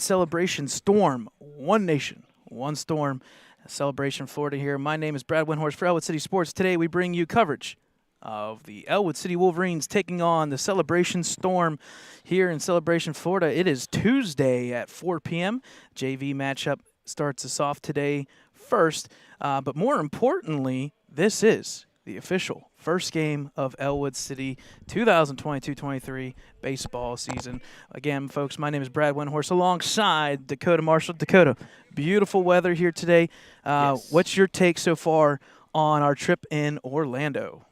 Celebration Storm, one nation, one storm. Celebration Florida here. My name is Brad Windhorst for Ellwood City Sports. Today we bring you coverage of the Ellwood City Wolverines taking on the Celebration Storm here in Celebration, Florida. It is Tuesday at 4 p.m. JV matchup starts us off today first. But more importantly, this is the official first game of Ellwood City 2022-23 baseball season. Again, folks, my name is Brad Windhorst alongside Dakota Marshall. Dakota, beautiful weather here today. Yes. What's your take so far on our trip in Orlando?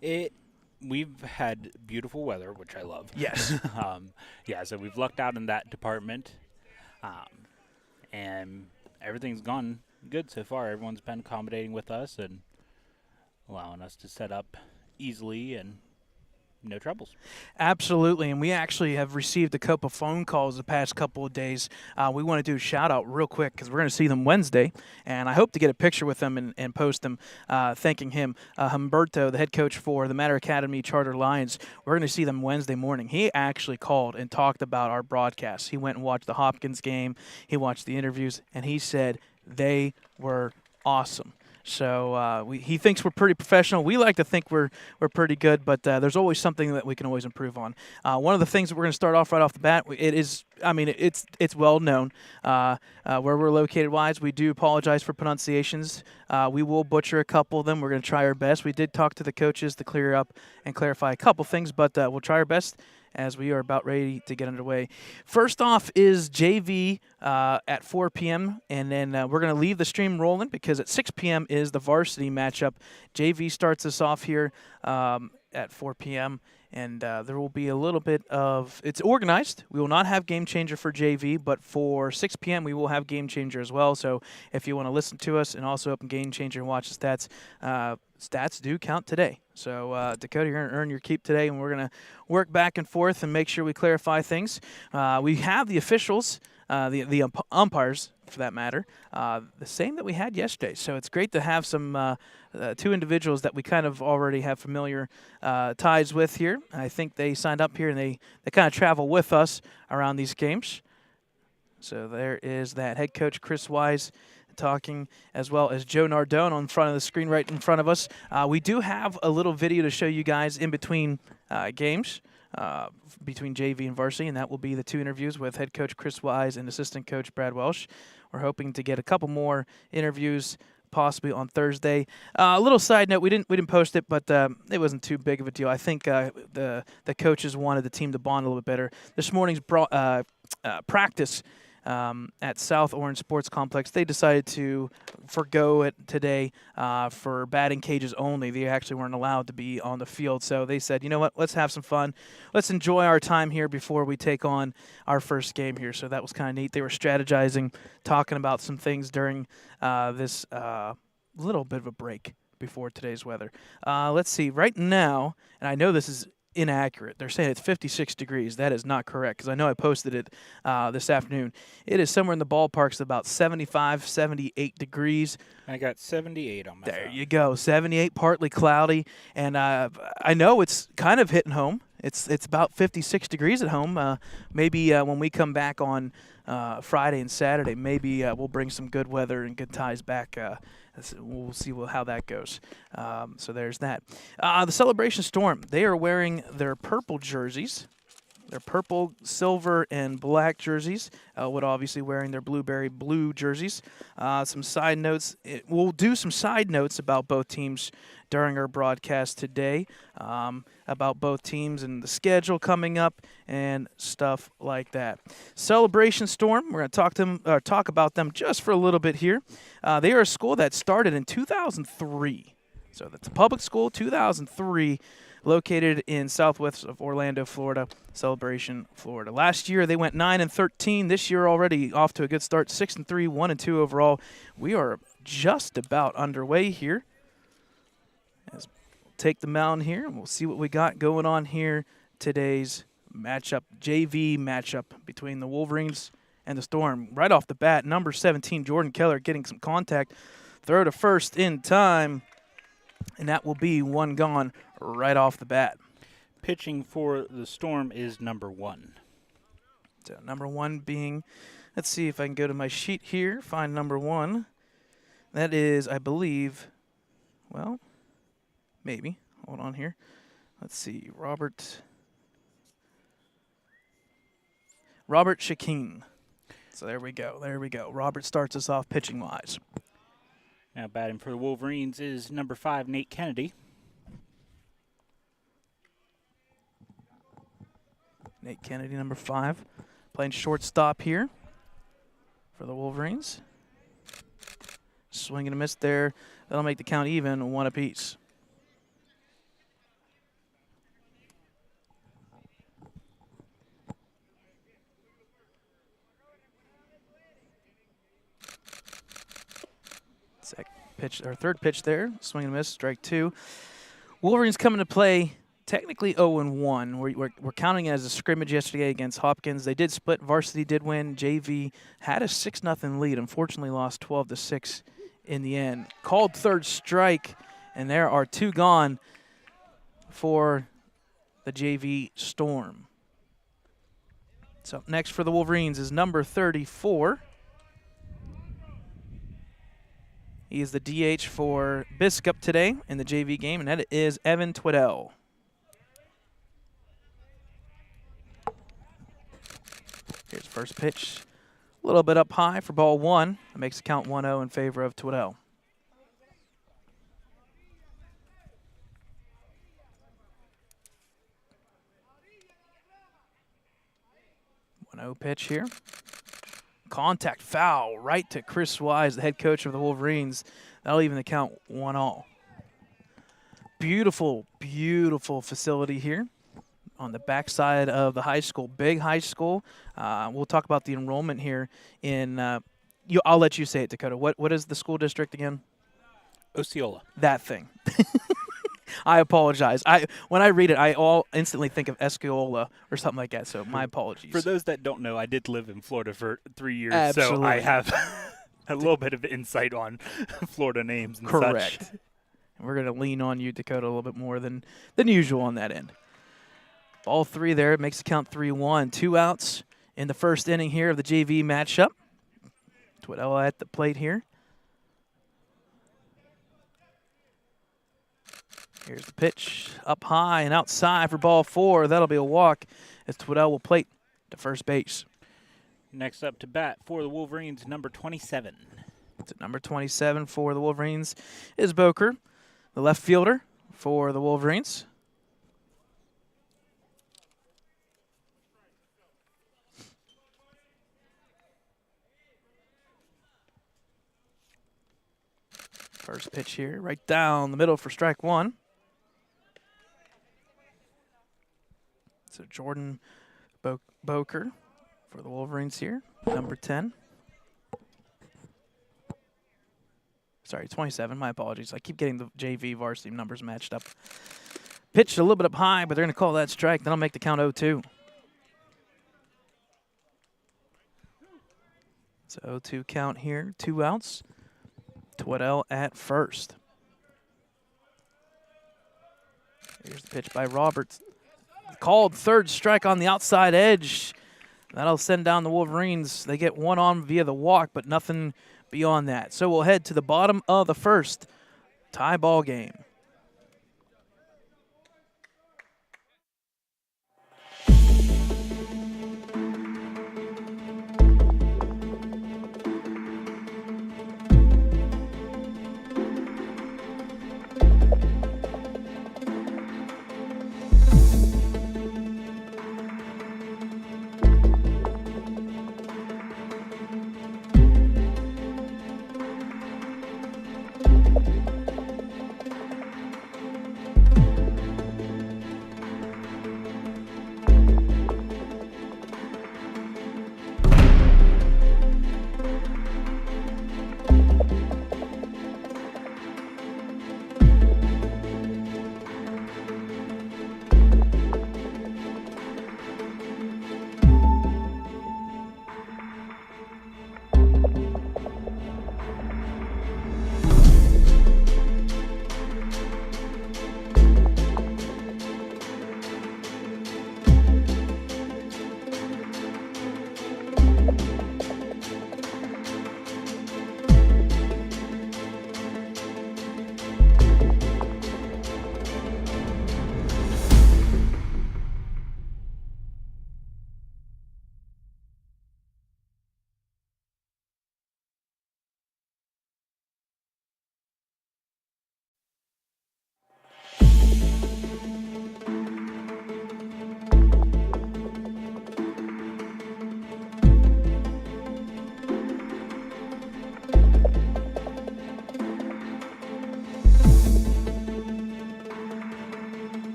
We've had beautiful weather, which I love. Yes. So we've lucked out in that department, and everything's gone good so far. Everyone's been accommodating with us and allowing us to set up easily and no troubles. Absolutely, and we actually have received a couple phone calls the past couple of days. We want to do a shout-out real quick because we're going to see them Wednesday, and I hope to get a picture with them and post them thanking him. Humberto, the head coach for the Matter Academy Charter Lions, we're going to see them Wednesday morning. He actually called and talked about our broadcast. He went and watched the Hopkins game. He watched the interviews, and he said they were awesome. So he thinks we're pretty professional. We like to think we're pretty good, but there's always something that we can always improve on. One of the things that we're going to start off right off the bat, it's well known where we're located wise. We do apologize for pronunciations. We will butcher a couple of them. We're going to try our best. We did talk to the coaches to clear up and clarify a couple things, but we'll try our best as we are about ready to get underway. First off is JV at 4 p.m., and then we're going to leave the stream rolling because at 6 p.m. is the varsity matchup. JV starts us off here at 4 p.m., and there will be a little bit of – it's organized. We will not have Game Changer for JV, but for 6 p.m. we will have Game Changer as well. So if you want to listen to us and also open Game Changer and watch the stats, stats do count today. So, Dakota, you're going to earn your keep today, and we're going to work back and forth and make sure we clarify things. We have the officials, the umpires, for that matter, the same that we had yesterday. So it's great to have some two individuals that we kind of already have familiar ties with here. I think they signed up here, and they kind of travel with us around these games. So there is that head coach, Chris Wise, talking, as well as Joe Nardone on front of the screen right in front of us. We do have a little video to show you guys in between games, between JV and Varsity, and that will be the two interviews with head coach Chris Wise and assistant coach Brad Welsh. We're hoping to get a couple more interviews possibly on Thursday. A little side note, we didn't post it, but it wasn't too big of a deal. I think the coaches wanted the team to bond a little bit better. This morning's practice at South Orange Sports Complex, they decided to forgo it today for batting cages only. They actually weren't allowed to be on the field, so they said, you know what, let's have some fun. Let's enjoy our time here before we take on our first game here. So that was kind of neat. They were strategizing, talking about some things during this little bit of a break before today's weather. Let's see. Right now, and I know this is inaccurate. They're saying it's 56 degrees. That is not correct because I know I posted it this afternoon. It is somewhere in the ballparks about 75, 78 degrees. I got 78 on my There phone. you go. 78, partly cloudy. And I know it's kind of hitting home. It's about 56 degrees at home. Maybe when we come back on Friday and Saturday, maybe we'll bring some good weather and good ties back. We'll see how that goes. So there's that. The Celebration Storm, they are wearing their purple jerseys. Their purple, silver, and black jerseys. Ellwood obviously wearing their blueberry blue jerseys. Some side notes. We'll do some side notes about both teams during our broadcast today, about both teams and the schedule coming up and stuff like that. Celebration Storm, we're going to talk about them just for a little bit here. They are a school that started in 2003. So that's a public school, 2003, located in southwest of Orlando, Florida, Celebration, Florida. Last year they went 9-13. This year already off to a good start, 6-3, 1-2 overall. We are just about underway here. As we'll take the mound here, and we'll see what we got going on here. Today's matchup, JV matchup between the Wolverines and the Storm. Right off the bat, number 17, Jordan Keller, getting some contact. Throw to first in time, and that will be one gone right off the bat. Pitching for the Storm is number 1. So number 1 being, let's see if I can go to my sheet here, find number 1. That is, I believe, well, maybe. Hold on here. Let's see, Robert Shakeen. So there we go. Robert starts us off pitching-wise. Now batting for the Wolverines is number 5, Nate Kennedy. Nate Kennedy, number 5, playing shortstop here for the Wolverines. Swing and a miss there. That'll make the count even, 1 apiece. Third pitch there. Swing and a miss, strike 2. Wolverines coming to play technically 0-1. We're counting it as a scrimmage yesterday against Hopkins. They did split. Varsity did win. JV had a 6-0 lead. Unfortunately, lost 12-6 in the end. Called third strike, and there are 2 gone for the JV Storm. So up next for the Wolverines is number 34. He is the DH for Biscup today in the JV game, and that is Evan Twiddell. Here's the first pitch. A little bit up high for ball 1. That makes the count 1-0 in favor of Twiddell. 1-0 pitch here. Contact foul right to Chris Wise, the head coach of the Wolverines. That'll even the count 1-0. Beautiful, beautiful facility here on the backside of the high school. Big high school. We'll talk about the enrollment here in I'll let you say it, Dakota. What is the school district again? Osceola. That thing. I apologize. When I read it, I instantly think of Esciola or something like that, so my apologies. For those that don't know, I did live in Florida for 3 years, Absolutely. so I have a little bit of insight on Florida names and Correct. such. We're going to lean on you, Dakota, a little bit more than usual on that end. Ball 3 there. It makes the count 3-1. 2 outs in the first inning here of the JV matchup. Twiddell at the plate here. Here's the pitch up high and outside for ball 4. That'll be a walk as Twiddell will plate to first base. Next up to bat for the Wolverines, number 27. So number 27 for the Wolverines is Boker, the left fielder for the Wolverines. First pitch here, right down the middle for strike 1. So Jordan Boker for the Wolverines here, number 10. Sorry, 27, my apologies. I keep getting the JV varsity numbers matched up. Pitched a little bit up high, but they're going to call that strike. That'll make the count 0-2. So 0-2 count here, 2 outs. Twiddell at first. Here's the pitch by Roberts. Called third strike on the outside edge. That'll send down the Wolverines. They get 1 on via the walk, but nothing beyond that. So we'll head to the bottom of the first. Tie ball game.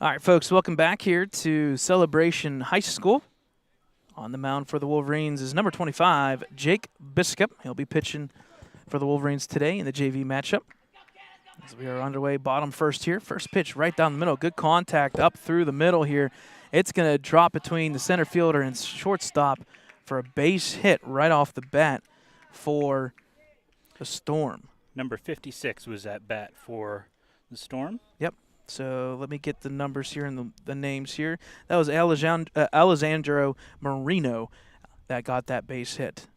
All right, folks, welcome back here to Celebration High School. On the mound for the Wolverines is number 25, Jake Biscup. He'll be pitching for the Wolverines today in the JV matchup. As we are underway, bottom first here. First pitch right down the middle. Good contact up through the middle here. It's going to drop between the center fielder and shortstop for a base hit right off the bat for the Storm. Number 56 was at bat for the Storm. Yep. So let me get the numbers here and the names here. That was Alessandro Marino that got that base hit.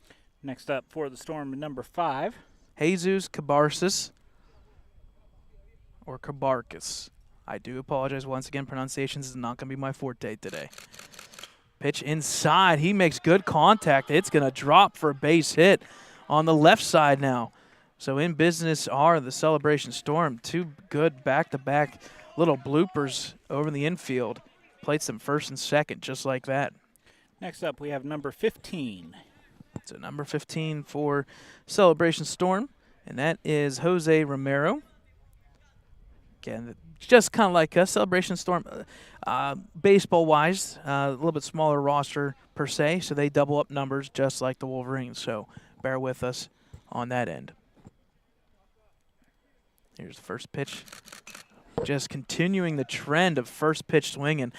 Next up for the Storm, number 5. Jesus Cabarsis. Or Cabarcus. I do apologize once again. Pronunciations is not going to be my forte today. Pitch inside. He makes good contact. It's going to drop for a base hit on the left side now. So in business are the Celebration Storm. Two good back-to-back little bloopers over the infield. Played some first and second just like that. Next up we have number 15. So number 15 for Celebration Storm, and that is Jose Romero. Again, just kind of like us, Celebration Storm, baseball-wise, a little bit smaller roster per se, so they double up numbers just like the Wolverines. So bear with us on that end. Here's the first pitch. Just continuing the trend of first pitch swinging.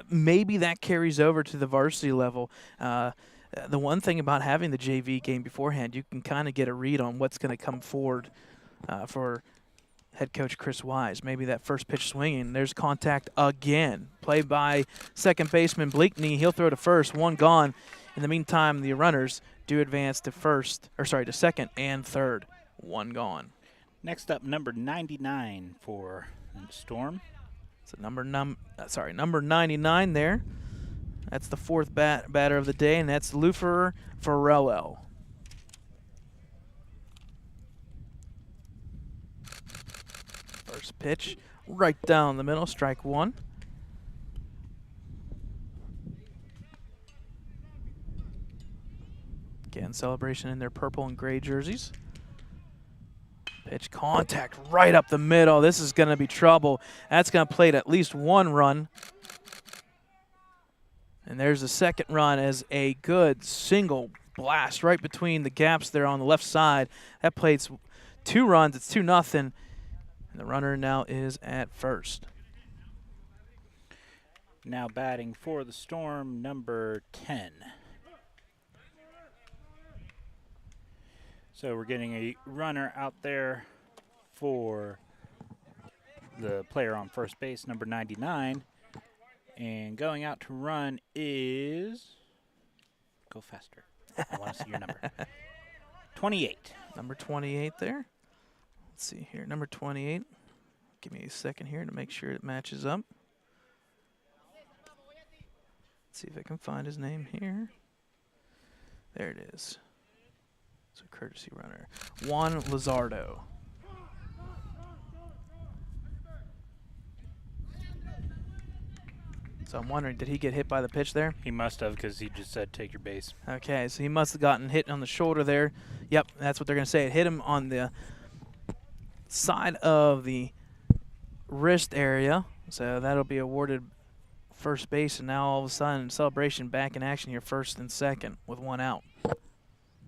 Maybe that carries over to the varsity level. The one thing about having the JV game beforehand, you can kind of get a read on what's going to come forward for head coach Chris Wise. Maybe that first pitch swinging. There's contact again. Play by second baseman Bleakney. He'll throw to first. One gone. In the meantime, the runners do advance to second and third. One gone. Next up, number 99 for the Storm. So number 99 there. That's the fourth batter of the day, and that's Lufer Farrell. First pitch, right down the middle, strike one. Again, Celebration in their purple and gray jerseys. Pitch contact right up the middle. This is going to be trouble. That's going to plate at least one run. And there's the second run as a good single blast right between the gaps there on the left side. That plates 2 runs. It's 2-0. And the runner now is at first. Now batting for the Storm, number 10. So we're getting a runner out there for the player on first base, number 99. And going out to run is, go faster. I want to see your number. 28. Number 28 there. Let's see here. Number 28. Give me a second here to make sure it matches up. Let's see if I can find his name here. There it is. So courtesy runner. Juan Lizardo. So I'm wondering, did he get hit by the pitch there? He must have, because he just said take your base. Okay, so he must have gotten hit on the shoulder there. Yep, that's what they're going to say. It hit him on the side of the wrist area. So that'll be awarded first base. And now all of a sudden, Celebration back in action here, first and second with one out.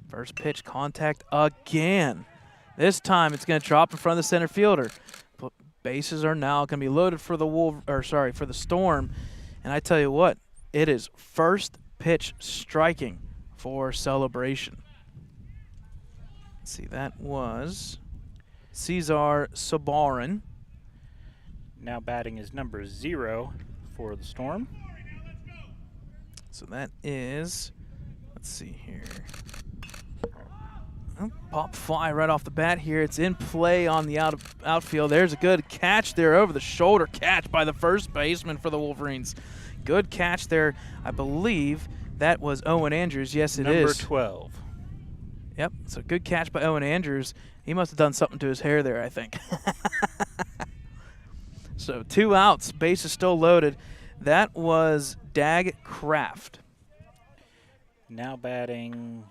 First pitch, contact again. This time it's going to drop in front of the center fielder. Bases are now going to be loaded for the Storm. And I tell you what, it is first pitch striking for Celebration. Let's see, that was Cesar Sabarin. Now batting is number 0 for the Storm. So that is, let's see here. Pop fly right off the bat here. It's in play on the outfield. There's a good catch there over the shoulder catch by the first baseman for the Wolverines. Good catch there. I believe that was Owen Andrews. Yes, it is. Number 12. Yep, so good catch by Owen Andrews. He must have done something to his hair there, I think. So 2 outs, base is still loaded. That was Dag Kraft. Now batting.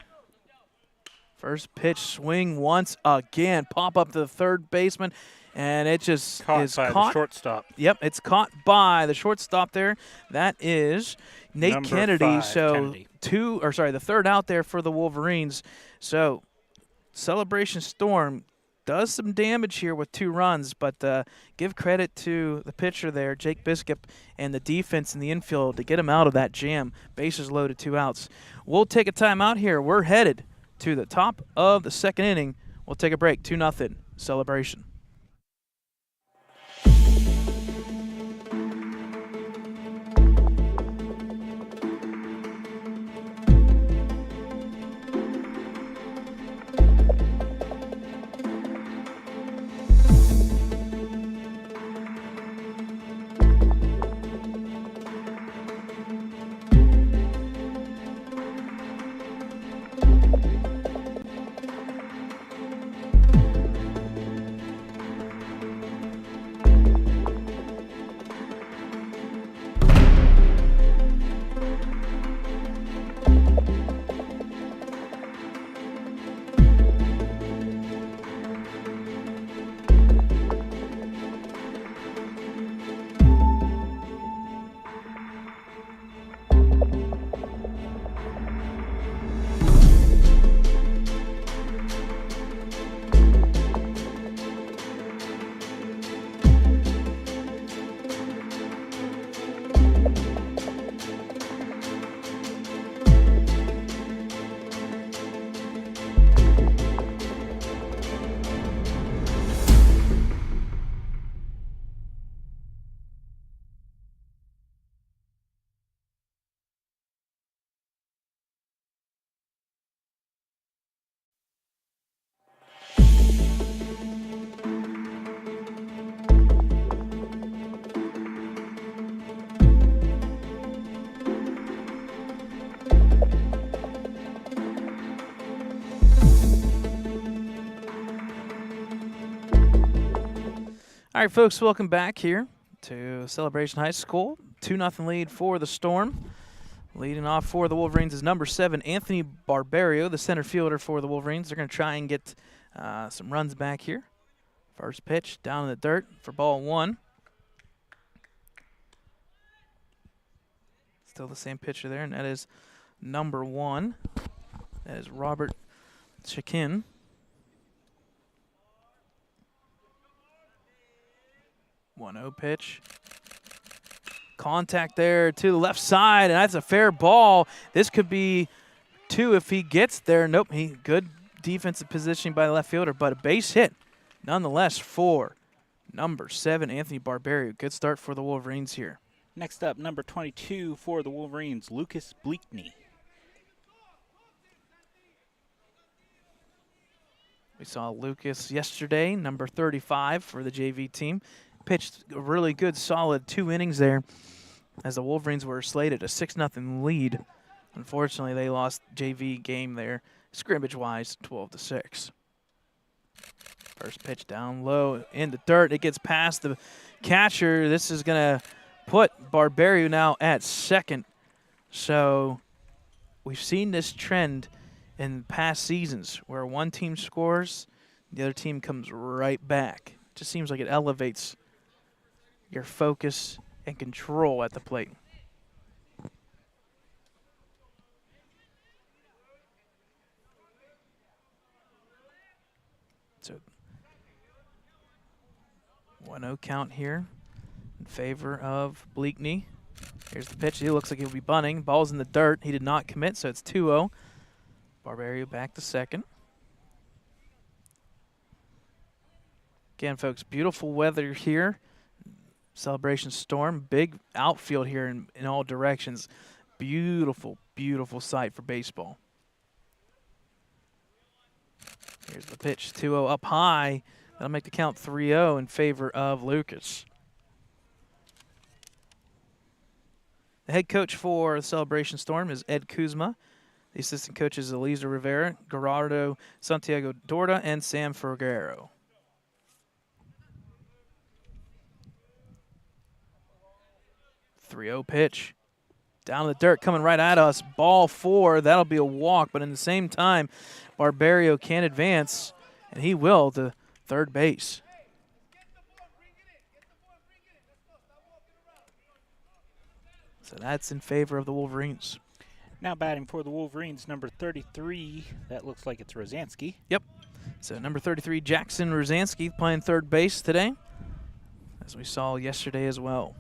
First pitch swing once again. Pop up to the third baseman. and it just Caught is by caught. the shortstop. Yep, it's caught by the shortstop there. That is Nate Number Kennedy. 5, So Kennedy. the third out there for the Wolverines. So Celebration Storm does some damage here with 2 runs, but give credit to the pitcher there, Jake Biscup, and the defense in the infield to get him out of that jam. Bases loaded, 2 outs. We'll take a timeout here. We're headed to the top of the second inning. We'll take a break. 2-0 Celebration. All right, folks, welcome back here to Celebration High School. 2-0 lead for the Storm. Leading off for the Wolverines is number 7, Anthony Barbario, the center fielder for the Wolverines. They're going to try and get some runs back here. First pitch down in the dirt for ball 1. Still the same pitcher there, and that is number 1. That is Robert Chikin. 1-0 pitch. Contact there to the left side, and that's a fair ball. This could be 2 if he gets there. Nope, good defensive positioning by the left fielder, but a base hit nonetheless for number 7, Anthony Barbario. Good start for the Wolverines here. Next up, number 22 for the Wolverines, Lucas Bleakney. We saw Lucas yesterday, number 35 for the JV team. Pitched a really good, solid 2 innings there as the Wolverines were slated a 6-0 lead. Unfortunately, they lost JV game there, scrimmage-wise, 12-6. First pitch down low in the dirt. It gets past the catcher. This is going to put Barbario now at second. So we've seen this trend in past seasons where one team scores, the other team comes right back. It just seems like it elevates your focus and control at the plate. So 1-0 count here in favor of Bleakney. Here's the pitch. He looks like he'll be bunting. Ball's in the dirt. He did not commit, so it's 2-0. Barbario back to second. Again, folks, beautiful weather here. Celebration Storm, big outfield here in all directions. Beautiful, beautiful sight for baseball. Here's the pitch, 2-0 up high. That'll make the count 3-0 in favor of Lucas. The head coach for the Celebration Storm is Ed Kuzma. The assistant coaches Elisa Rivera, Gerardo Santiago Dorda, and Sam Fergaro. .30 pitch. Down in the dirt, coming right at us. Ball 4. That'll be a walk, but in the same time, Barbario can advance, and he will to third base. So that's in favor of the Wolverines. Now batting for the Wolverines, number 33. That looks like it's Rosansky. Yep. So number 33, Jackson Rosansky, playing third base today, as we saw yesterday as well.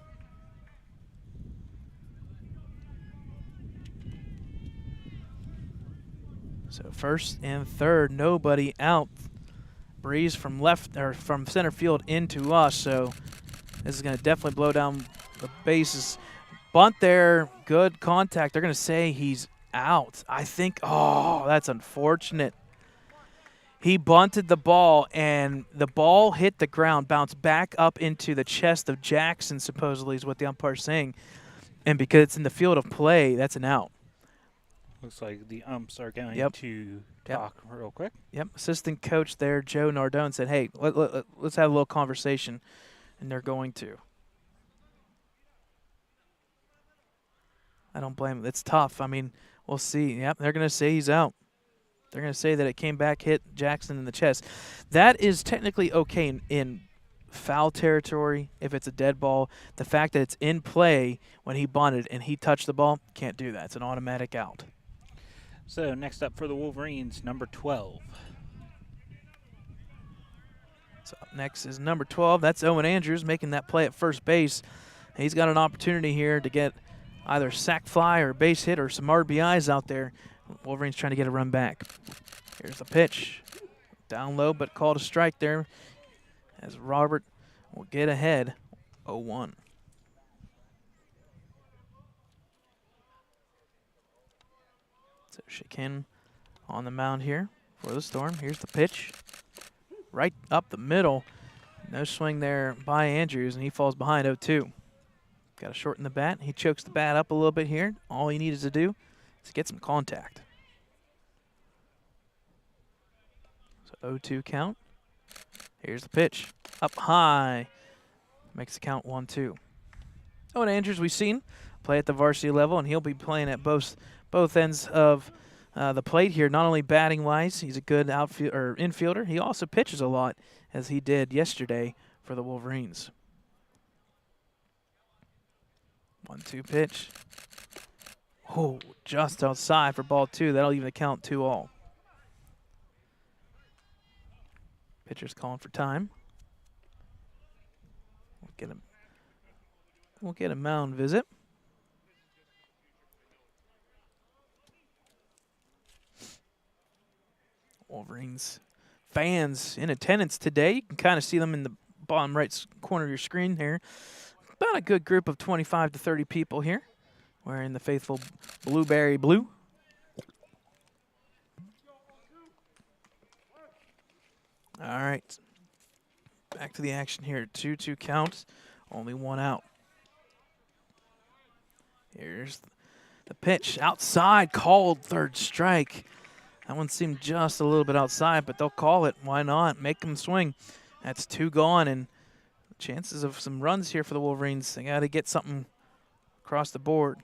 So first and third, nobody out. Breeze from left or from center field into us. So this is going to definitely blow down the bases. Bunt there, good contact. They're going to say he's out. I think, oh, that's unfortunate. He bunted the ball, and the ball hit the ground, bounced back up into the chest of Jackson, supposedly is what the umpire's saying. And because it's in the field of play, that's an out. Looks like the umps are going to talk real quick. Yep. Assistant coach there, Joe Nardone, said, hey, let's have a little conversation, and they're going to. I don't blame him. It's tough. I mean, we'll see. Yep, they're going to say he's out. They're going to say that it came back, hit Jackson in the chest. That is technically okay in foul territory if it's a dead ball. The fact that it's in play when he bunted and he touched the ball, can't do that. It's an automatic out. So next up for the Wolverines, number 12. So up next is number 12. That's Owen Andrews making that play at first base. He's got an opportunity here to get either sac fly or base hit or some RBIs out there. Wolverines trying to get a run back. Here's the pitch. Down low, but called a strike there as Robert will get ahead 0-1. So Shakin on the mound here for the Storm. Here's the pitch. Right up the middle. No swing there by Andrews, and he falls behind 0-2. Got to shorten the bat. He chokes the bat up a little bit here. All he needed to do is get some contact. So 0-2 count. Here's the pitch. Up high. Makes the count 1-2. Owen Andrews, we've seen play at the varsity level, and he'll be playing at both ends of the plate here. Not only batting wise, he's a good infielder. He also pitches a lot, as he did yesterday for the Wolverines. 1-2 pitch. Oh, just outside for ball 2. That'll even count 2-all. Pitcher's calling for time. We'll get a mound visit. Wolverines fans in attendance today. You can kind of see them in the bottom right corner of your screen here. About a good group of 25 to 30 people here wearing the faithful blueberry blue. All right. Back to the action here. 2-2 count. Only one out. Here's the pitch. Outside. Called third strike. That one seemed just a little bit outside, but they'll call it. Why not? Make them swing. That's 2 gone, and chances of some runs here for the Wolverines. They got to get something across the board.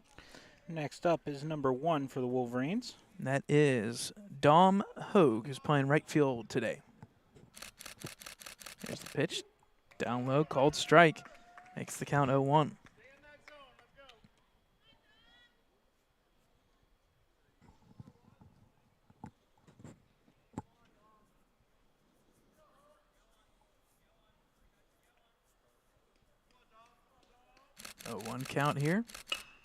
Next up is number 1 for the Wolverines. And that is Dom Hogue, who's playing right field today. Here's the pitch. Down low, called strike. Makes the count 0-1. One count here.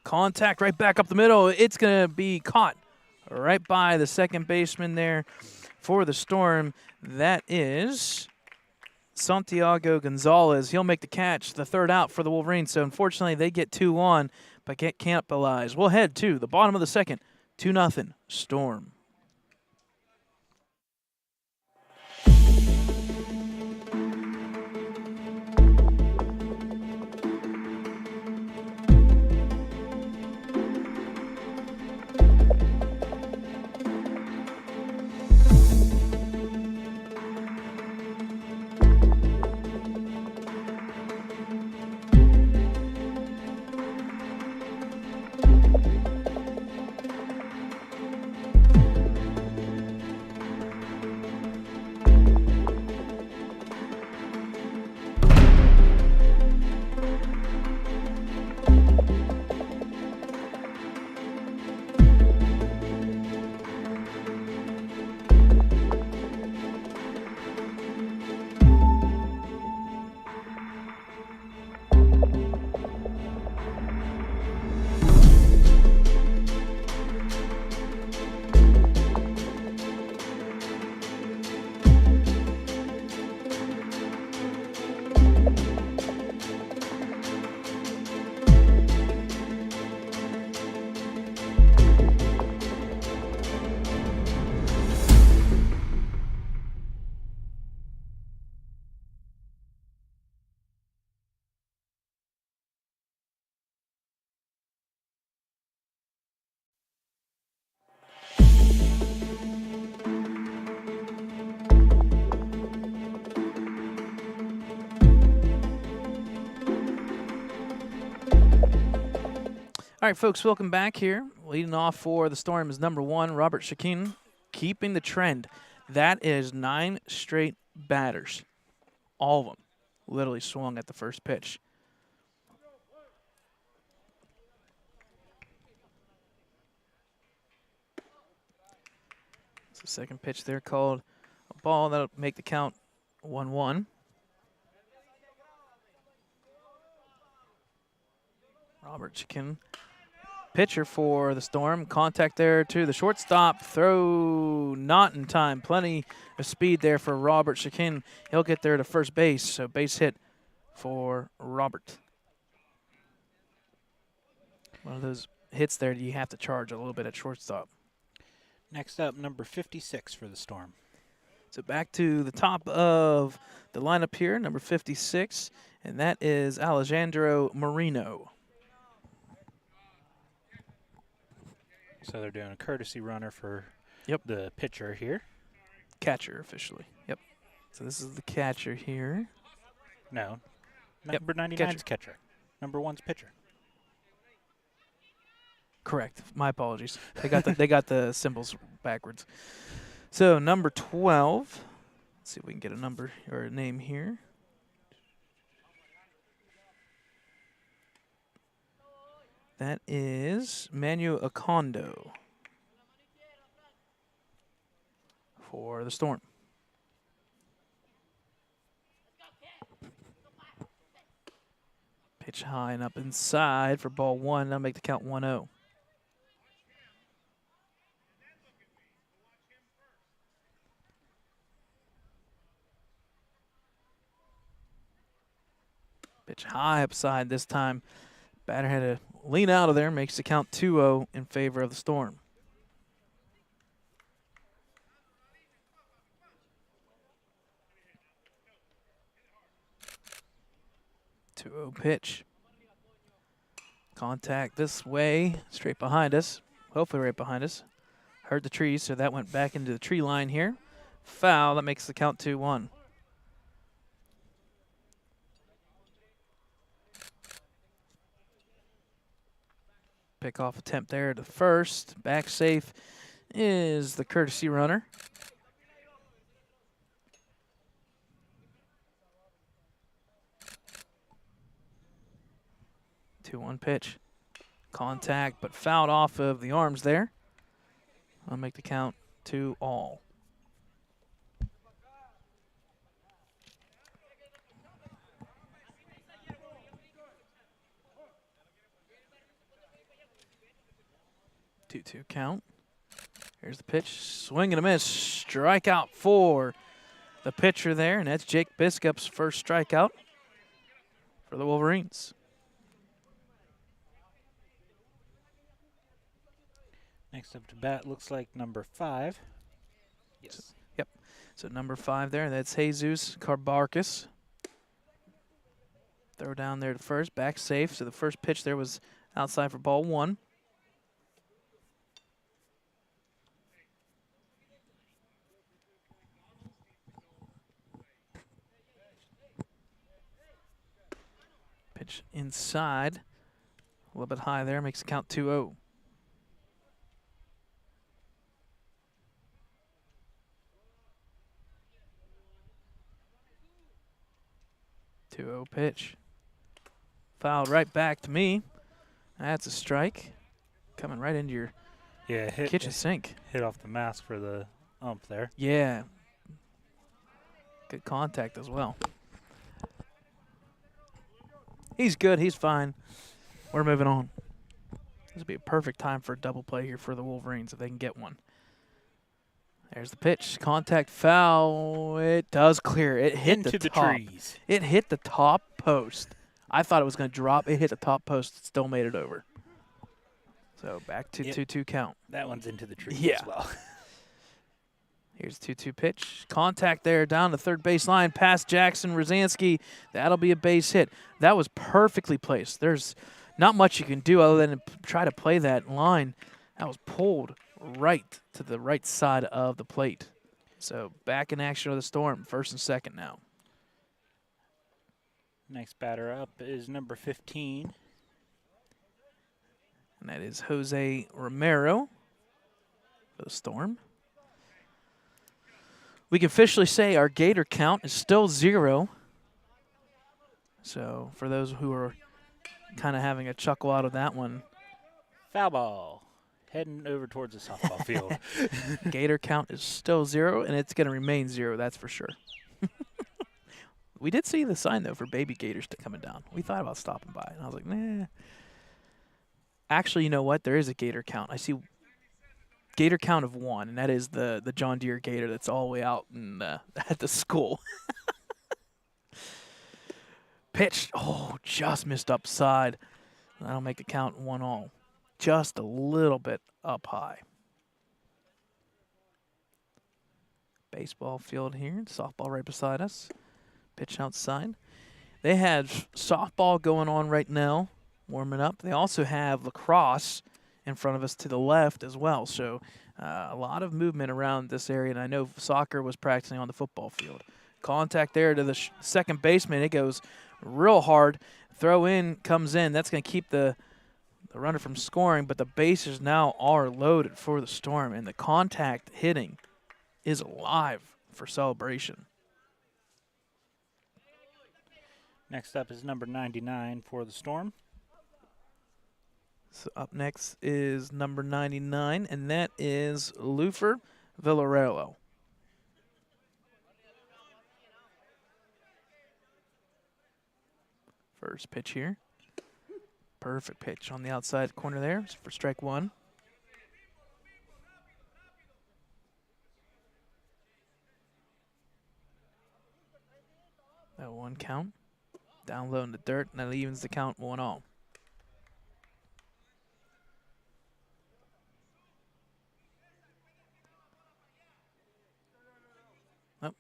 Contact right back up the middle. It's going to be caught right by the second baseman there for the Storm. That is Santiago Gonzalez. He'll make the catch, the third out for the Wolverines. So unfortunately, they get 2 on, but can't capitalize. We'll head to the bottom of the second. 2-0 Storm. All right, folks, welcome back here. Leading off for the Storm is number 1, Robert Shakin, keeping the trend. That is 9 straight batters. All of them literally swung at the first pitch. It's the second pitch there called a ball. That'll make the count 1-1. Robert Shakin, pitcher for the Storm. Contact there to the shortstop. Throw not in time. Plenty of speed there for Robert Shakin. He'll get there to first base. So base hit for Robert. One of those hits there you have to charge a little bit at shortstop. Next up, number 56 for the Storm. So back to the top of the lineup here, number 56, and that is Alejandro Marino. So they're doing a courtesy runner for Yep. the pitcher here. Catcher officially. Yep. So this is the catcher here. No. Yep, Number 99's catcher. Number 1's pitcher. Correct. My apologies. They got the symbols backwards. So number 12. Let's see if we can get a number or a name here. That is Manu Acondo for the Storm. Pitch high and up inside for ball 1. That'll make the count 1-0. Pitch high upside this time. Batter had to lean out of there, makes the count 2-0 in favor of the Storm. Pitch. Contact this way, straight behind us. Hopefully right behind us. Heard the trees, so that went back into the tree line here. Foul, that makes the count 2-1. Pickoff attempt there to first. Back safe is the courtesy runner. Two-one pitch. Contact, but fouled off of the arms there. I'll make the count 2-all. Two count. Here's the pitch. Swing and a miss. Strikeout for the pitcher there, and that's Jake Biskup's first strikeout for the Wolverines. Next up to bat looks like number 5. Yes. Yep. So number 5 there, that's Jesus Carbarcas. Throw down there to first, back safe. So the first pitch there was outside for ball 1. Pitch inside. A little bit high there, makes the count 2-0. Pitch. Fouled right back to me. That's a strike. Coming right into your kitchen sink. Hit off the mask for the ump there. Yeah. Good contact as well. He's good. He's fine. We're moving on. This would be a perfect time for a double play here for the Wolverines if they can get one. There's the pitch. Contact foul. It does clear. It hit Into the top. trees. It hit the top post. I thought it was going to drop. It hit the top post. It still made it over. So back to 2-2 count. That one's into the trees Yeah. as well. Here's 2-2 pitch. Contact there down the third base line past Jackson Rosansky. That'll be a base hit. That was perfectly placed. There's not much you can do other than try to play that line. That was pulled right to the right side of the plate. So back in action of the Storm, first and second now. Next batter up is number 15. And that is Jose Romero for the Storm. We can officially say our Gator count is still 0. So for those who are kind of having a chuckle out of that one, Foul ball. Heading over towards the softball field. Gator count is still 0, and it's going to remain 0, that's for sure. We did see the sign, though, for baby gators coming down. We thought about stopping by, and I was like, nah. Actually, you know what? There is a gator count. I see gator count of 1, and that is the John Deere gator that's all the way out in, at the school. Pitch. Oh, just missed upside. That'll make the count 1-all. Just a little bit up high. Baseball field here. Softball right beside us. Pitch outside. They have softball going on right now, warming up. They also have lacrosse in front of us to the left as well. So a lot of movement around this area, and I know soccer was practicing on the football field. Contact there to the second baseman. It goes real hard. Throw in comes in. That's going to keep the runner from scoring, but the bases now are loaded for the Storm, and the contact hitting is alive for Celebration. Next up is number 99 for the Storm. So up next is number 99, and that is Lufer Villarello. First pitch here. Perfect pitch on the outside corner there for strike 1. That 1 count. Down low in the dirt, and that evens the count 1-all. Oh,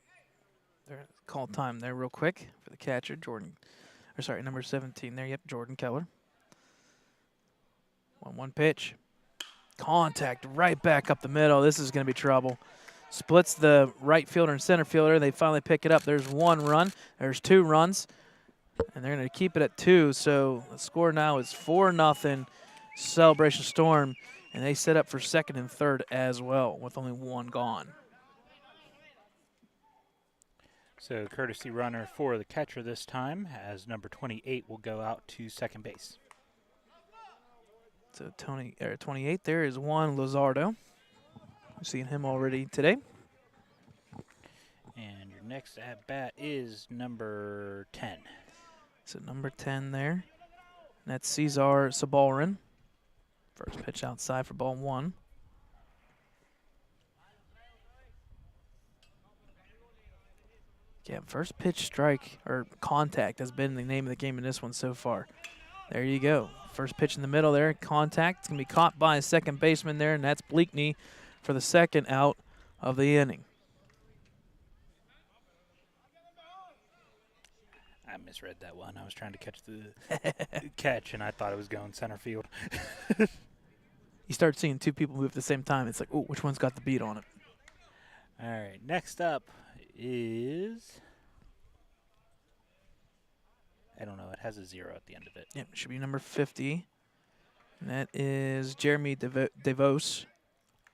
there, call time there real quick for the catcher, number 17 there. Yep, Jordan Keller. 1-1 pitch. Contact right back up the middle. This is going to be trouble. Splits the right fielder and center fielder. They finally pick it up. There's 1 run. There's 2 runs. And they're going to keep it at 2. So the score now is 4-0 Celebration Storm. And they set up for second and third as well with only 1 gone. So courtesy runner for the catcher this time, as number 28 will go out to second base. So 28 there is Juan Luzardo. We've seen him already today. And your next at-bat is number 10. So number 10 there. And that's Cesar Sabalrin. First pitch outside for ball 1. Yeah, first pitch strike or contact has been the name of the game in this one so far. There you go. First pitch in the middle there, contact. It's going to be caught by a second baseman there, and that's Bleakney for the second out of the inning. I misread that one. I was trying to catch the catch, and I thought it was going center field. You start seeing 2 people move at the same time. It's like, oh, which one's got the beat on it? All right, next up is, I don't know, it has a 0 at the end of it. Yep, it should be number 50. And that is Jeremy DeVos.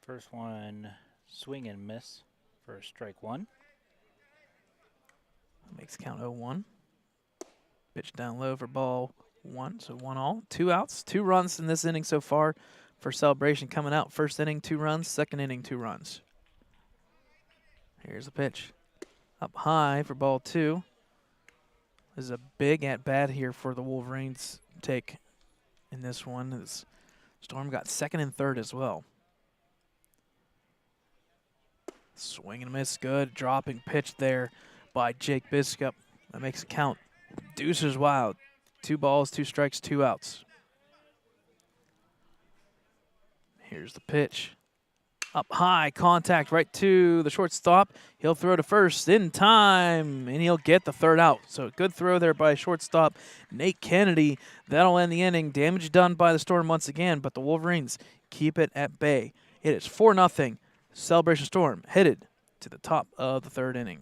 First one, swing and miss for strike 1. Makes count 0-1. Pitch down low for ball 1, so 1-all. 2 outs, 2 runs in this inning so far for Celebration coming out. First inning, 2 runs. Second inning, 2 runs. Here's the pitch. Up high for ball 2. This is a big at-bat here for the Wolverines take in this one. This Storm got second and third as well. Swing and miss, good. Dropping pitch there by Jake Biscup. That makes it count. Deuces wild. 2 balls, 2 strikes, 2 outs. Here's the pitch. Up high, contact right to the shortstop. He'll throw to first in time, and he'll get the third out. So good throw there by shortstop Nate Kennedy. That'll end the inning. Damage done by the Storm once again, but the Wolverines keep it at bay. It is 4-0. Celebration Storm headed to the top of the 3rd inning.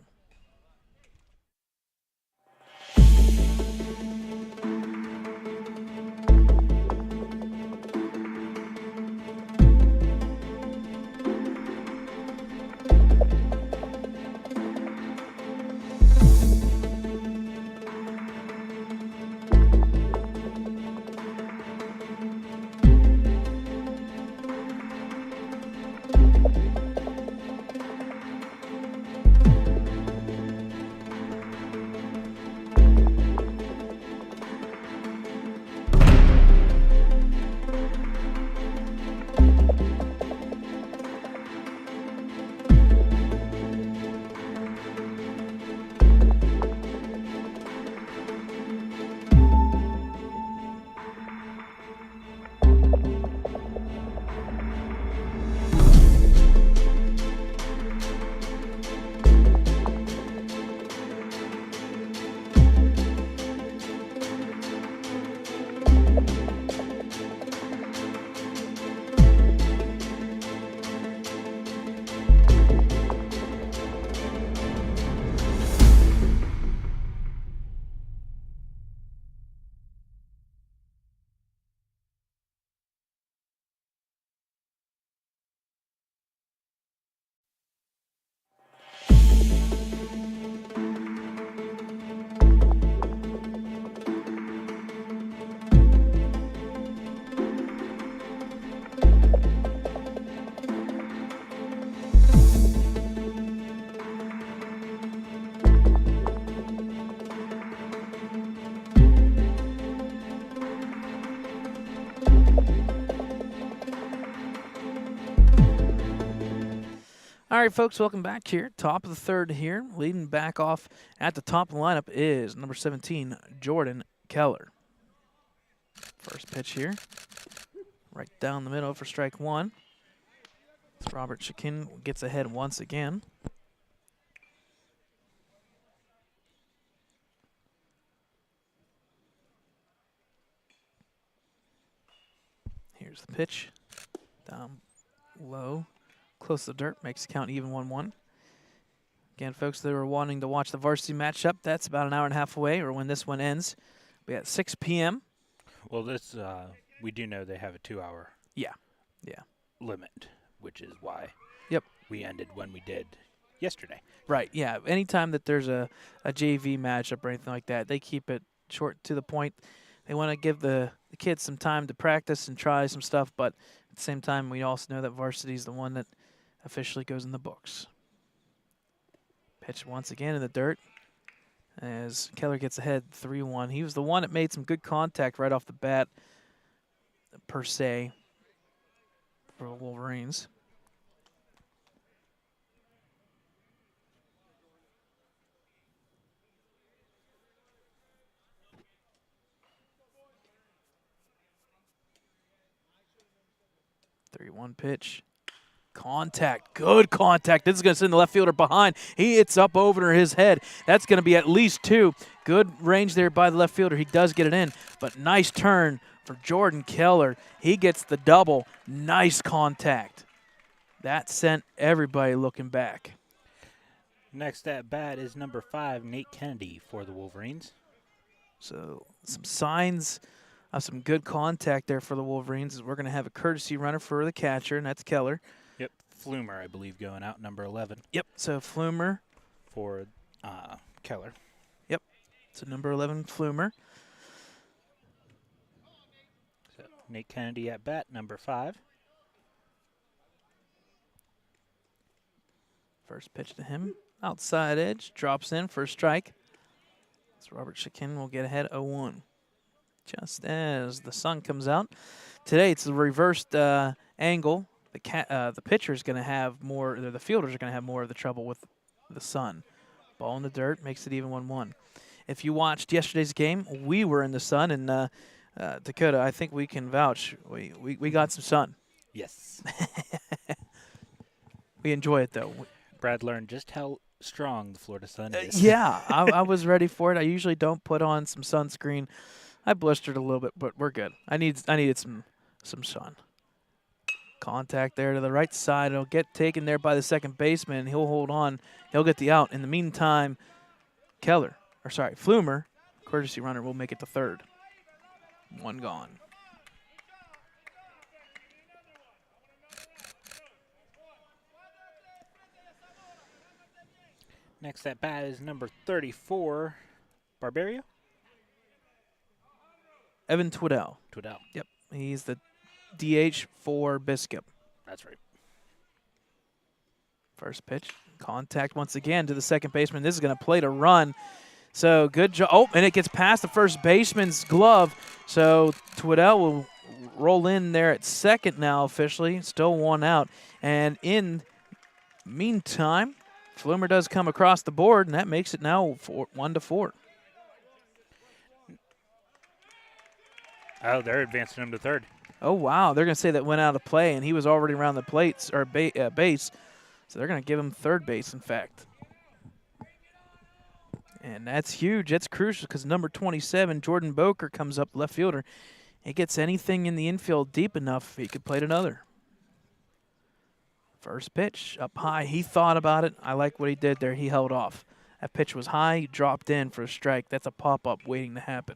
All right, folks, welcome back here. Top of the third here. Leading back off at the top of the lineup is number 17, Jordan Keller. First pitch here. Right down the middle for strike one. Robert Shakin gets ahead once again. Here's the pitch. Down low. Close to the dirt. Makes the count even 1-1. Again, folks that are wanting to watch the varsity matchup, that's about an hour and a half away, or when this one ends. We at 6 p.m. Well, this we do know they have a 2-hour limit, which is why we ended when we did yesterday. Right, yeah. Anytime that there's a JV matchup or anything like that, they keep it short to the point. They want to give the kids some time to practice and try some stuff, but at the same time, we also know that varsity is the one that officially goes in the books. Pitch once again in the dirt as Keller gets ahead 3-1. He was the one that made some good contact right off the bat, per se, for the Wolverines. Three-one pitch. Contact. Good contact. This is going to send the left fielder behind. He hits up over his head. That's going to be at least 2. Good range there by the left fielder. He does get it in, but nice turn for Jordan Keller. He gets the double. Nice contact. That sent everybody looking back. Next at bat is number 5, Nate Kennedy for the Wolverines. So some signs of some good contact there for the Wolverines. We're going to have a courtesy runner for the catcher, and that's Keller. Yep, Flumer, I believe, going out, number 11. Yep, so Flumer. For Keller. Yep, so number 11, Flumer. So Nate Kennedy at bat, number 5. First pitch to him. Outside edge, drops in for a strike. So Robert Shakin will get ahead 0-1. Just as the sun comes out. Today it's the reversed angle. The pitcher's going to have more, the fielders are going to have more of the trouble with the sun. Ball in the dirt makes it even 1-1. If you watched yesterday's game, we were in the sun, and Dakota, I think we can vouch. We got some sun. Yes. We enjoy it, though. Brad learned just how strong the Florida sun is. Yeah, I was ready for it. I usually don't put on some sunscreen. I blistered a little bit, but we're good. I needed some sun. Contact there to the right side. It'll get taken there by the second baseman. He'll hold on. He'll get the out. In the meantime, Flumer, courtesy runner, will make it to third. 1 gone. Next at bat is number 34, Barbario. Evan Twiddell. Yep, he's the DH for Biscup. That's right. First pitch, contact once again to the second baseman. This is going to play to run. So good job. Oh, and it gets past the first baseman's glove. So Twiddell will roll in there at second now officially. Still 1 out. And in meantime, Flumer does come across the board, and that makes it now 1-4. Oh, they're advancing him to third. Oh, wow. They're going to say that went out of play, and he was already around the plates or base. So they're going to give him third base, in fact. And that's huge. That's crucial because number 27, Jordan Boker, comes up, left fielder. He gets anything in the infield deep enough, he could play another. First pitch up high. He thought about it. I like what he did there. He held off. That pitch was high. He dropped in for a strike. That's a pop-up waiting to happen.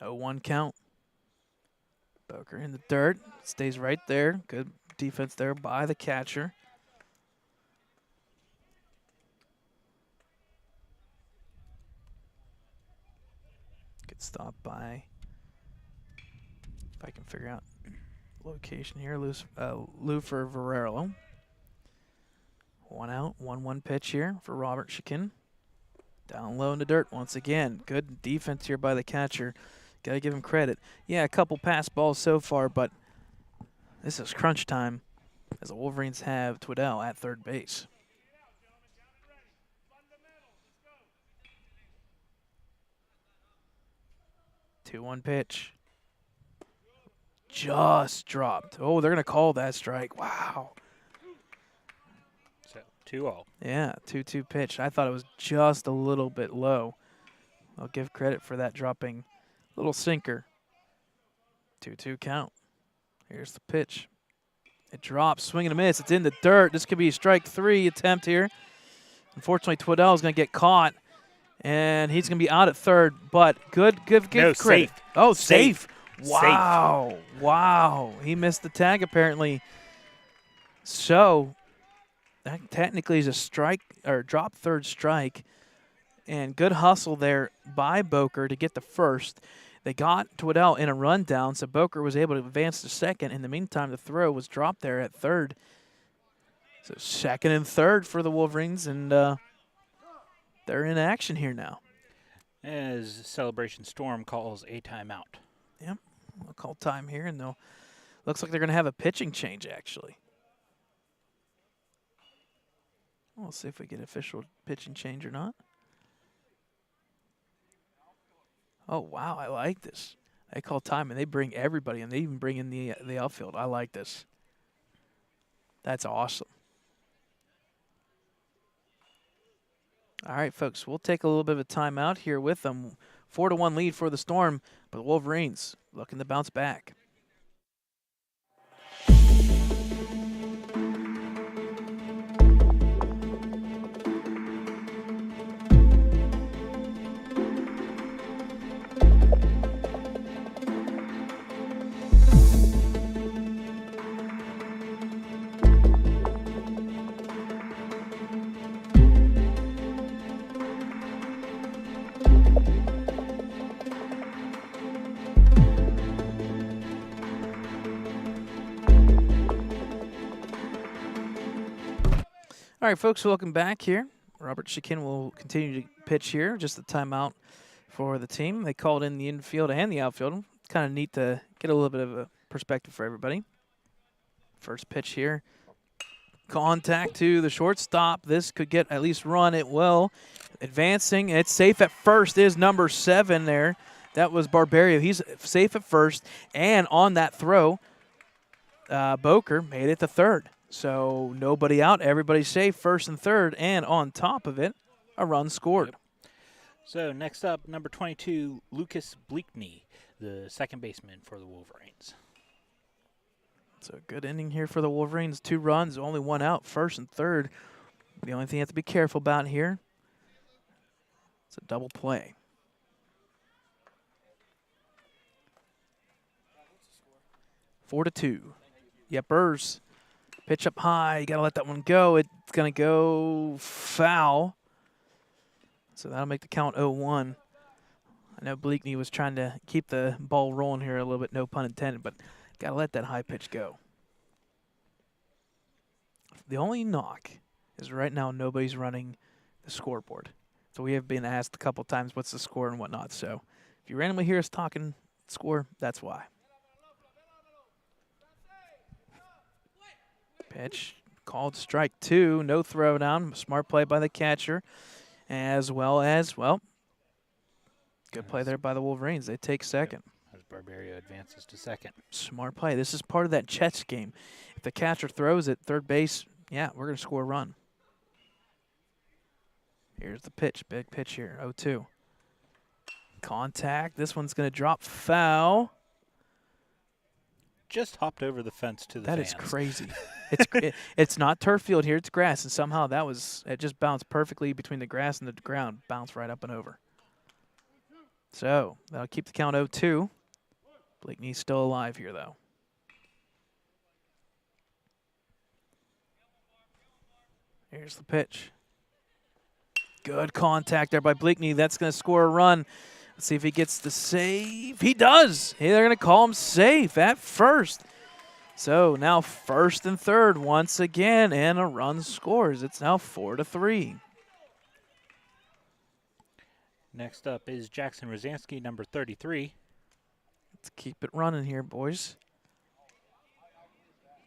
Oh, 1 count. Boker in the dirt. Stays right there. Good defense there by the catcher. Good stop by, if I can figure out location here, Lou for Varelo. 1 out, 1-1 pitch here for Robert Shakin. Down low in the dirt once again. Good defense here by the catcher. Got to give him credit. Yeah, a couple pass balls so far, but this is crunch time as the Wolverines have Twiddell at third base. Two-one pitch. Just dropped. Oh, they're going to call that strike. Wow. So 2-0. Yeah, 2-2 pitch. I thought it was just a little bit low. I'll give credit for that dropping little sinker. 2-2 count. Here's the pitch. It drops, swing and a miss. It's in the dirt. This could be a strike 3 attempt here. Unfortunately, Twiddell is going to get caught, and he's going to be out at third. But good credit. Safe. Oh, safe. Safe. Wow. Wow. He missed the tag apparently. So that technically is a strike or drop third strike. And good hustle there by Boker to get the first. They got Twiddell in a rundown, so Boker was able to advance to second. In the meantime, the throw was dropped there at third. So second and third for the Wolverines, and they're in action here now. As Celebration Storm calls a timeout. Yep, we'll call time here, and they'll. Looks like they're going to have a pitching change, actually. We'll see if we get official pitching change or not. Oh, wow, I like this. They call time, and they bring everybody, and they even bring in the outfield. I like this. That's awesome. All right, folks, we'll take a little bit of a timeout here with them. 4-1 lead for the Storm, but the Wolverines looking to bounce back. All right, folks, welcome back here. Robert Shikin will continue to pitch here. Just a timeout for the team. They called in the infield and the outfield. Kind of neat to get a little bit of a perspective for everybody. First pitch here. Contact to the shortstop. This could get at least run. It will. Advancing. It's safe at first is number 7 there. That was Barberio. He's safe at first. And on that throw, Boker made it to third. So nobody out, everybody safe, first and third, and on top of it, a run scored. Yep. So next up, number 22, Lucas Bleakney, the second baseman for the Wolverines. So good inning here for the Wolverines. 2 runs, only 1 out, first and third. The only thing you have to be careful about here, it's a double play. Four to 2. Yepers. Pitch up high. You got to let that one go. It's going to go foul. So that'll make the count 0-1. I know Bleakney was trying to keep the ball rolling here a little bit, no pun intended, but got to let that high pitch go. The only knock is right now nobody's running the scoreboard. So we have been asked a couple times what's the score and whatnot. So if you randomly hear us talking score, that's why. Pitch called strike 2, no throw down. Smart play by the catcher, as well as, well, good play there by the Wolverines. They take second. As Barberio advances to second. Smart play. This is part of that chess game. If the catcher throws it, third base, yeah, we're going to score a run. Here's the pitch. Big pitch here, 0-2. Contact. This one's going to drop foul. Just hopped over the fence to the fans. That is crazy. It's not turf field here, it's grass, and somehow it just bounced perfectly between the grass and the ground, bounced right up and over. So that'll keep the count 0-2. Bleakney's still alive here, though. Here's the pitch. Good contact there by Bleakney. That's going to score a run. Let's see if he gets the save. He does. Hey, they're going to call him safe at first. So now first and third once again, and a run scores. It's now 4-3. Next up is Jackson Rosansky, number 33. Let's keep it running here, boys.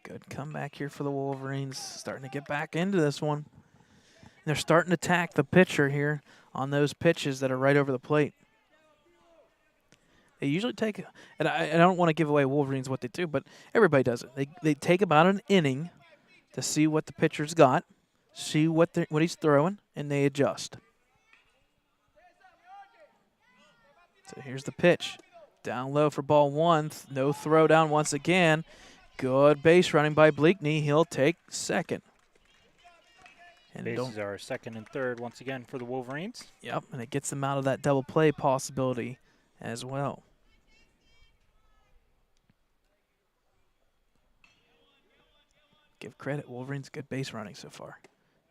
Good comeback here for the Wolverines. Starting to get back into this one. They're starting to attack the pitcher here on those pitches that are right over the plate. They usually take, and I don't want to give away Wolverines what they do, but everybody does it. They take about an inning to see what the pitcher's got, see what he's throwing, and they adjust. So here's the pitch. Down low for ball one. No throw down once again. Good base running by Bleakney. He'll take second. And Bases are second and third once again for the Wolverines. Yep, and it gets them out of that double play possibility as well. Give credit, Wolverines, good base running so far.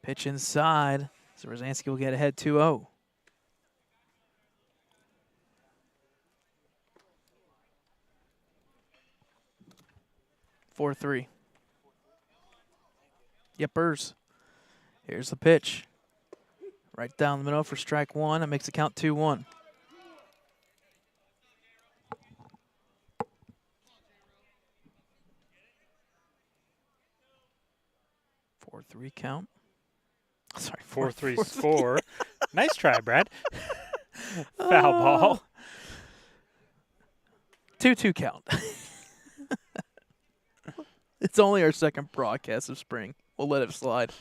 Pitch inside, so Rosansky will get ahead 2-0. (4-3). Yepers. Here's the pitch. Right down the middle for strike one. That makes the count 2-1. (4-3) count. Sorry, 4-3 score. Nice try, Brad. Foul ball. 2-2 count. It's only our second broadcast of spring. We'll let it slide.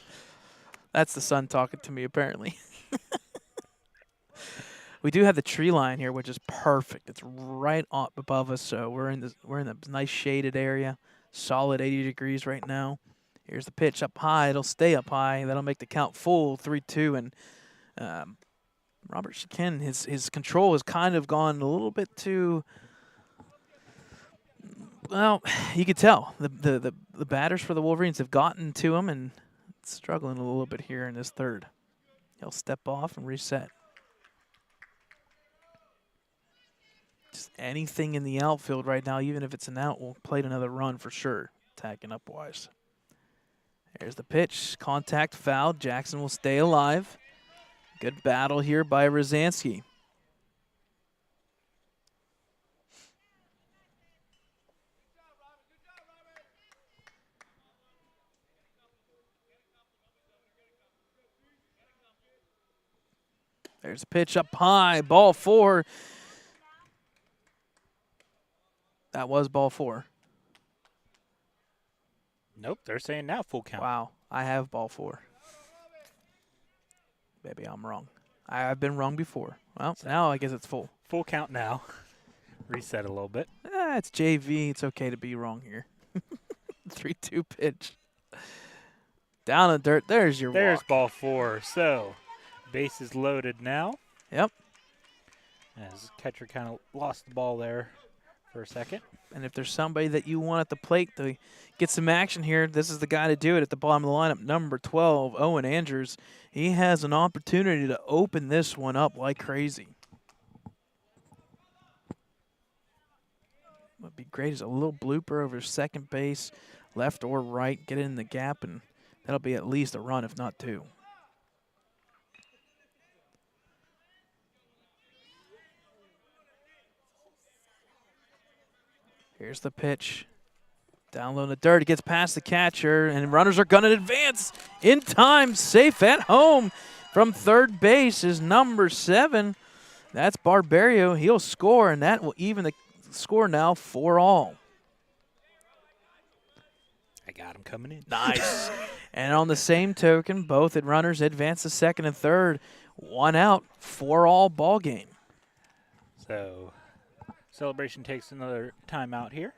That's the sun talking to me, apparently. We do have the tree line here, which is perfect. It's right up above us, so we're in a nice shaded area. Solid 80 degrees right now. Here's the pitch up high. It'll stay up high. That'll make the count full 3-2. And Robert Shakin, his control has kind of gone a little bit too. Well, you could tell the batters for the Wolverines have gotten to him and struggling a little bit here in this third. He'll step off and reset. Just anything in the outfield right now, even if it's an out, will play another run for sure, tagging up wise. There's the pitch. Contact foul. Jackson will stay alive. Good battle here by Rosansky. There's a pitch up high. Ball four. That was ball four. Nope, they're saying now full count. Wow, I have ball four. Maybe I'm wrong. I've been wrong before. Well, now I guess it's full. Full count now. Reset a little bit. It's JV. It's okay to be wrong here. 3-2 pitch. Down in the dirt. There's your There's walk. ball four. So, base is loaded now. Yep. As catcher kind of lost the ball there for a second. And if there's somebody that you want at the plate to get some action here, this is the guy to do it at the bottom of the lineup. Number 12, Owen Andrews. He has an opportunity to open this one up like crazy. What would be great is a little blooper over second base, left or right, get it in the gap, and that'll be at least a run, if not two. Here's the pitch. Down low in the dirt. He gets past the catcher, and runners are going to advance in time. Safe at home from third base is number 7. That's Barberio. He'll score, and that will even the score now 4-all. I got him coming in. Nice. And on the same token, both runners advance to second and third. 1 out, 4-all ball game. So, Celebration takes another timeout here.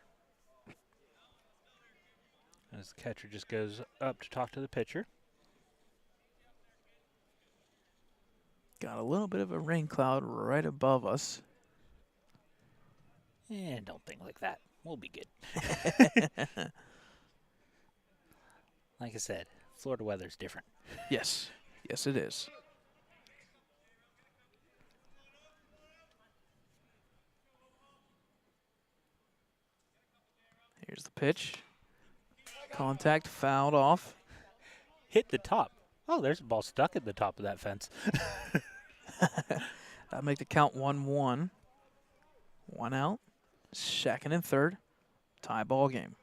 As the catcher just goes up to talk to the pitcher. Got a little bit of a rain cloud right above us. And don't think like that. We'll be good. Like I said, Florida weather's different. Yes. Yes, it is. Here's the pitch. Contact fouled off. Hit the top. Oh, there's a ball stuck at the top of that fence. That'll make the count 1-1. 1 out. Second and third. Tie ball game.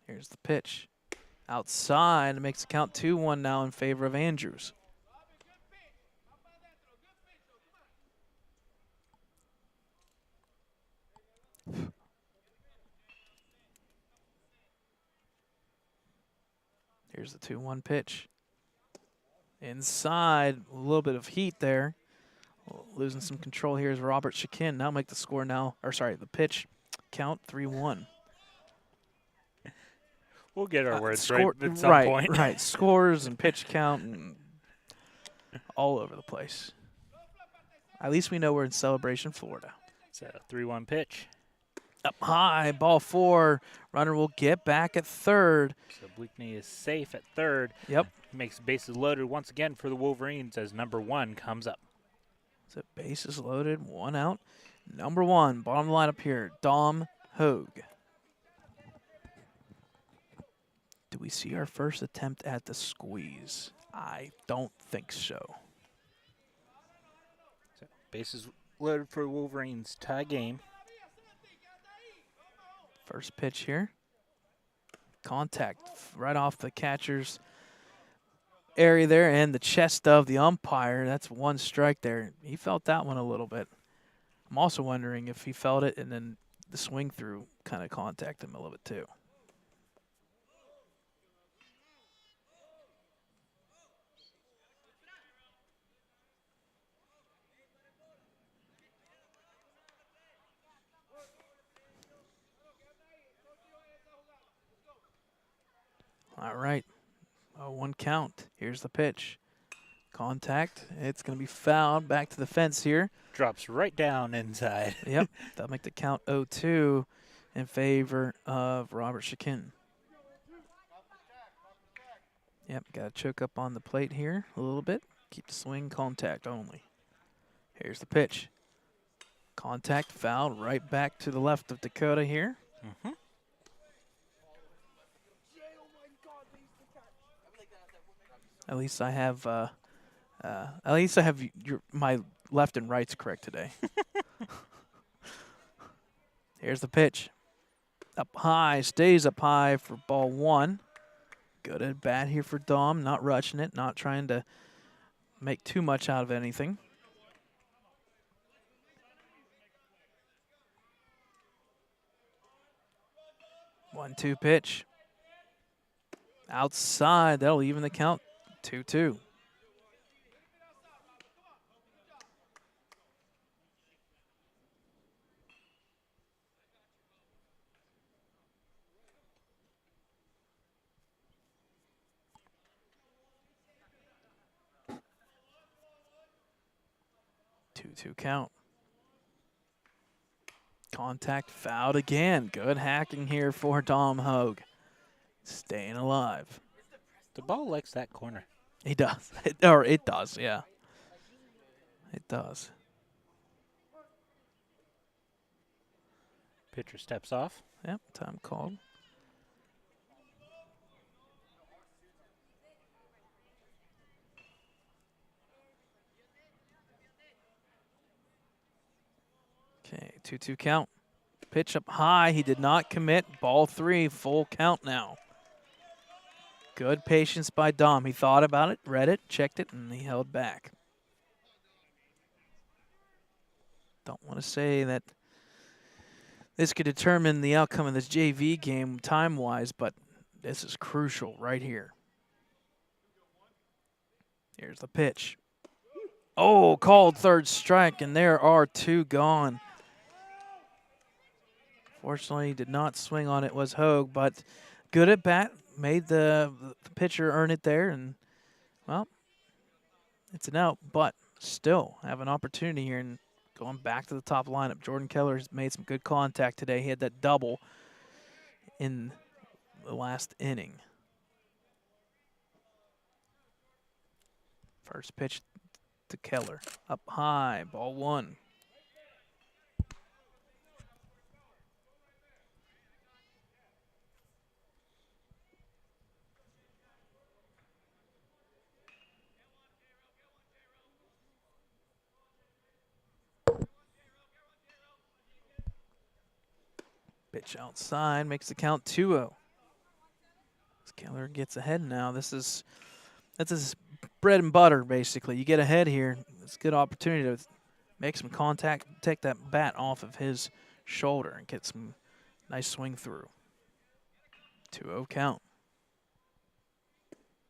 Here's the pitch. Outside. Makes the count 2-1 now in favor of Andrews. Here's the 2-1 pitch. Inside, a little bit of heat there. Losing some control here is Robert Shakin. Now make the score now, or sorry, the pitch count 3-1. We'll get our words right at some point. Right. Scores and pitch count and all over the place. At least we know we're in Celebration, Florida. It's a 3-1 pitch. Up high, ball 4. Runner will get back at third. So Bleakney is safe at third. Yep. Makes bases loaded once again for the Wolverines as number 1 comes up. So bases loaded, 1 out. Number 1, bottom of the lineup here, Dom Hogue. Do we see our first attempt at the squeeze? I don't think so. So bases loaded for Wolverines, tie game. First pitch here. Contact right off the catcher's area there and the chest of the umpire. That's 1 strike there. He felt that one a little bit. I'm also wondering if he felt it and then the swing through kind of contacted him a little bit too. All right, 0-1 count. Here's the pitch. Contact. It's going to be fouled. Back to the fence here. Drops right down inside. Yep, that'll make the count 0-2 in favor of Robert Shakin. Yep, got to choke up on the plate here a little bit. Keep the swing contact only. Here's the pitch. Contact fouled right back to the left of Dakota here. Mm-hmm. At least I have my left and rights correct today. Here's the pitch. Up high, stays up high for ball 1. Good at bat here for Dom, not rushing it, not trying to make too much out of anything. One-two pitch. Outside, that'll even the count. 2-2. Two count. Contact fouled again. Good hacking here for Dom Hogue. Staying alive. The ball likes that corner. He does. It does, yeah. It does. Pitcher steps off. Yep, time called. Okay, 2-2 count. Pitch up high. He did not commit. Ball 3, full count now. Good patience by Dom. He thought about it, read it, checked it, and he held back. Don't want to say that this could determine the outcome of this JV game time-wise, but this is crucial right here. Here's the pitch. Oh, called third strike, and there are 2 gone. Fortunately, did not swing on it was Hogue, but good at bat. Made the pitcher earn it there, and, well, it's an out, but still have an opportunity here and going back to the top lineup. Jordan Keller has made some good contact today. He had that double in the last inning. First pitch to Keller. Up high, ball 1. Pitch outside makes the count 2-0. Keller gets ahead now. That's his bread and butter, basically. You get ahead here, it's a good opportunity to make some contact, take that bat off of his shoulder and get some nice swing through. 2-0 count.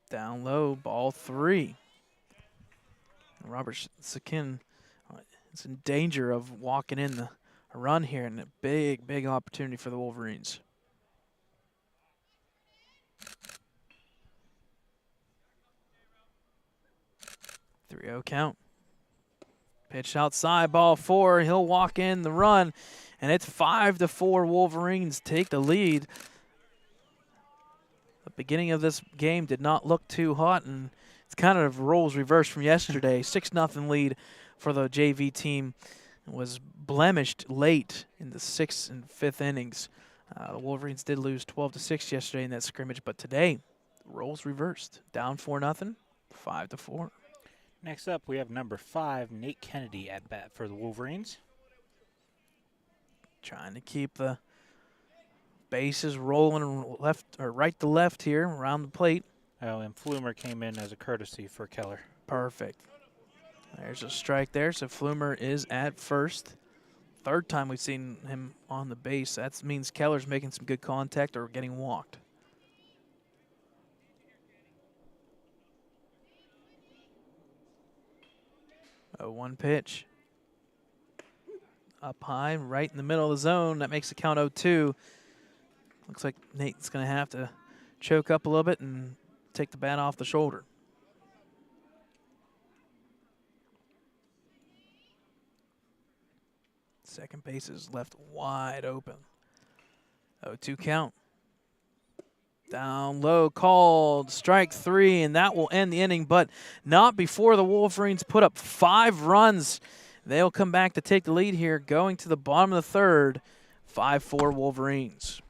Down low, ball 3. Robert Sakin is in danger of walking in a run here, and a big, big opportunity for the Wolverines. .3-0 count. Pitch outside, ball 4. He'll walk in the run, and it's 5-4. Wolverines take the lead. The beginning of this game did not look too hot, and it's kind of roles reversed from yesterday. 6-0 lead for the JV team. It was blemished late in the 6th and 5th innings. The Wolverines did lose 12-6 yesterday in that scrimmage, but today, roles reversed. Down 4-0, 5-4. Next up, we have number 5, Nate Kennedy at bat for the Wolverines. Trying to keep the bases rolling left or right to left here around the plate. Oh, and Flumer came in as a courtesy for Keller. Perfect. There's a strike there, so Flumer is at first. Third time we've seen him on the base. That means Keller's making some good contact or getting walked. Oh, 1 pitch. Up high, right in the middle of the zone. That makes the count 0-2. Looks like Nate's going to have to choke up a little bit and take the bat off the shoulder. Second base is left wide open. 0-2 count. Down low, called, strike 3, and that will end the inning, but not before the Wolverines put up 5 runs. They'll come back to take the lead here, going to the bottom of the 3rd, 5-4 Wolverines.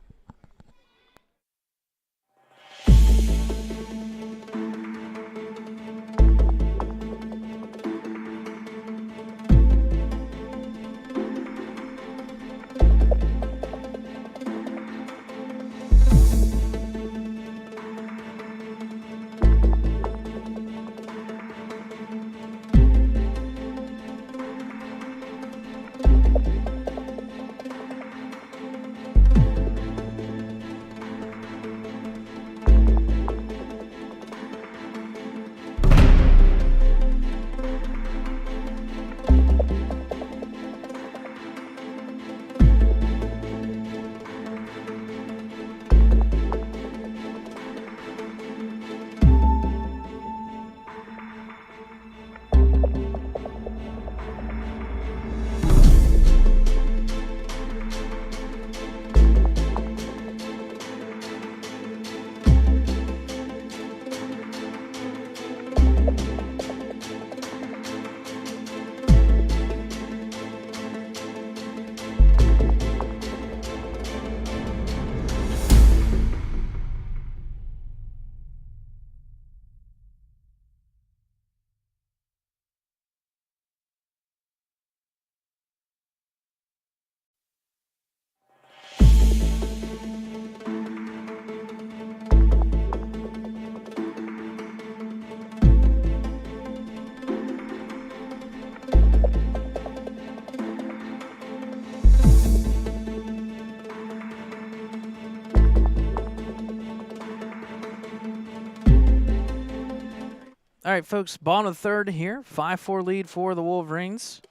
All right, folks, bottom of the 3rd here. 5-4 lead for the Wolverines.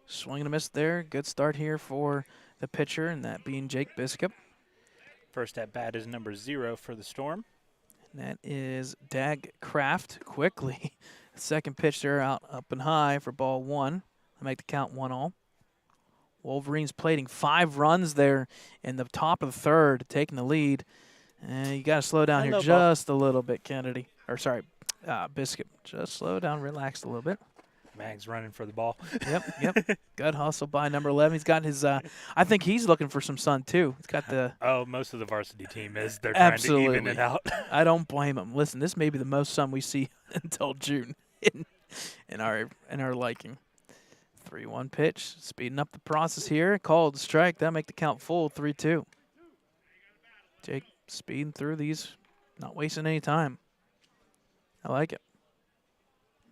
Swing and a miss there. Good start here for the pitcher, and that being Jake Biscup. First at bat is number 0 for the Storm. And that is Dag Kraft quickly. Second pitch there out up and high for ball 1. I'll make the count 1-all. Wolverines plating 5 runs there in the top of the 3rd, taking the lead. And you got to slow down here just a little bit, Kennedy. Or sorry, Biscup. Just slow down, relax a little bit. Mag's running for the ball. Yep. Good hustle by number 11. He's got his, I think he's looking for some sun, too. He's got the. Oh, most of the varsity team is. They're absolutely trying to even it out. I don't blame him. Listen, this may be the most sun we see until June in our liking. 3-1 pitch. Speeding up the process here. Called strike. That'll make the count full, 3-2. Jake speeding through these, not wasting any time. I like it.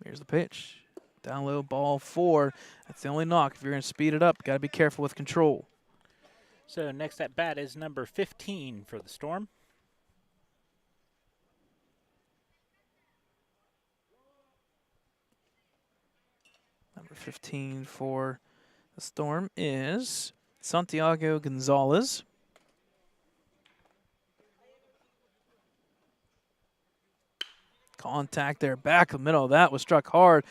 Here's the pitch. Down low, ball 4. That's the only knock. If you're going to speed it up, got to be careful with control. So next at bat is number 15 for the Storm. Number 15 for the Storm is Santiago Gonzalez. Contact there, back in the middle. That was struck hard,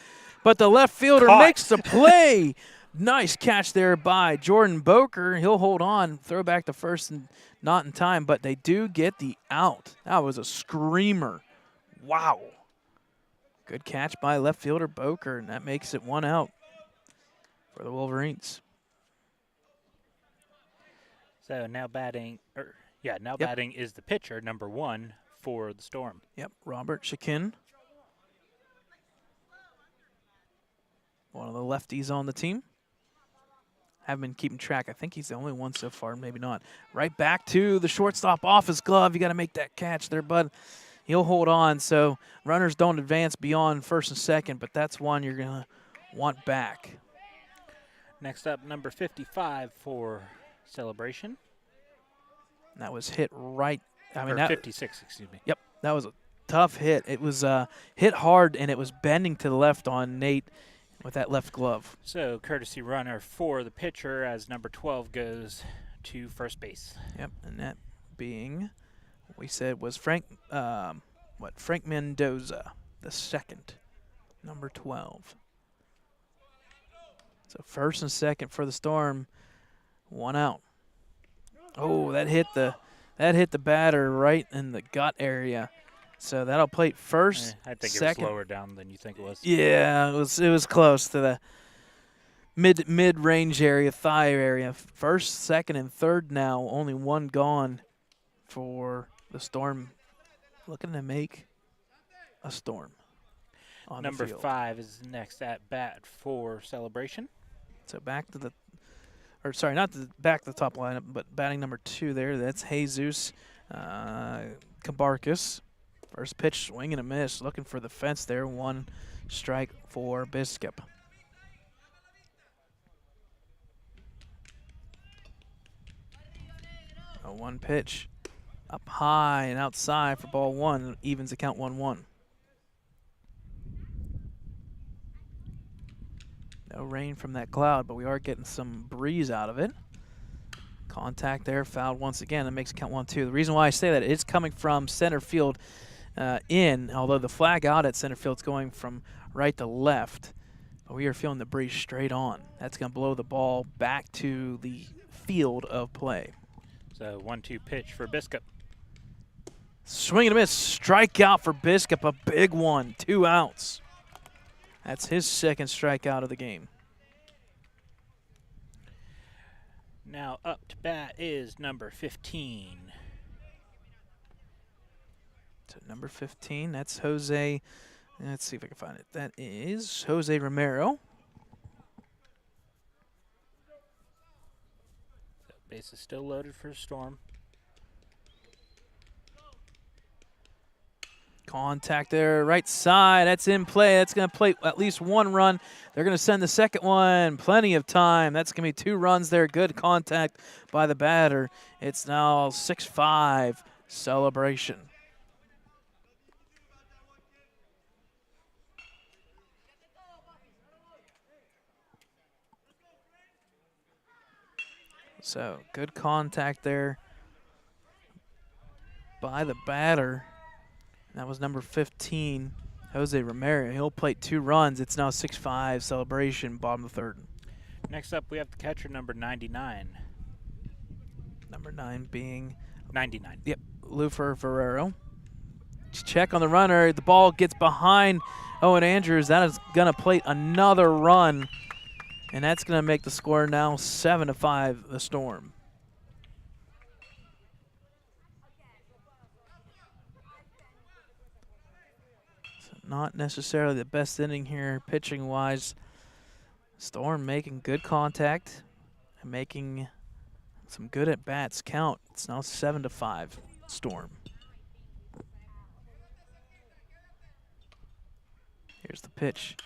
but the left fielder makes the play. Nice catch there by Jordan Boker. He'll hold on, throw back to first, and not in time, but they do get the out. That was a screamer. Wow. Good catch by left fielder Boker, and that makes it 1 out for the Wolverines. So now batting, batting is the pitcher, number 1 for the Storm. Yep, Robert Shakin. One of the lefties on the team. Haven't been keeping track. I think he's the only one so far, maybe not. Right back to the shortstop off his glove. You got to make that catch there, bud. He'll hold on, so runners don't advance beyond first and second, but that's one you're going to want back. Next up, number 55 for Celebration. That was hit right. I mean, 56, excuse me. Yep, that was a tough hit. It was hit hard, and it was bending to the left on Nate with that left glove. So courtesy runner for the pitcher as number 12 goes to first base. Yep, and that being, we said, was Frank Mendoza, the second, number 12. So first and second for the Storm, 1 out. Oh, that hit the batter right in the gut area. So that'll plate first. I think second. It was lower down than you think it was. Yeah, it was close to the mid range area, thigh area. First, second, and third now. Only 1 gone for the Storm. Looking to make a storm on Number the field. 5 is next at bat for Celebration. So back to the, or sorry, not back to the top lineup, but batting number 2 there. That's Jesus Kabarkis. First pitch, swing and a miss. Looking for the fence there. 1 strike for Biscup. A 1 pitch. Up high and outside for ball 1. Evens the count 1-1. No rain from that cloud, but we are getting some breeze out of it. Contact there, fouled once again. That makes it count 1-2. The reason why I say that, it's coming from center field in, although the flag out at center field is going from right to left. But we are feeling the breeze straight on. That's going to blow the ball back to the field of play. So 1-2 pitch for Biscup. Swing and a miss. Strikeout for Biscup. A big one. 2 outs. That's his second strikeout of the game. Now up to bat is number 15. So number 15, that's Jose. Let's see if I can find it. That is Jose Romero. So base is still loaded for Storm. Contact there, right side. That's in play. That's going to play at least 1 run. They're going to send the second one. Plenty of time. That's going to be 2 runs there. Good contact by the batter. It's now 6-5 Celebration. So good contact there by the batter. That was number 15, Jose Romero. He'll plate 2 runs. It's now 6-5 Celebration, bottom of the 3rd. Next up, we have the catcher, number 99. Number 9 being 99. Yep, Lufer Ferrero. Check on the runner. The ball gets behind Owen Andrews. That is going to plate another run, and that's going to make the score now 7-5 the Storm. Not necessarily the best inning here pitching-wise. Storm making good contact and making some good at-bats count. It's now 7-5. Storm. Here's the pitch.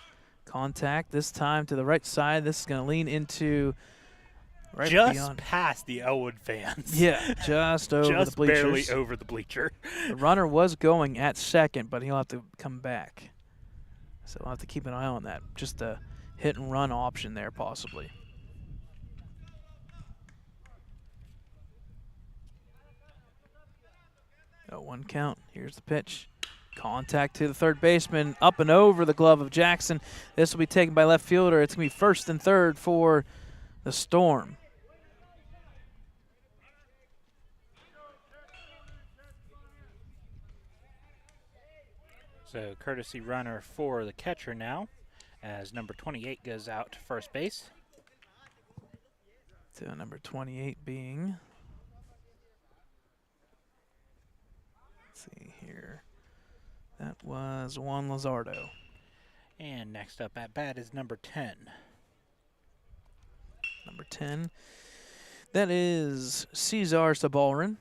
Contact this time to the right side. This is going to lean into right just beyond. past the Ellwood fans. Yeah, just over just the bleachers. barely over the bleacher. The runner was going at second, but he'll have to come back. So we'll have to keep an eye on that. Just a hit and run option there, possibly. Oh, 1 count. Here's the pitch. Contact to the third baseman, up and over the glove of Jackson. This will be taken by left fielder. It's going to be first and third for the Storm. So courtesy runner for the catcher now, as number 28 goes out to first base. So number 28 being, let's see here, that was Juan Lizardo. And next up at bat is number 10. Number 10, that is Cesar Sabalrin.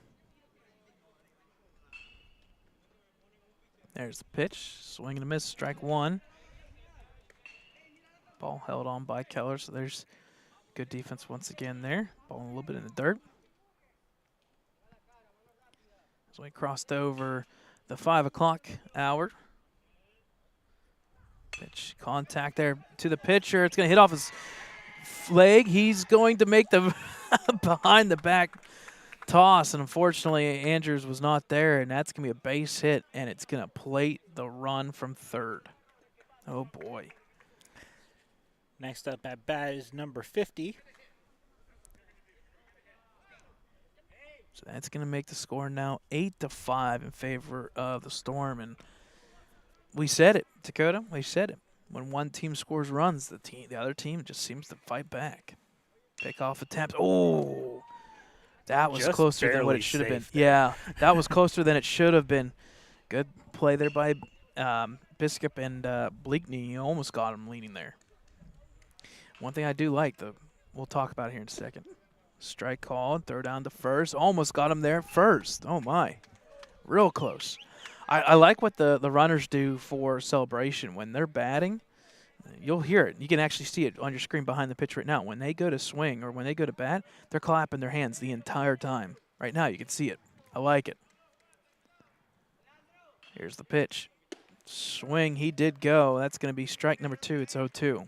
There's the pitch, swing and a miss, strike 1. Ball held on by Keller, so there's good defense once again there. Ball a little bit in the dirt. So we crossed over the 5 o'clock hour. Pitch contact there to the pitcher. It's going to hit off his leg. He's going to make the behind the back toss, and unfortunately Andrews was not there, and that's going to be a base hit, and it's going to plate the run from third. Oh boy. Next up at bat is number 50. So that's going to make the score now 8-5 in favor of the Storm, and we said it, Dakota. We said it. When one team scores runs, the other team just seems to fight back. Pick off attempts. Oh, that was Just closer than what it should have been. there. Yeah, that was closer than it should have been. Good play there by Biscup and Bleakney. You almost got him leaning there. One thing I do like, we'll talk about it here in a second. Strike called, throw down to first. Almost got him there first. Oh, my. Real close. I like what the runners do for celebration. When they're batting, you'll hear it. You can actually see it on your screen behind the pitch right now. When they go to swing or when they go to bat, they're clapping their hands the entire time. Right now, you can see it. I like it. Here's the pitch. Swing, he did go. That's going to be strike number 2. It's 0-2.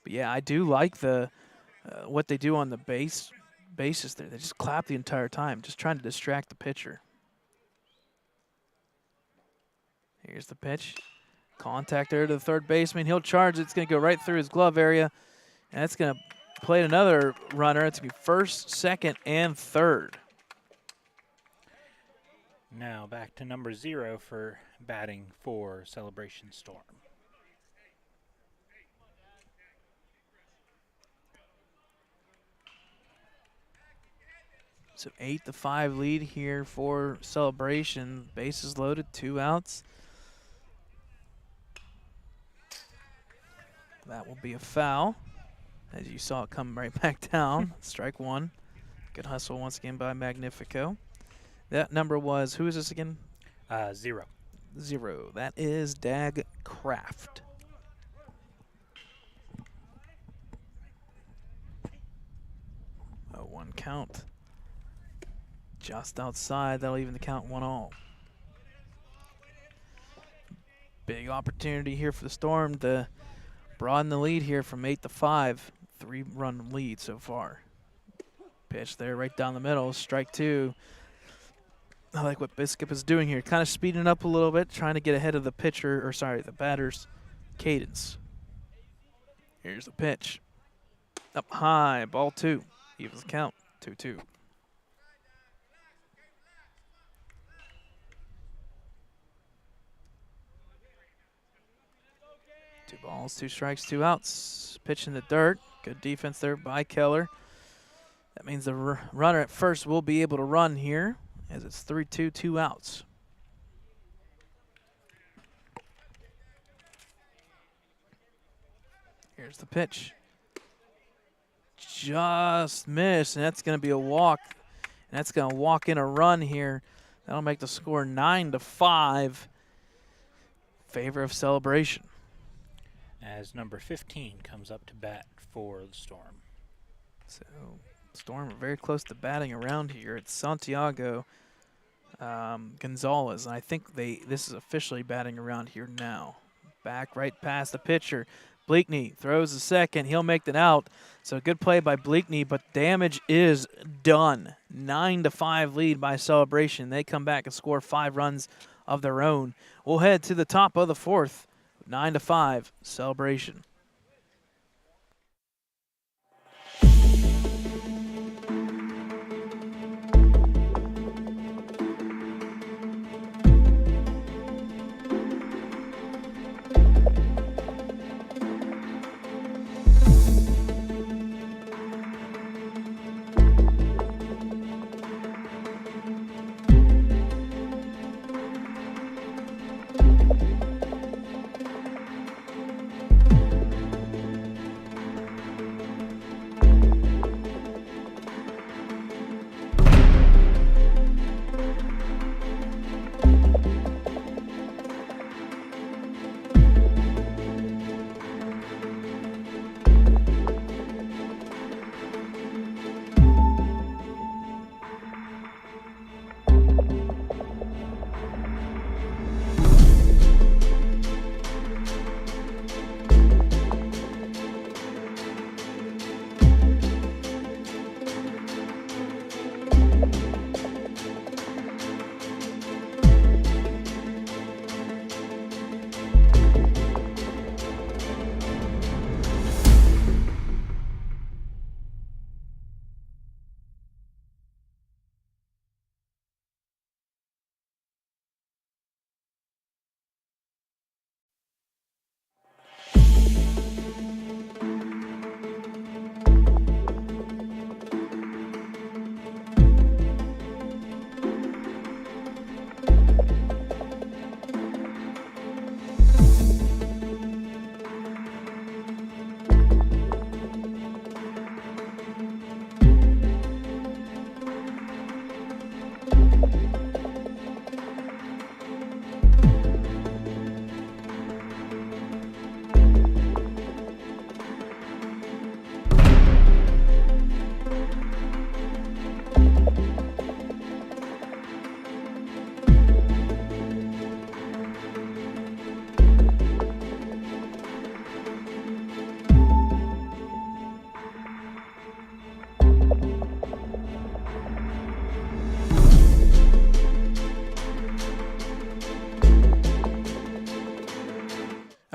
But, yeah, I do like what they do on the bases there. They just clap the entire time, just trying to distract the pitcher. Here's the pitch. Contact there to the third baseman. He'll charge. It's going to go right through his glove area. And that's going to play another runner. It's going to be first, second, and third. Now back to number 0 for batting for Celebration Storm. So 8-5 lead here for Celebration. Bases loaded, 2 outs. That will be a foul, as you saw it come right back down. Strike 1. Good hustle once again by Magnifico. That number was, who is this again? 0. 0. That is Dag Kraft. Oh, 1 count. Just outside. That'll even the count 1-all. Big opportunity here for the Storm to broaden the lead here from 8-5. 3-run lead so far. Pitch there right down the middle. Strike 2. I like what Biscup is doing here. Kind of speeding up a little bit, trying to get ahead of the the batter's cadence. Here's the pitch. Up high, ball 2. Evens the count, 2-2. Two balls, 2 strikes, 2 outs. Pitch in the dirt. Good defense there by Keller. That means the runner at first will be able to run here, as it's 3-2, 2 outs. Here's the pitch. Just missed, and that's going to be a walk. And that's going to walk in a run here. That'll make the score 9-5. Favor of Celebration. As number 15 comes up to bat for the Storm. So Storm are very close to batting around here. It's Santiago Gonzalez. And I think this is officially batting around here now. Back right past the pitcher. Bleakney throws the second. He'll make it out. So good play by Bleakney, but damage is done. 9-5 lead by Celebration. They come back and score 5 runs of their own. We'll head to the top of the 4th. 9-5 Celebration.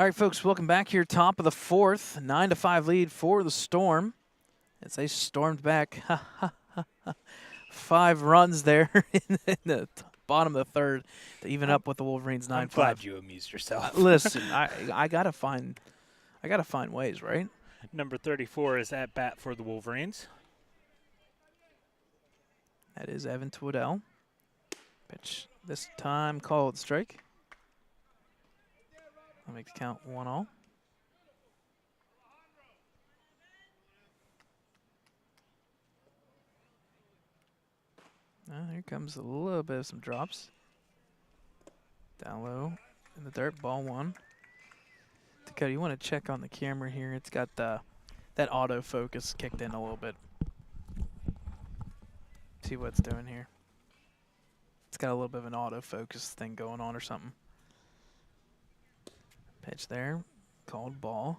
All right, folks, welcome back here. Top of the 4th, 9-5 lead for the Storm as they stormed back 5 runs there in the bottom of the 3rd to even up with the Wolverines 9-5. I'm glad you amused yourself. Listen, I gotta find ways, right? Number 34 is at bat for the Wolverines. That is Evan Twaddell. Pitch this time called strike. I'll make the count 1-0. Here comes a little bit of some drops. Down low in the dirt, ball 1. Dakota, you want to check on the camera here? It's got that autofocus kicked in a little bit. See what it's doing here. It's got a little bit of an autofocus thing going on or something. Pitch there, called ball.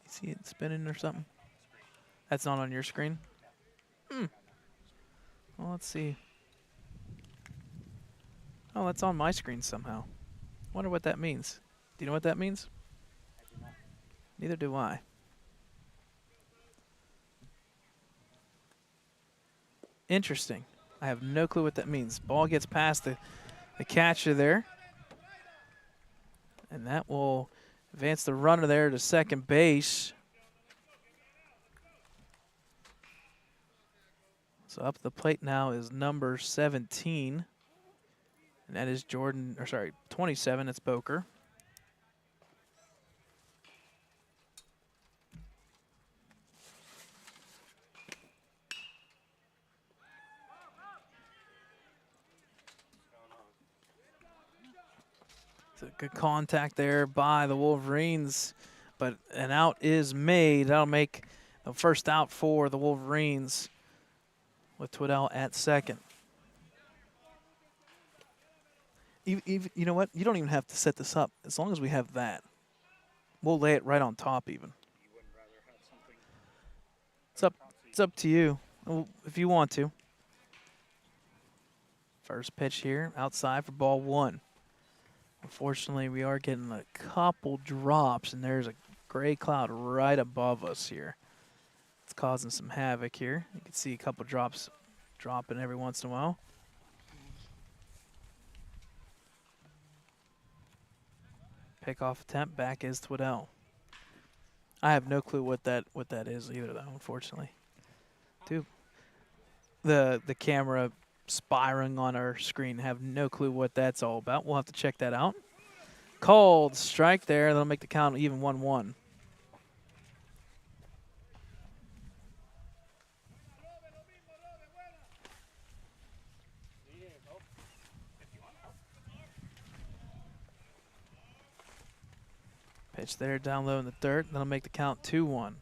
You see it spinning or something? That's not on your screen? Well, let's see. Oh, that's on my screen somehow. Wonder what that means. Do you know what that means? Neither do I. Interesting. I have no clue what that means. Ball gets past the catcher there. And that will advance the runner there to second base. So up the plate now is number 17. And that is 27, it's Boker. So good contact there by the Wolverines, but an out is made. That'll make the first out for the Wolverines with Twiddell at second. You know what? You don't even have to set this up. As long as we have that, we'll lay it right on top even. It's up to you if you want to. First pitch here, outside for ball one. Unfortunately, we are getting a couple drops, and there's a gray cloud right above us here. It's causing some havoc here. You can see a couple drops dropping every once in a while. Pickoff attempt, back is Twiddell. I have no clue what that is either, though, unfortunately. Dude, the camera spiraling on our screen, have no clue what that's all about. We'll have to check that out. Called strike there. That'll make the count even 1-1. Pitch there, down low in the third. That'll make the count 2-1.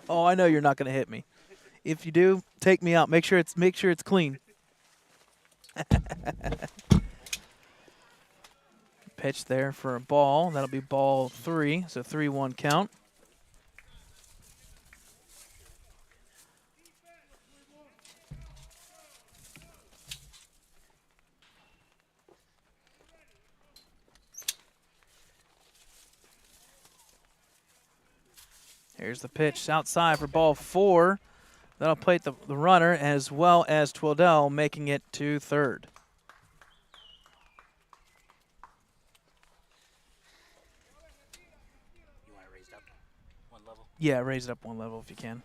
Oh, I know you're not going to hit me. If you do, take me out. Make sure it's clean. Pitch there for a ball. That'll be ball 3. So 3-1 count. Here's the pitch outside for ball 4. That'll plate the runner as well as Twiddell, making it to third. You want to raise it up one level? Yeah, raise it up one level if you can.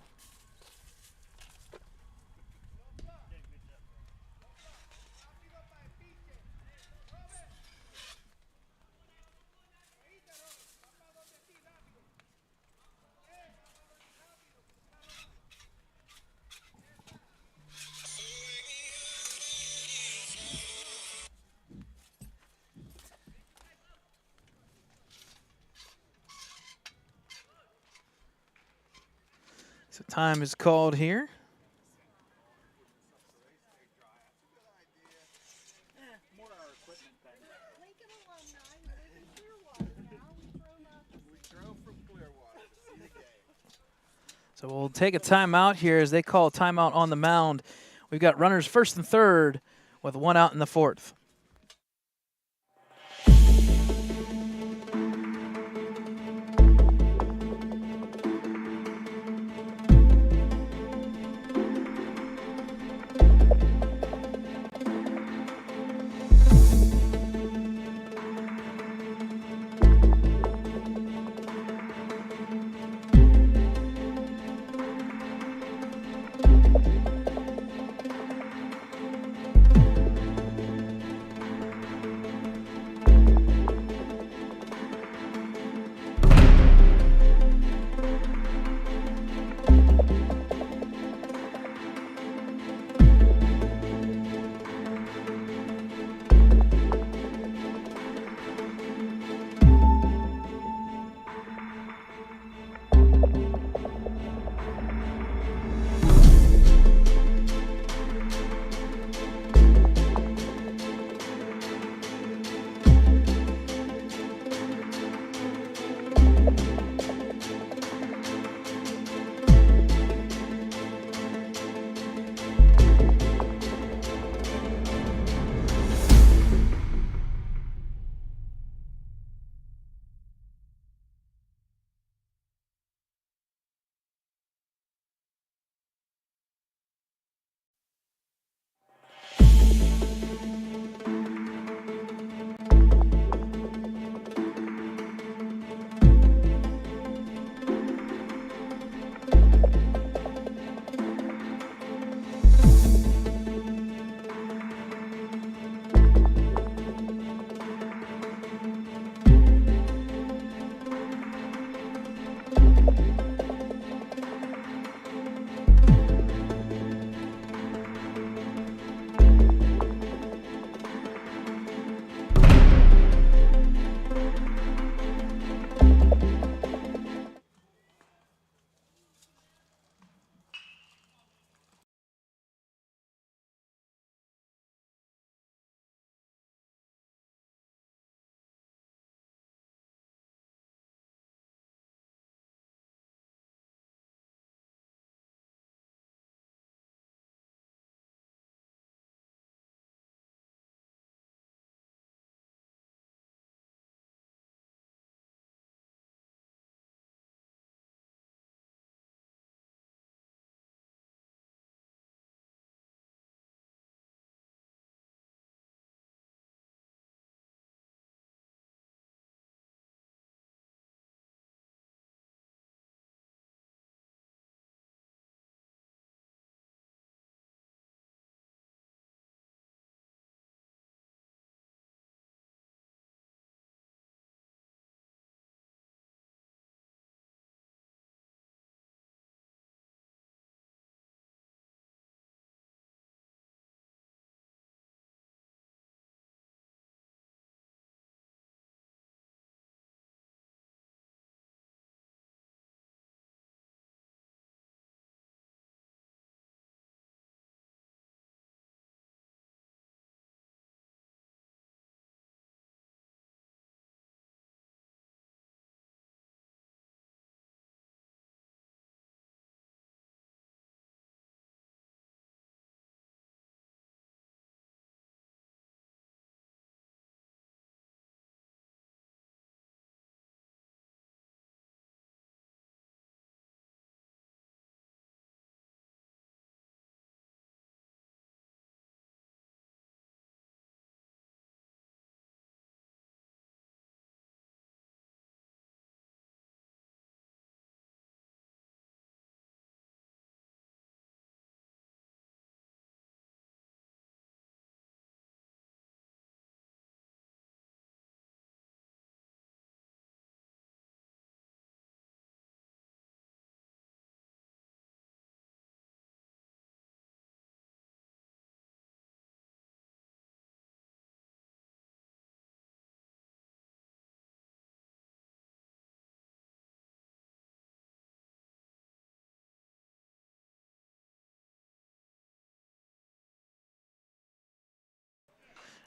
So time is called here. So we'll take a timeout here as they call a timeout on the mound. We've got runners first and third with 1 out in the 4th.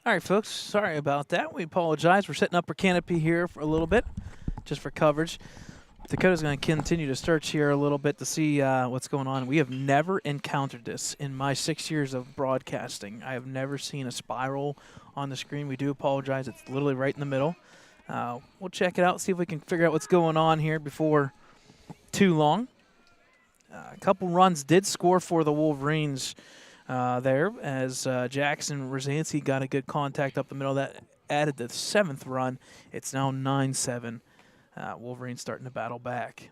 All right, folks, sorry about that. We apologize. We're setting up our canopy here for a little bit, just for coverage. Dakota's going to continue to search here a little bit to see what's going on. We have never encountered this in my 6 years of broadcasting. I have never seen a spiral on the screen. We do apologize. It's literally right in the middle. We'll check it out, see if we can figure out what's going on here before too long. A couple runs did score for the Wolverines there as Jackson Rosansky got a good contact up the middle. That added the 7th run. It's now 9-7. Wolverines starting to battle back.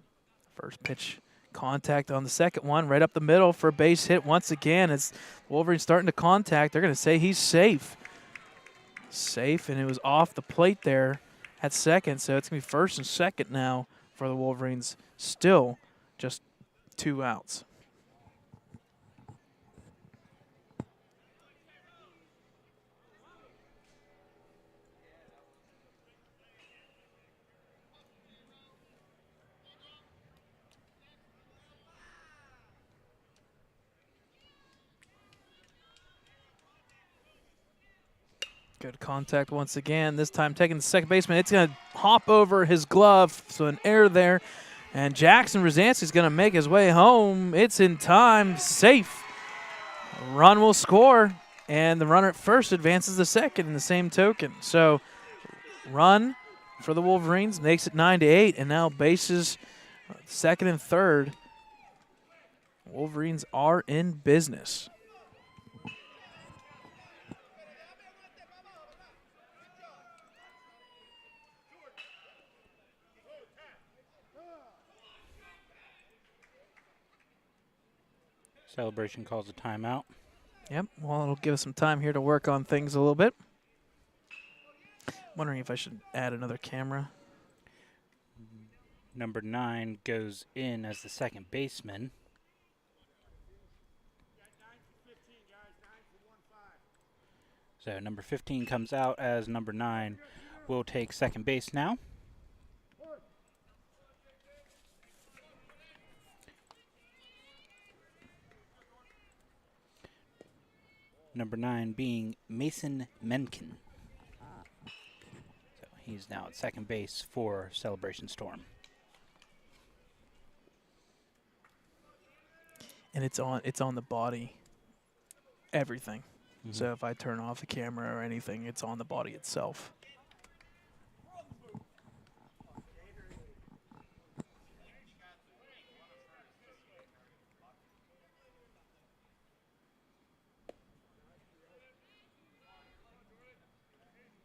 First pitch contact on the second one, right up the middle for a base hit once again. As Wolverines starting to contact, they're going to say he's safe. Safe, and it was off the plate there at second, so it's going to be first and second now for the Wolverines. Still just 2 outs. Good contact once again. This time taking the second baseman. It's going to hop over his glove, so an error there. And Jackson Rosansky is going to make his way home. It's in time, safe. A run will score, and the runner at first advances to second in the same token. So run for the Wolverines makes it 9-8, and now bases second and third. Wolverines are in business. Celebration calls a timeout. Yep, well, it'll give us some time here to work on things a little bit. Wondering if I should add another camera. Number 9 goes in as the second baseman. So number 15 comes out as number 9 will take second base now. Number 9 being Mason Menken. So he's now at second base for Celebration Storm. And it's on the body, everything. Mm-hmm. So if I turn off the camera or anything, it's on the body itself.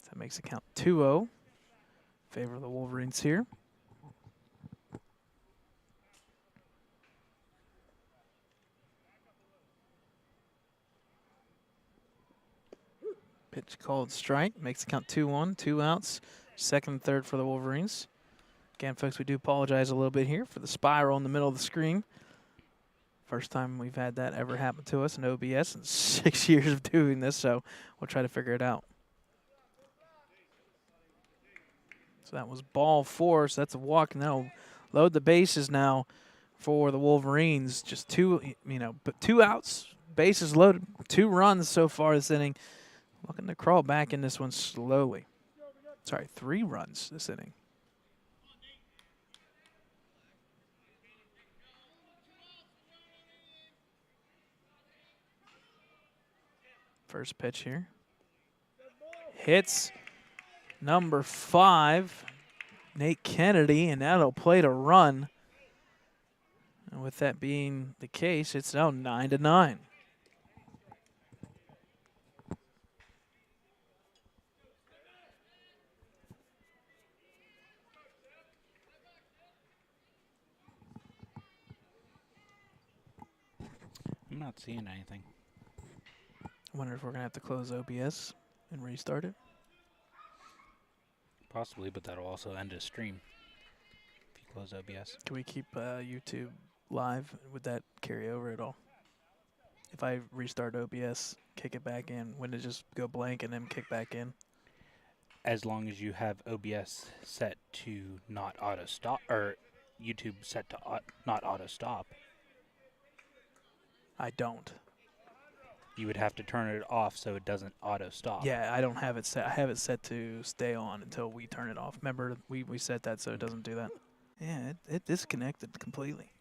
That makes it count 2-0. Favor of the Wolverines here. Pitch called strike. Makes it count 2-1. 2 outs. Second and third for the Wolverines. Again, folks, we do apologize a little bit here for the spiral in the middle of the screen. First time we've had that ever happen to us in OBS in 6 years of doing this, so we'll try to figure it out. So that was ball 4, so that's a walk, and that'll load the bases now for the Wolverines. Just 2 outs, bases loaded, 2 runs so far this inning. Looking to crawl back in this one slowly. Sorry, 3 runs this inning. First pitch here. Hits number 5, Nate Kennedy, and that'll play to run. And with that being the case, it's now 9-9. I'm not seeing anything. I wonder if we're going to have to close OBS and restart it. Possibly, but that'll also end a stream if you close OBS. Can we keep YouTube live? Would that carry over at all? If I restart OBS, kick it back in, wouldn't it just go blank and then kick back in? As long as you have OBS set to not auto stop, or YouTube set to not auto stop. I don't. You would have to turn it off so it doesn't auto stop. Yeah, I don't have it set. I have it set to stay on until we turn it off. Remember, we set that so it doesn't do that. Yeah, it disconnected completely.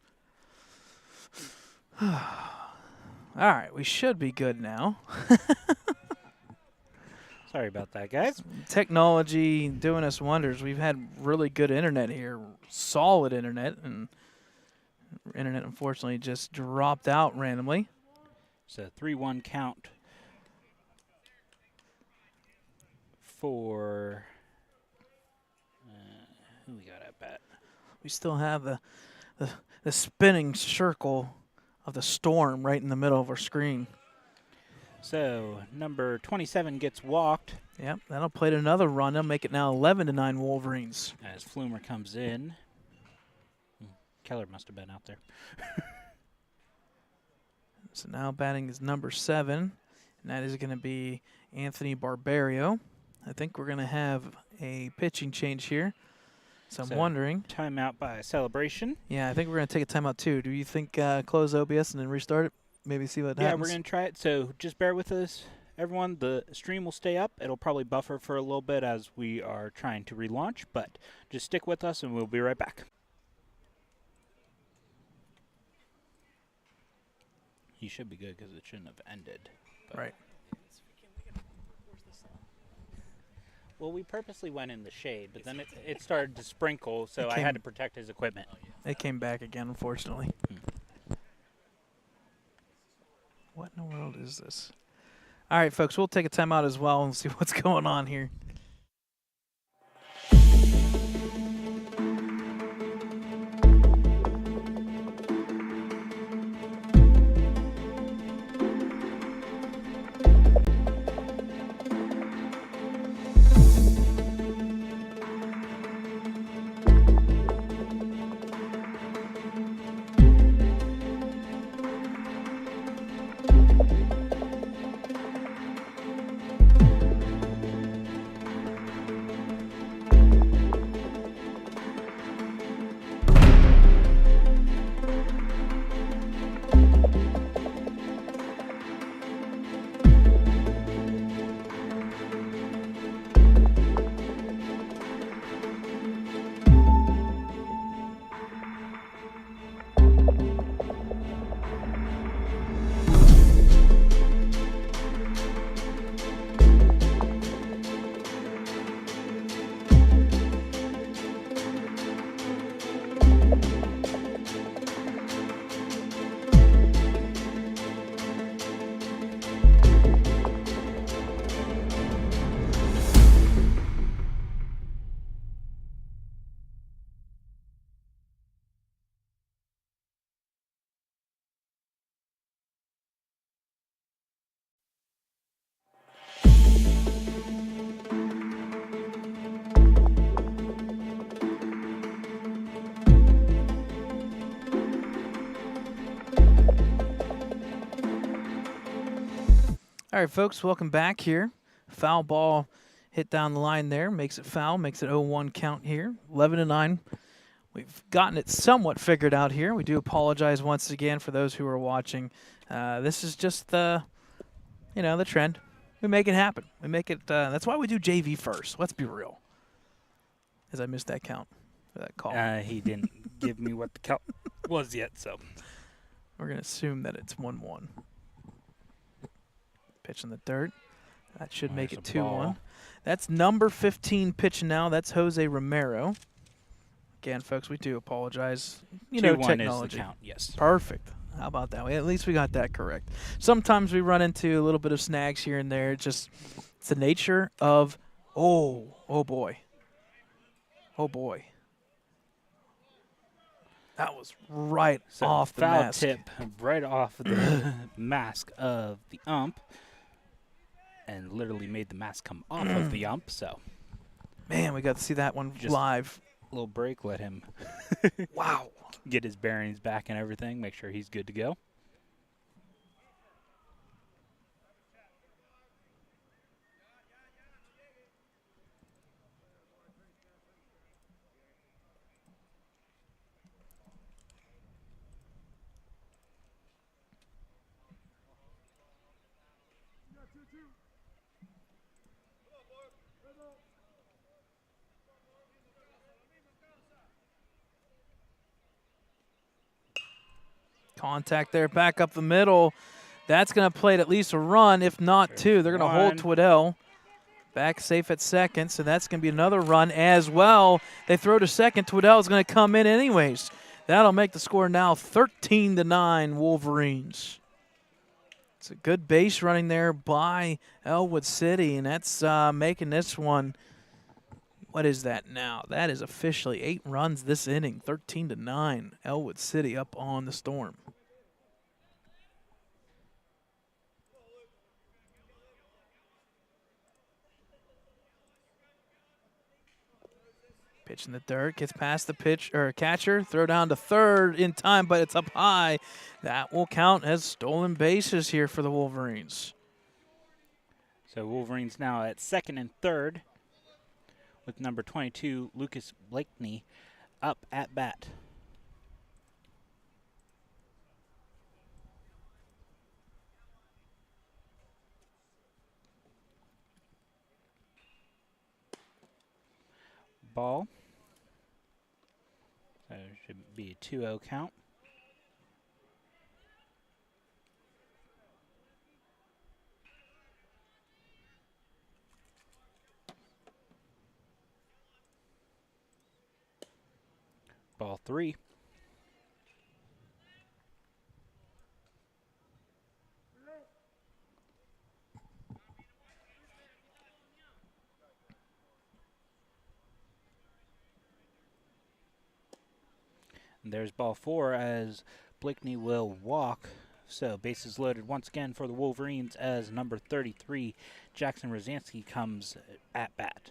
All right, we should be good now. Sorry about that, guys. Technology doing us wonders. We've had really good internet here, solid internet, and internet unfortunately just dropped out randomly. It's a 3-1 count for who we got at bat? We still have the spinning circle of the storm right in the middle of our screen. So number 27 gets walked. Yep, that'll play another run. They'll make it now 11-9 Wolverines. As Flumer comes in. Keller must have been out there. So now batting is number 7, and that is going to be Anthony Barbario. I think we're going to have a pitching change here. So I'm wondering. Timeout by Celebration. Yeah, I think we're going to take a timeout too. Do you think close OBS and then restart it? Maybe see what happens? Yeah, we're going to try it. So just bear with us, everyone. The stream will stay up. It'll probably buffer for a little bit as we are trying to relaunch, but just stick with us and we'll be right back. You should be good because it shouldn't have ended. Right. Well, we purposely went in the shade, but then it started to sprinkle, so I had to protect his equipment. It came back again, unfortunately. What in the world is this? All right, folks, we'll take a timeout as well and see what's going on here. All right, folks, welcome back here. Foul ball hit down the line there, makes it foul, makes it 0-1 count here, 11-9. We've gotten it somewhat figured out here. We do apologize once again for those who are watching. This is just the trend. We make it happen. We make it. That's why we do JV first. Let's be real. As I missed that count for that call. He didn't give me what the count was yet, so We're gonna assume that it's 1-1. Pitch in the dirt. That should make it 2-1. That's number 15 pitch now. That's Jose Romero. Again, folks, we do apologize. You know, technology. Is the count, yes. Perfect. How about that? At least we got that correct. Sometimes we run into a little bit of snags here and there. It's the nature of, oh boy. Oh, boy. That was right off the foul mask. tip right off the mask of the ump. And literally made the mask come off of the ump, so. Man, we got to see that one live. Little break, let him Wow. get his bearings back and everything, make sure he's good to go. Contact there, back up the middle. That's going to play at least a run, if not two. They're going to hold Twiddell. Back safe at second, so that's going to be another run as well. They throw to second. Twiddell's going to come in anyways. That'll make the score now 13-9 Wolverines. It's a good base running there by Ellwood City, and that's making this one, what is that now? That is officially 8 runs this inning, 13-9. Ellwood City up on the Storm. Pitch in the dirt, gets past the catcher, throw down to third in time, but it's up high. That will count as stolen bases here for the Wolverines. So Wolverines now at second and third with number 22, Lucas Blakeney, up at bat. Ball. So it should be a 2-0 count. Ball 3. And there's ball 4 as Blakeney will walk. So bases loaded once again for the Wolverines as number 33, Jackson Rosansky, comes at bat.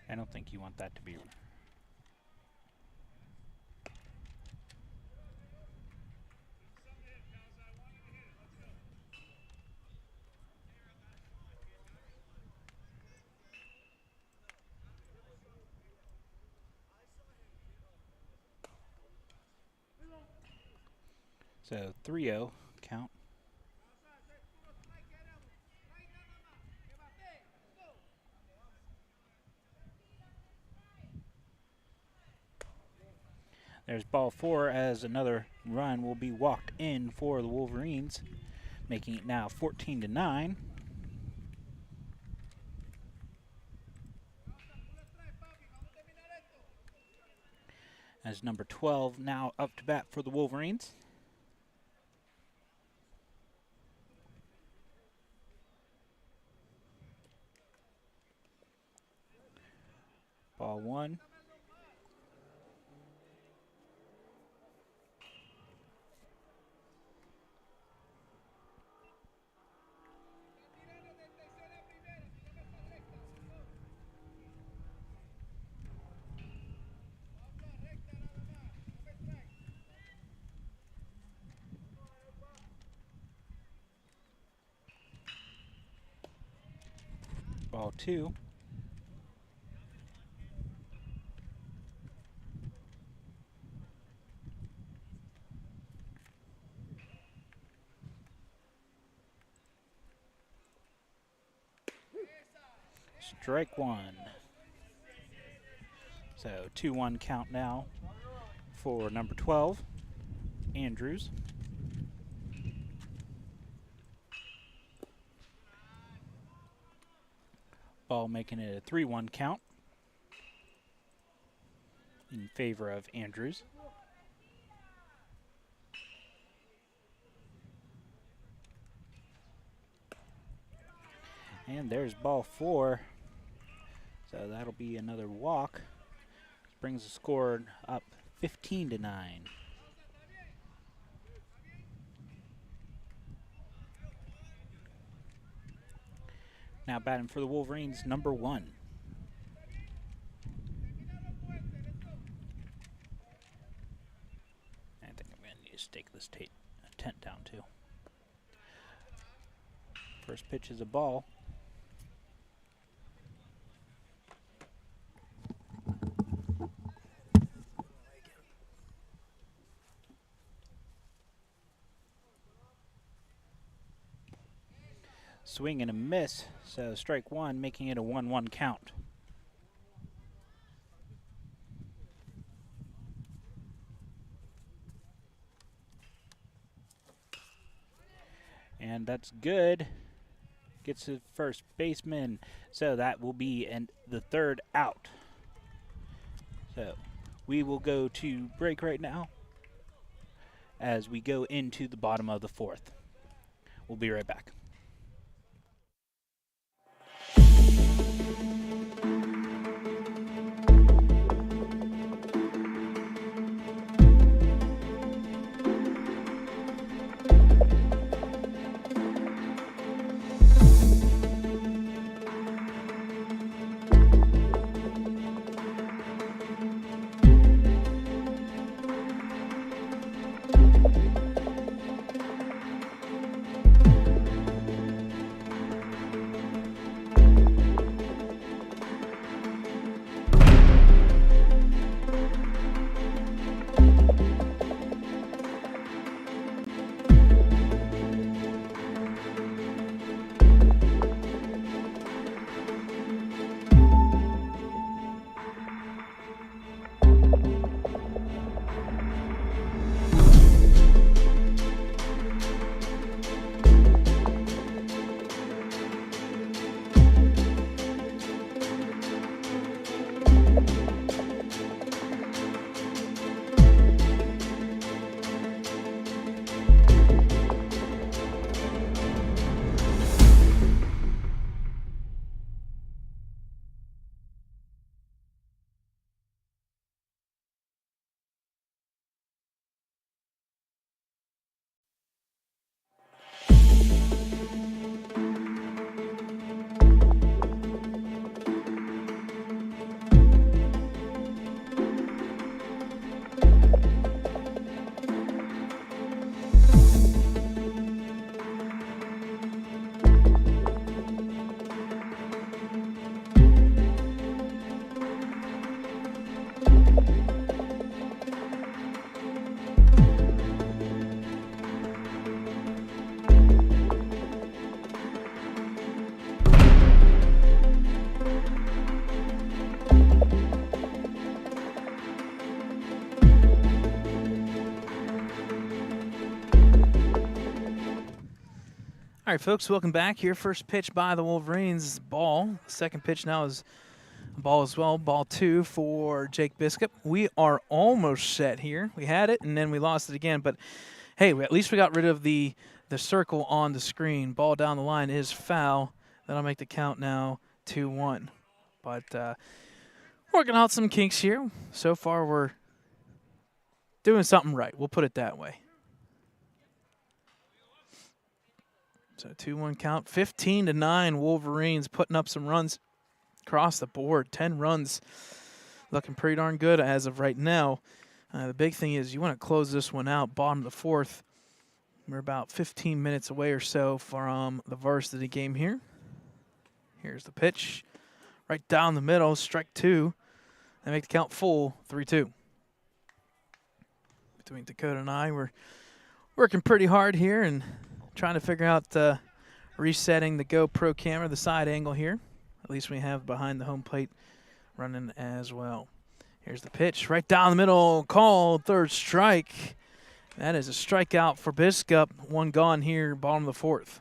I don't think you want that to be. So 3-0 count. There's ball 4 as another run will be walked in for the Wolverines, making it now 14-9. As number 12 now up to bat for the Wolverines. Ball 1. Ball 2. Strike 1. So 2-1 count now for number 12, Andrews. Ball making it a 3-1 count in favor of Andrews. And there's ball 4. So that'll be another walk. Brings the score up 15-9. Now batting for the Wolverines, number 1. I think I'm going to need to stake this tent down too. First pitch is a ball. Swing and a miss, so strike one, making it a 1-1 count. And that's good. Gets to first baseman, so that will be the third out. So we will go to break right now as we go into the bottom of the fourth. We'll be right back. All right, folks, welcome back here. First pitch by the Wolverines, ball. Second pitch now is ball as well, ball 2 for Jake Biscup. We are almost set here. We had it, and then we lost it again. But, hey, at least we got rid of the circle on the screen. Ball down the line is foul. That'll make the count now 2-1. But working out some kinks here. So far, we're doing something right. We'll put it that way. So 2-1 count, 15-9 Wolverines putting up some runs across the board. 10 runs, looking pretty darn good as of right now. The big thing is you want to close this one out, bottom of the fourth. We're about 15 minutes away or so from the varsity game here. Here's the pitch, right down the middle, strike 2. They make the count full, 3-2. Between Dakota and I, we're working pretty hard here and trying to figure out resetting the GoPro camera, the side angle here. At least we have behind the home plate running as well. Here's the pitch, right down the middle, called, third strike. That is a strikeout for Biscup. One gone here, bottom of the fourth.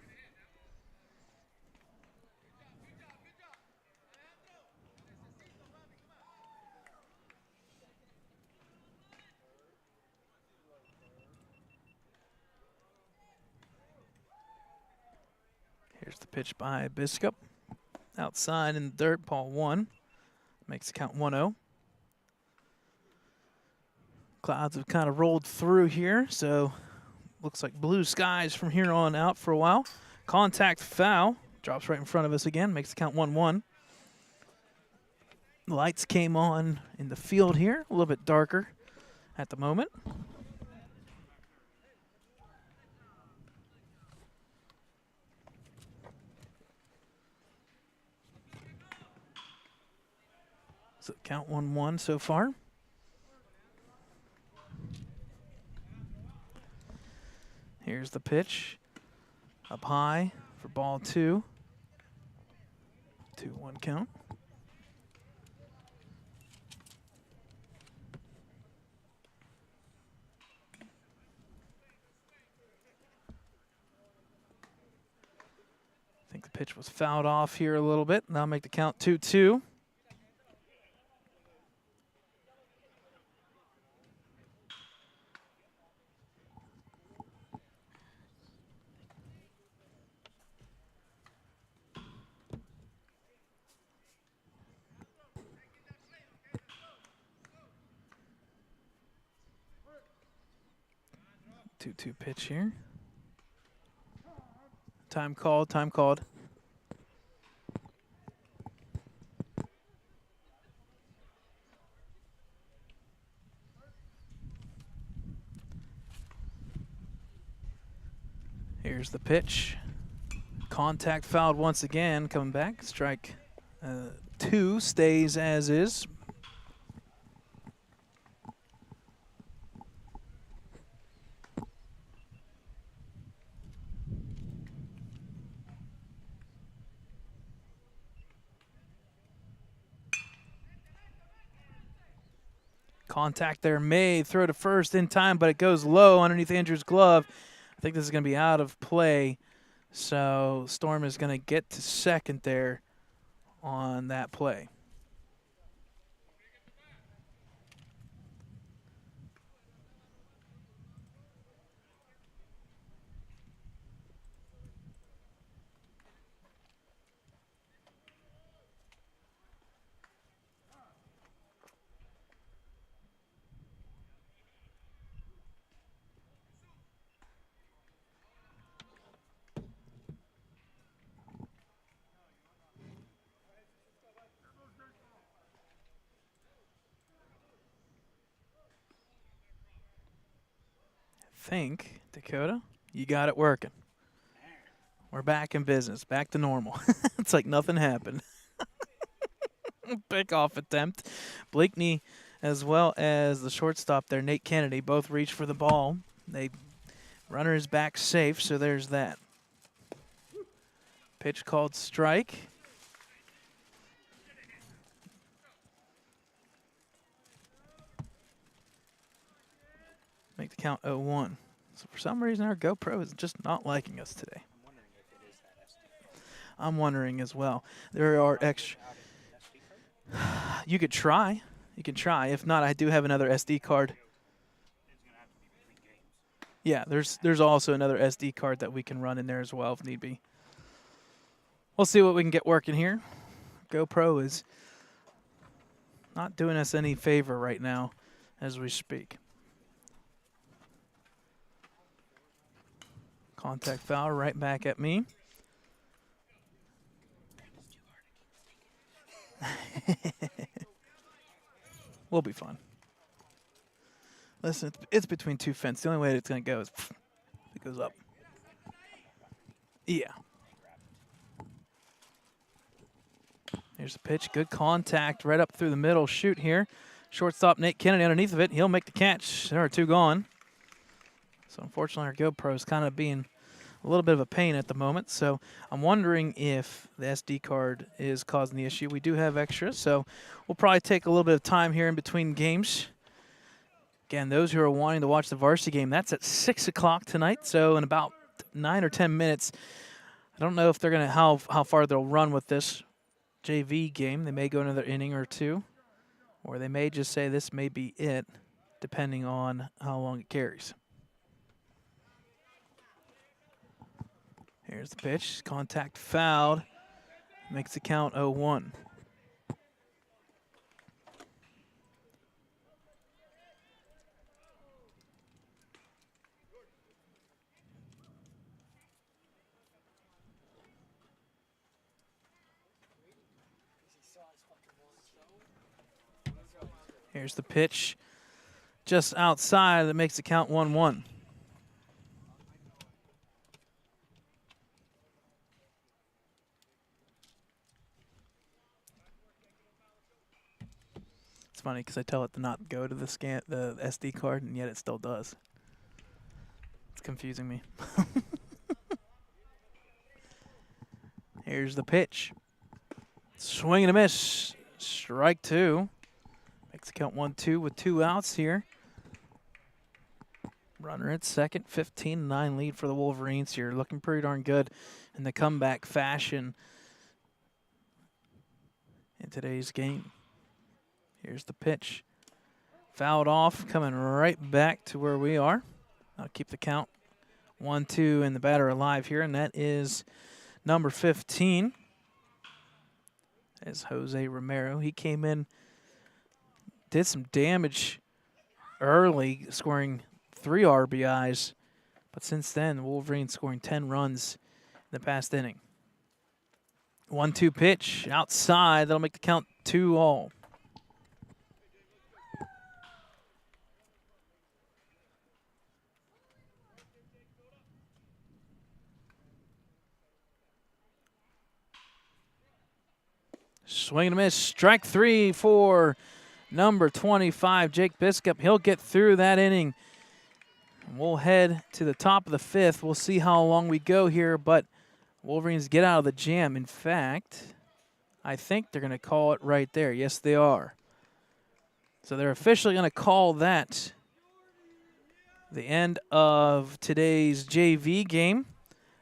Here's the pitch by Biscup. Outside in the dirt, ball 1. Makes the count 1-0. Clouds have kind of rolled through here, so looks like blue skies from here on out for a while. Contact foul. Drops right in front of us again. Makes the count 1-1. The lights came on in the field here. A little bit darker at the moment. So count 1-1 so far. Here's the pitch. Up high for ball 2. 2-1 count. I think the pitch was fouled off here a little bit. Now make the count 2-2. Two pitch here. Time called, time called. Here's the pitch. Contact fouled once again, coming back. Strike 2 stays as is. Contact there made. Throw to first in time, but it goes low underneath Andrew's glove. I think this is going to be out of play. So Storm is going to get to second there on that play. Think, Dakota, you got it working. We're back in business, back to normal. It's like nothing happened. Pickoff attempt. Blakeney, as well as the shortstop there, Nate Kennedy, both reach for the ball. Runner is back safe, so there's that. Pitch called strike. Make the count 0-1. So for some reason, our GoPro is just not liking us today. I'm wondering as well. There are extra. You could try. You can try. If not, I do have another SD card. Yeah, there's also another SD card that we can run in there as well if need be. We'll see what we can get working here. GoPro is not doing us any favor right now as we speak. Contact foul right back at me. We'll be fine. Listen, it's between two fences. The only way it's going to go is it goes up. Yeah. Here's the pitch. Good contact right up through the middle. Shoot here. Shortstop Nate Kennedy underneath of it. He'll make the catch. There are 2 gone. So unfortunately, our GoPro is kind of being a little bit of a pain at the moment. So I'm wondering if the SD card is causing the issue. We do have extras, so we'll probably take a little bit of time here in between games. Again, those who are wanting to watch the varsity game, that's at 6 o'clock tonight. So in about 9 or 10 minutes, I don't know if they're going to how far they'll run with this JV game. They may go another inning or 2, or they may just say this may be it, depending on how long it carries. Here's the pitch. Contact fouled. Makes the count 0-1. Here's the pitch. Just outside. That makes the count 1-1. funny because I tell it to not go to the SD card, and yet it still does. It's confusing me. Here's the pitch. Swing and a miss. Strike 2. Makes the count 1-2 with 2 outs here. Runner at second, 15-9 lead for the Wolverines here. Looking pretty darn good in the comeback fashion in today's game. Here's the pitch. Fouled off, coming right back to where we are. I'll keep the count 1-2 and the batter alive here, and that is number 15. Is Jose Romero. He came in, did some damage early, scoring 3 RBIs, but since then, the Wolverines scoring 10 runs in the past inning. 1-2 pitch outside. That'll make the count 2-all. Swing and a miss. Strike 3 for number 25, Jake Biscup. He'll get through that inning. We'll head to the top of the 5th. We'll see how long we go here, but Wolverines get out of the jam. In fact, I think they're going to call it right there. Yes, they are. So they're officially going to call that the end of today's JV game.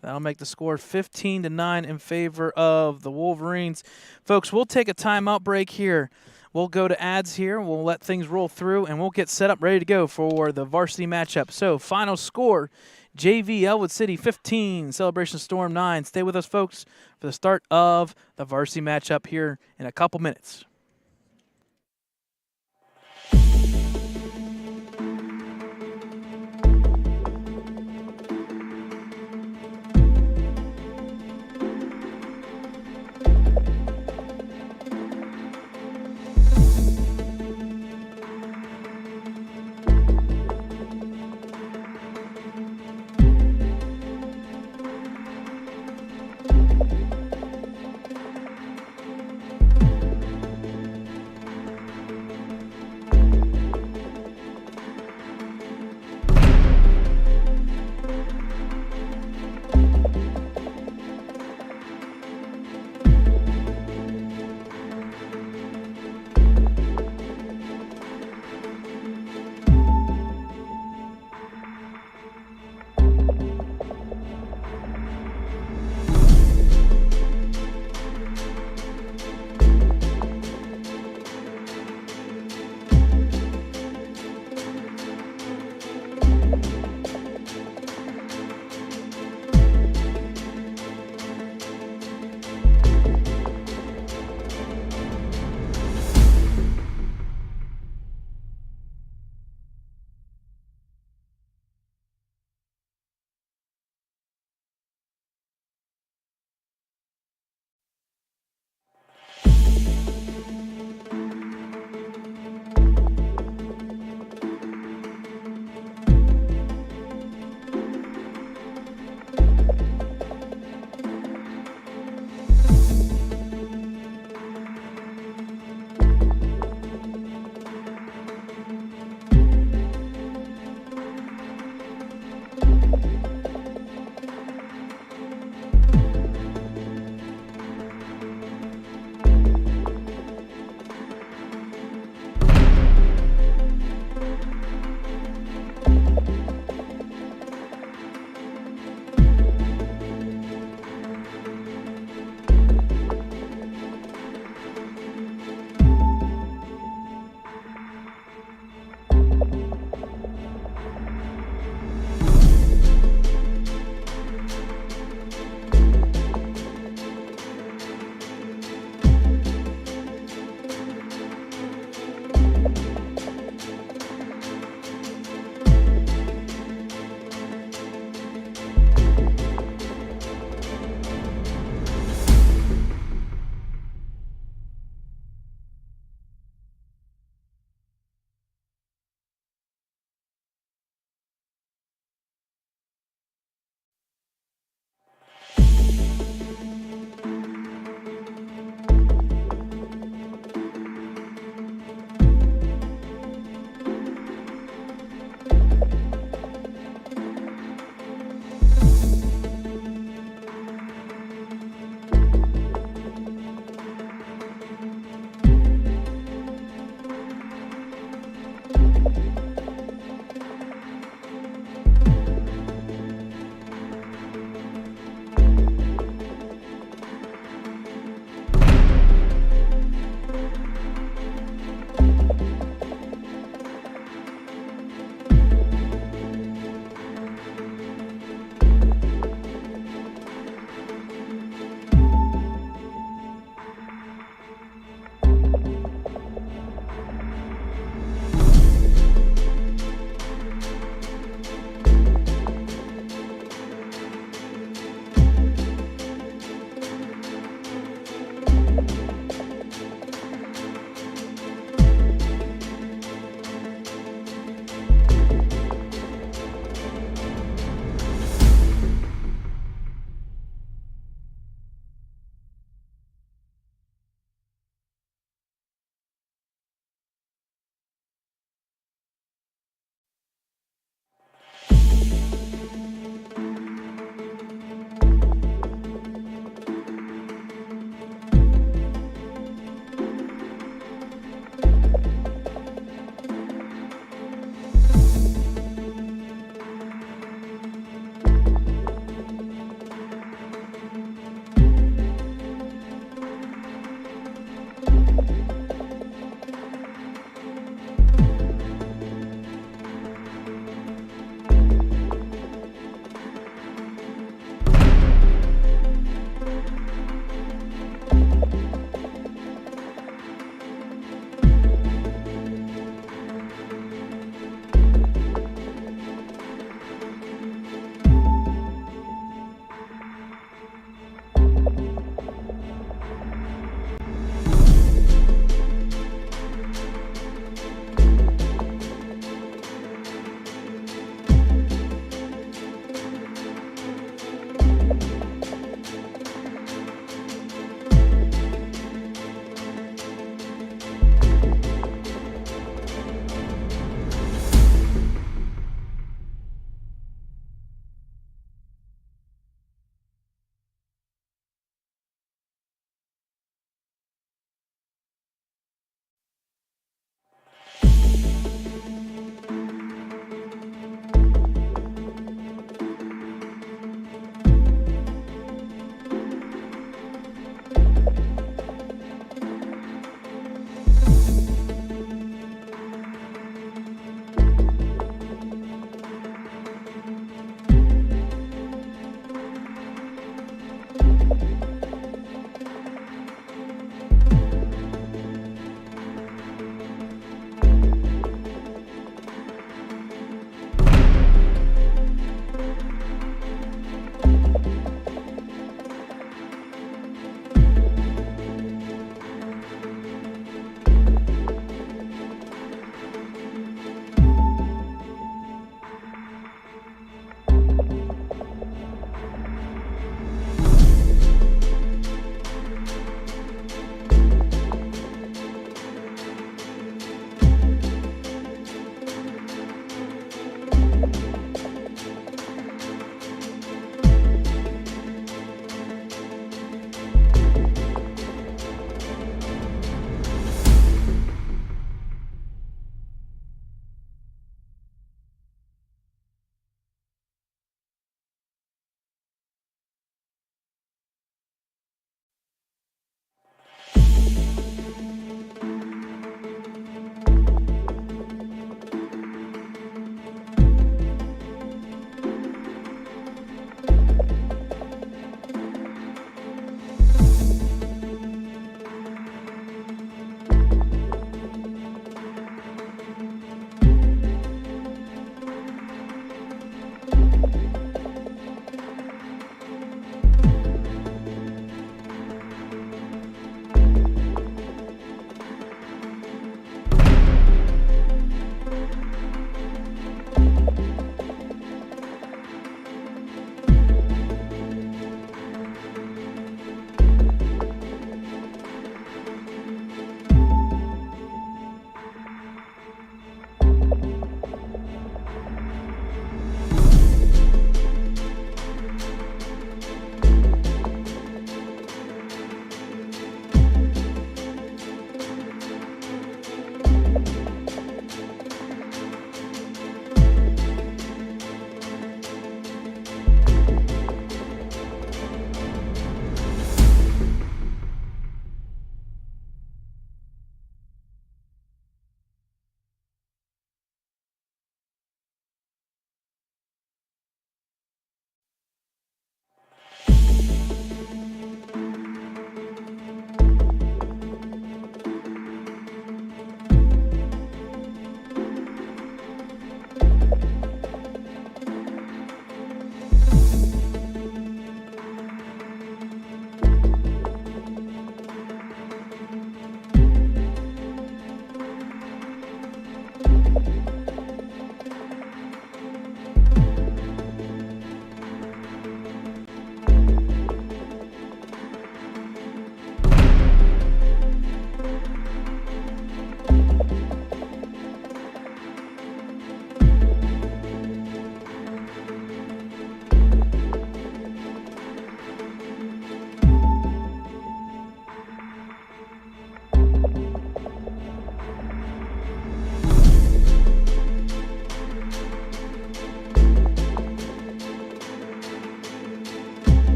That'll make the score 15-9 in favor of the Wolverines. Folks, we'll take a timeout break here. We'll go to ads here. We'll let things roll through, and we'll get set up, ready to go for the varsity matchup. So, final score, JV Ellwood City 15, Celebration Storm 9. Stay with us, folks, for the start of the varsity matchup here in a couple minutes.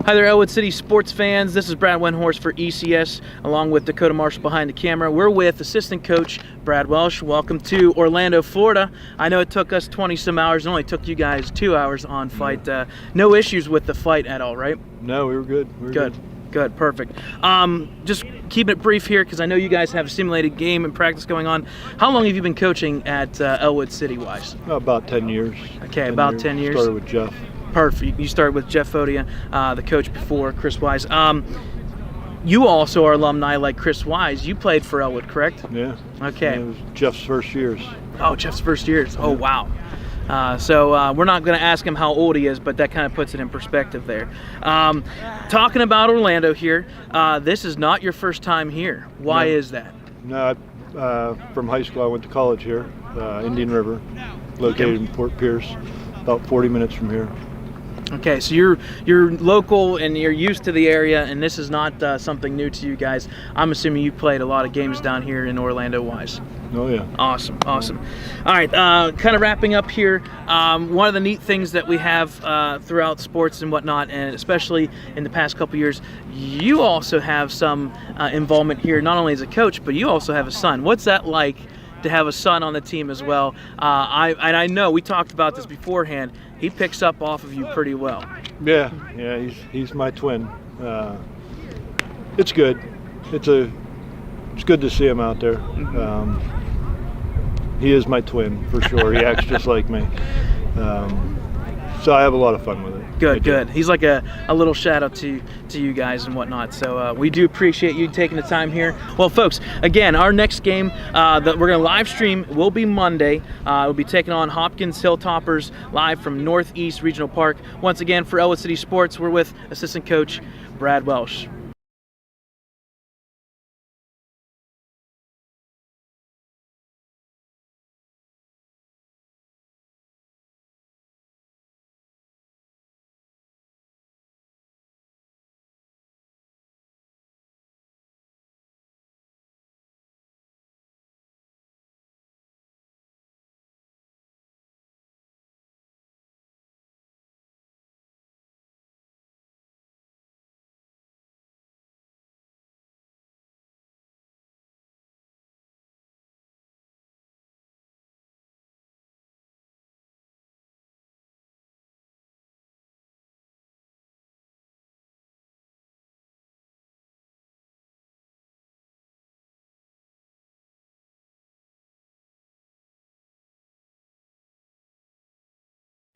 Hi there, Ellwood City sports fans. This is Brad Wenhorst for ECS, along with Dakota Marshall behind the camera. We're with assistant coach Brad Welsh. Welcome to Orlando, Florida. I know it took us 20-some hours. It only took you guys 2 hours on fight. No issues with the fight at all, right? No, we were good. Good, perfect. Just keeping it brief here because I know you guys have a simulated game and practice going on. How long have you been coaching at Ellwood City-wise? About 10 years. Okay, about 10 years. Started with Jeff. Perfect. You started with Jeff Fodia, the coach before, Chris Wise. You also are alumni like Chris Wise. You played for Ellwood, correct? Yeah. Okay. Yeah, it was Jeff's first years. Oh, Jeff's first years. Oh, wow. So we're not going to ask him how old he is, but that kind of puts it in perspective there. Talking about Orlando here, this is not your first time here. Why is that? No, from high school I went to college here, Indian River, located in Port Pierce, about 40 minutes from here. Okay, so you're local and you're used to the area, and this is not something new to you guys. I'm assuming you played a lot of games down here in Orlando wise. Oh yeah. Awesome. All right, kind of wrapping up here. One of the neat things that we have throughout sports and whatnot, and especially in the past couple years, you also have some involvement here, not only as a coach, but you also have a son. What's that like to have a son on the team as well? I know we talked about this beforehand. He picks up off of you pretty well. Yeah, he's my twin. It's good. It's good to see him out there. He is my twin for sure. He acts just like me. So I have a lot of fun with it. Good. He's like a little shadow to you guys and whatnot. So we do appreciate you taking the time here. Well, folks, again, our next game that we're going to live stream will be Monday. We'll be taking on Hopkins Hilltoppers live from Northeast Regional Park. Once again, for Ellwood City Sports, we're with assistant coach Brad Welsh.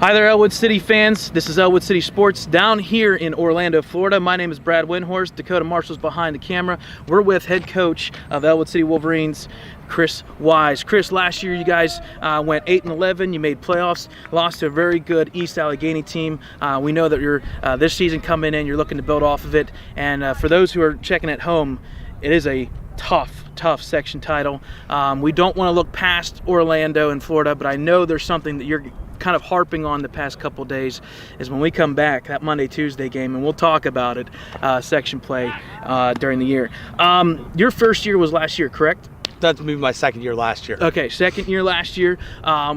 Hi there, Ellwood City fans. This is Ellwood City Sports down here in Orlando, Florida. My name is Brad Windhorst. Dakota Marshall's behind the camera. We're with head coach of Ellwood City Wolverines, Chris Wise. Chris, last year you guys went 8-11. You made playoffs, lost to a very good East Allegheny team. We know that you're this season coming in, you're looking to build off of it. And for those who are checking at home, it is a tough section title. We don't want to look past Orlando and Florida, but I know there's something that you're kind of harping on the past couple days is when we come back, that Monday-Tuesday game, and we'll talk about it, section play during the year. Your first year was last year, correct? That's me my second year last year. Okay, second year last year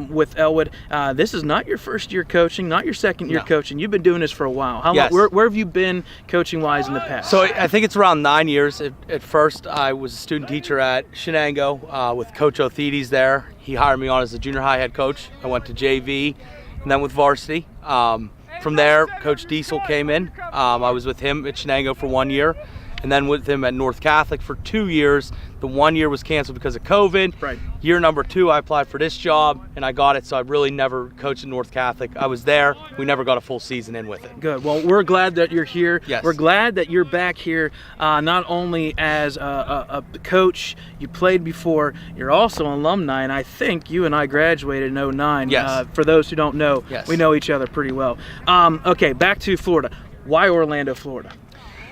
with Ellwood. This is not your first year coaching, not your second year coaching. You've been doing this for a while. How long, where have you been coaching-wise in the past? So I think it's around 9 years. At first, I was a student teacher at Shenango with Coach Othides there. He hired me on as a junior high head coach. I went to JV and then with Varsity. From there, Coach Diesel came in. I was with him at Shenango for 1 year, and then with him at North Catholic for 2 years. The 1 year was canceled because of COVID. Right. Year number 2, I applied for this job, and I got it, so I really never coached at North Catholic. I was there. We never got a full season in with it. Good. Well, we're glad that you're here. Yes. We're glad that you're back here, not only as a coach, you played before, you're also an alumni, and I think you and I graduated in 2009. Yes. For those who don't know, yes, we know each other pretty well. Okay, back to Florida. Why Orlando, Florida?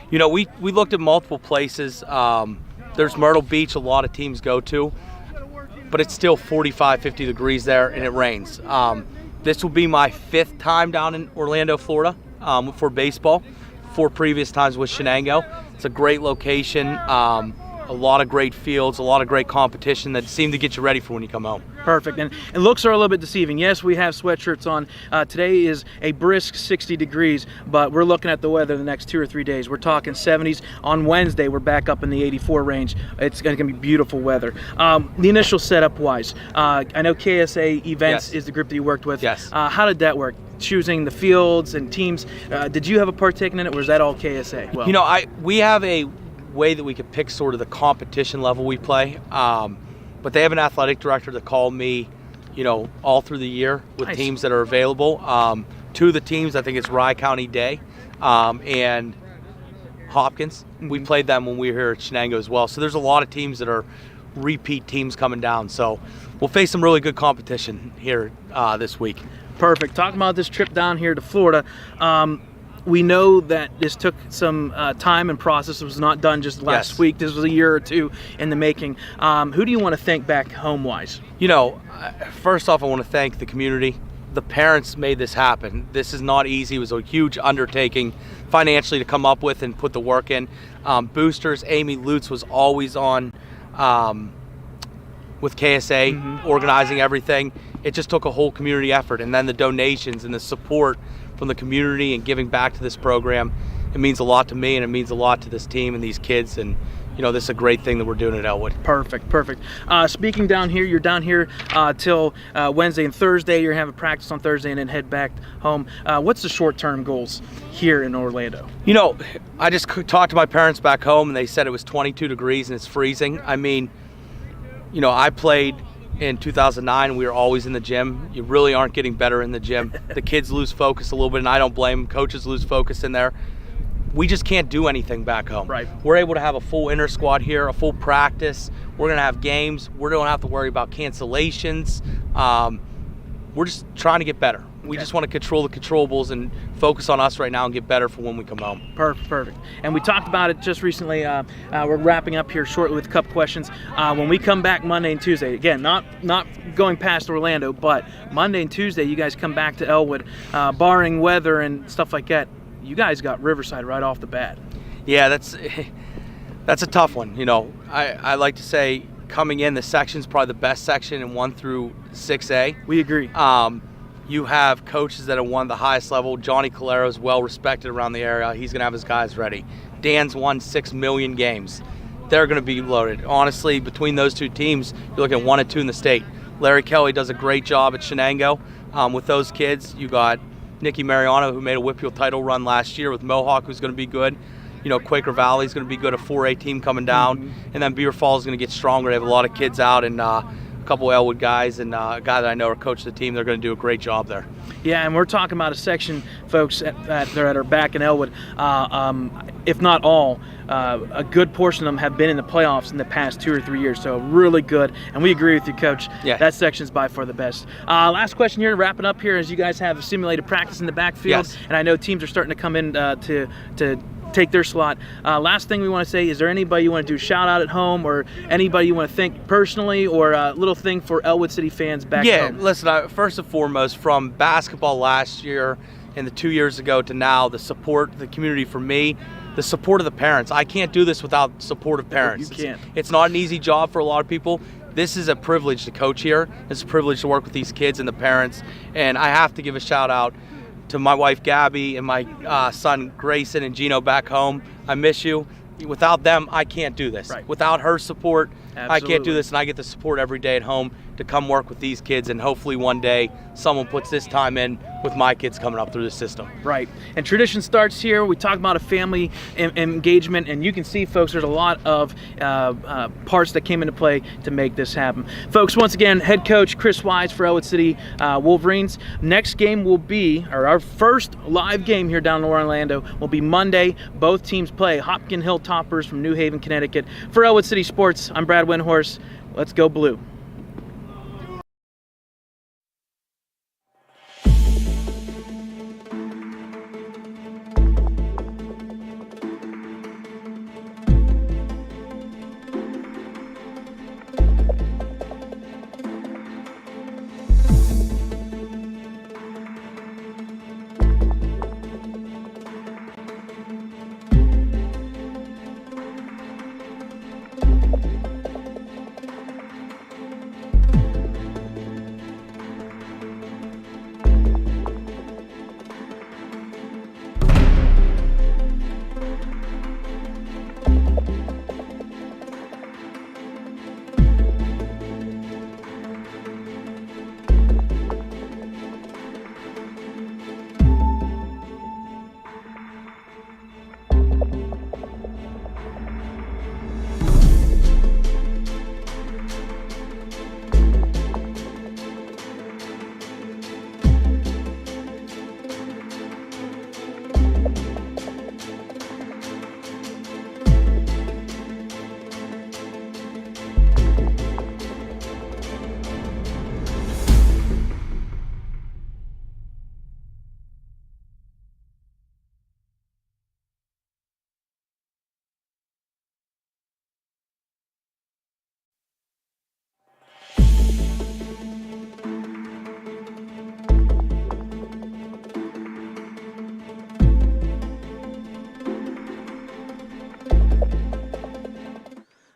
You know, we looked at multiple places. There's Myrtle Beach, a lot of teams go to, but it's still 45, 50 degrees there, and it rains. This will be my 5th time down in Orlando, Florida for baseball. 4 previous times with Shenango. It's a great location, a lot of great fields, a lot of great competition that seem to get you ready for when you come home. Perfect. And looks are a little bit deceiving. Yes, we have sweatshirts on. Today is a brisk 60 degrees, but we're looking at the weather the next 2 or 3 days. We're talking 70s. On Wednesday, we're back up in the 84 range. It's going to be beautiful weather. The initial setup-wise, I know KSA Events is the group that you worked with. Yes. How did that work? Choosing the fields and teams. Did you have a partake in it, or was that all KSA? Well, you know, we have a way that we could pick sort of the competition level we play. But they have an athletic director that called me, you know, all through the year with teams that are available. 2 of the teams, I think it's Rye County Day and Hopkins. We played them when we were here at Shenango as well. So there's a lot of teams that are repeat teams coming down. So we'll face some really good competition here this week. Perfect. Talking about this trip down here to Florida, we know that this took some time and process. It was not done just last week. This was a year or 2 in the making. Who do you want to thank back home-wise? You know, first off, I want to thank the community. The parents made this happen. This is not easy. It was a huge undertaking financially to come up with and put the work in. Boosters, Amy Lutz was always on with KSA, organizing everything. It just took a whole community effort. And then the donations and the support from the community and giving back to this program, it means a lot to me, and it means a lot to this team and these kids, and you know, this is a great thing that we're doing at Ellwood. Perfect. Speaking down here, you're down here till Wednesday and Thursday. You're gonna have a practice on Thursday and then head back home. What's the short-term goals here in Orlando? You know, I just talked to my parents back home, and they said it was 22 degrees and it's freezing. I mean, you know, I played in 2009, we were always in the gym. You really aren't getting better in the gym. The kids lose focus a little bit, and I don't blame them. Coaches lose focus in there. We just can't do anything back home. Right. We're able to have a full inter squad here, a full practice. We're going to have games. We don't have to worry about cancellations. We're just trying to get better. We just want to control the controllables and focus on us right now and get better for when we come home. Perfect. And we talked about it just recently. We're wrapping up here shortly with Cup questions. When we come back Monday and Tuesday, again, not going past Orlando, but Monday and Tuesday, you guys come back to Ellwood, barring weather and stuff like that. You guys got Riverside right off the bat. Yeah, that's a tough one. You know, I like to say coming in, the section's probably the best section in 1 through 6A. We agree. You have coaches that have won the highest level. Johnny Calero is well respected around the area. He's going to have his guys ready. Dan's won 6 million games. They're going to be loaded. Honestly, between those 2 teams, you're looking at 1 and 2 in the state. Larry Kelly does a great job at Shenango with those kids. You got Nicky Mariano, who made a Whitfield title run last year with Mohawk, who's going to be good. You know, Quaker Valley is going to be good, a 4A team coming down. And then Beaver Falls is going to get stronger. They have a lot of kids out, and couple Ellwood guys and a guy that I know are coach of the team. They're going to do a great job there. Yeah, and we're talking about a section, folks, that are back in Ellwood. If not all, a good portion of them have been in the playoffs in the past 2 or 3 years. So really good, and we agree with you, Coach. Yeah. That section is by far the best. Last question here, wrapping up here, as you guys have simulated practice in the backfield, Yes. and I know teams are starting to come in to take their slot. Last thing we want to say, is there anybody you want to do a shout out at home, or anybody you want to thank personally, or a little thing for Ellwood City fans back home? Yeah, listen, first and foremost, from basketball last year and the 2 years ago to now, the support, the community for me, the support of the parents. I can't do this without support of parents. You can't. It's not an easy job for a lot of people. This is a privilege to coach here. It's a privilege to work with these kids and the parents. And I have to give a shout out to my wife Gabby and my son Grayson and Gino back home. I miss you. Without them, I can't do this. Right. Without her support, I can't do Absolutely. this, and I get the support every day at home to come work with these kids, and hopefully one day someone puts this time in with my kids coming up through the system. Right. And tradition starts here. We talk about a family engagement, and you can see, folks, there's a lot of parts that came into play to make this happen. Folks, once again, head coach Chris Wise for Ellwood City Wolverines. Next game will be, or our first live game here down in Orlando will be Monday. Both teams play Hopkins Hilltoppers from New Haven, Connecticut. For Ellwood City Sports, I'm Brad Windhorse. Let's go Blue.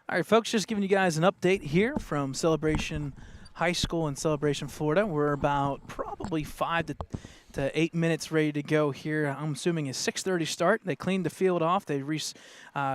All right, folks, just giving you guys an update here from Celebration High School in Celebration, Florida. We're about probably 5 to 8 minutes ready to go here. I'm assuming a 6:30 start. They cleaned the field off. They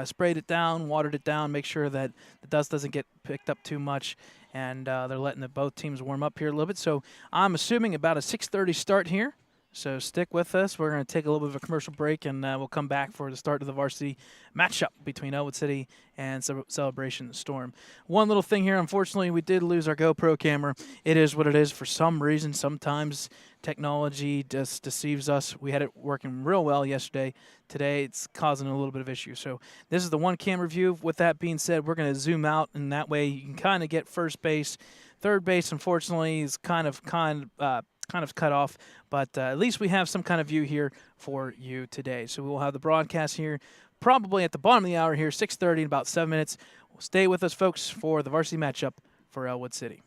sprayed it down, watered it down, make sure that the dust doesn't get picked up too much. And they're letting both teams warm up here a little bit. So I'm assuming about a 6:30 start here. So stick with us. We're going to take a little bit of a commercial break, and we'll come back for the start of the varsity matchup between Ellwood City and Celebration Storm. One little thing here, unfortunately, we did lose our GoPro camera. It is what it is. For some reason, sometimes technology just deceives us. We had it working real well yesterday. Today, it's causing a little bit of issue. So this is the one camera view. With that being said, we're going to zoom out, and that way you can kind of get first base. Third base, unfortunately, is kind of cut off, but at least we have some kind of view here for you today. So we will have the broadcast here probably at the bottom of the hour here, 6:30 in about 7 minutes. Stay with us, folks, for the varsity matchup for Ellwood City.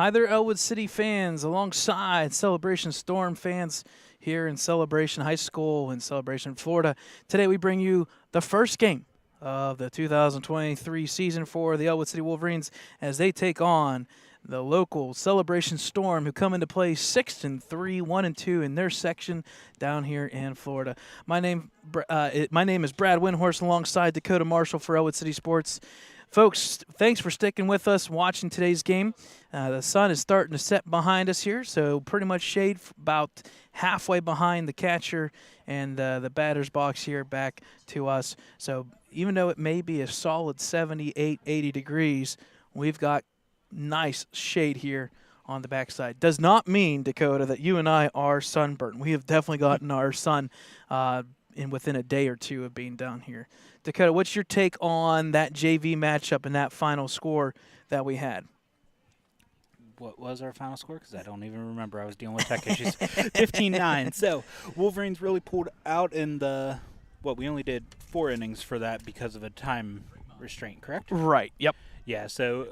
Hi there, Ellwood City fans, alongside Celebration Storm fans here in Celebration High School in Celebration, Florida. Today we bring you the first game of the 2023 season for the Ellwood City Wolverines as they take on the local Celebration Storm, who come into play 6-3, 1-2 in their section down here in Florida. My name is Brad Windhorst, alongside Dakota Marshall for Ellwood City Sports. Folks, thanks for sticking with us watching today's game. The sun is starting to set behind us here, so pretty much shade about halfway behind the catcher and the batter's box here back to us. So even though it may be a solid 78, 80 degrees, we've got nice shade here on the backside. Does not mean, Dakota, that you and I are sunburned. We have definitely gotten our sun within a day or two of being down here. Dakota, what's your take on that JV matchup and that final score that we had? What was our final score? Because I don't even remember. I was dealing with tech issues. 15-9. So Wolverines really pulled out in the we only did 4 innings for that because of a time restraint, correct? Right. Yep. Yeah, so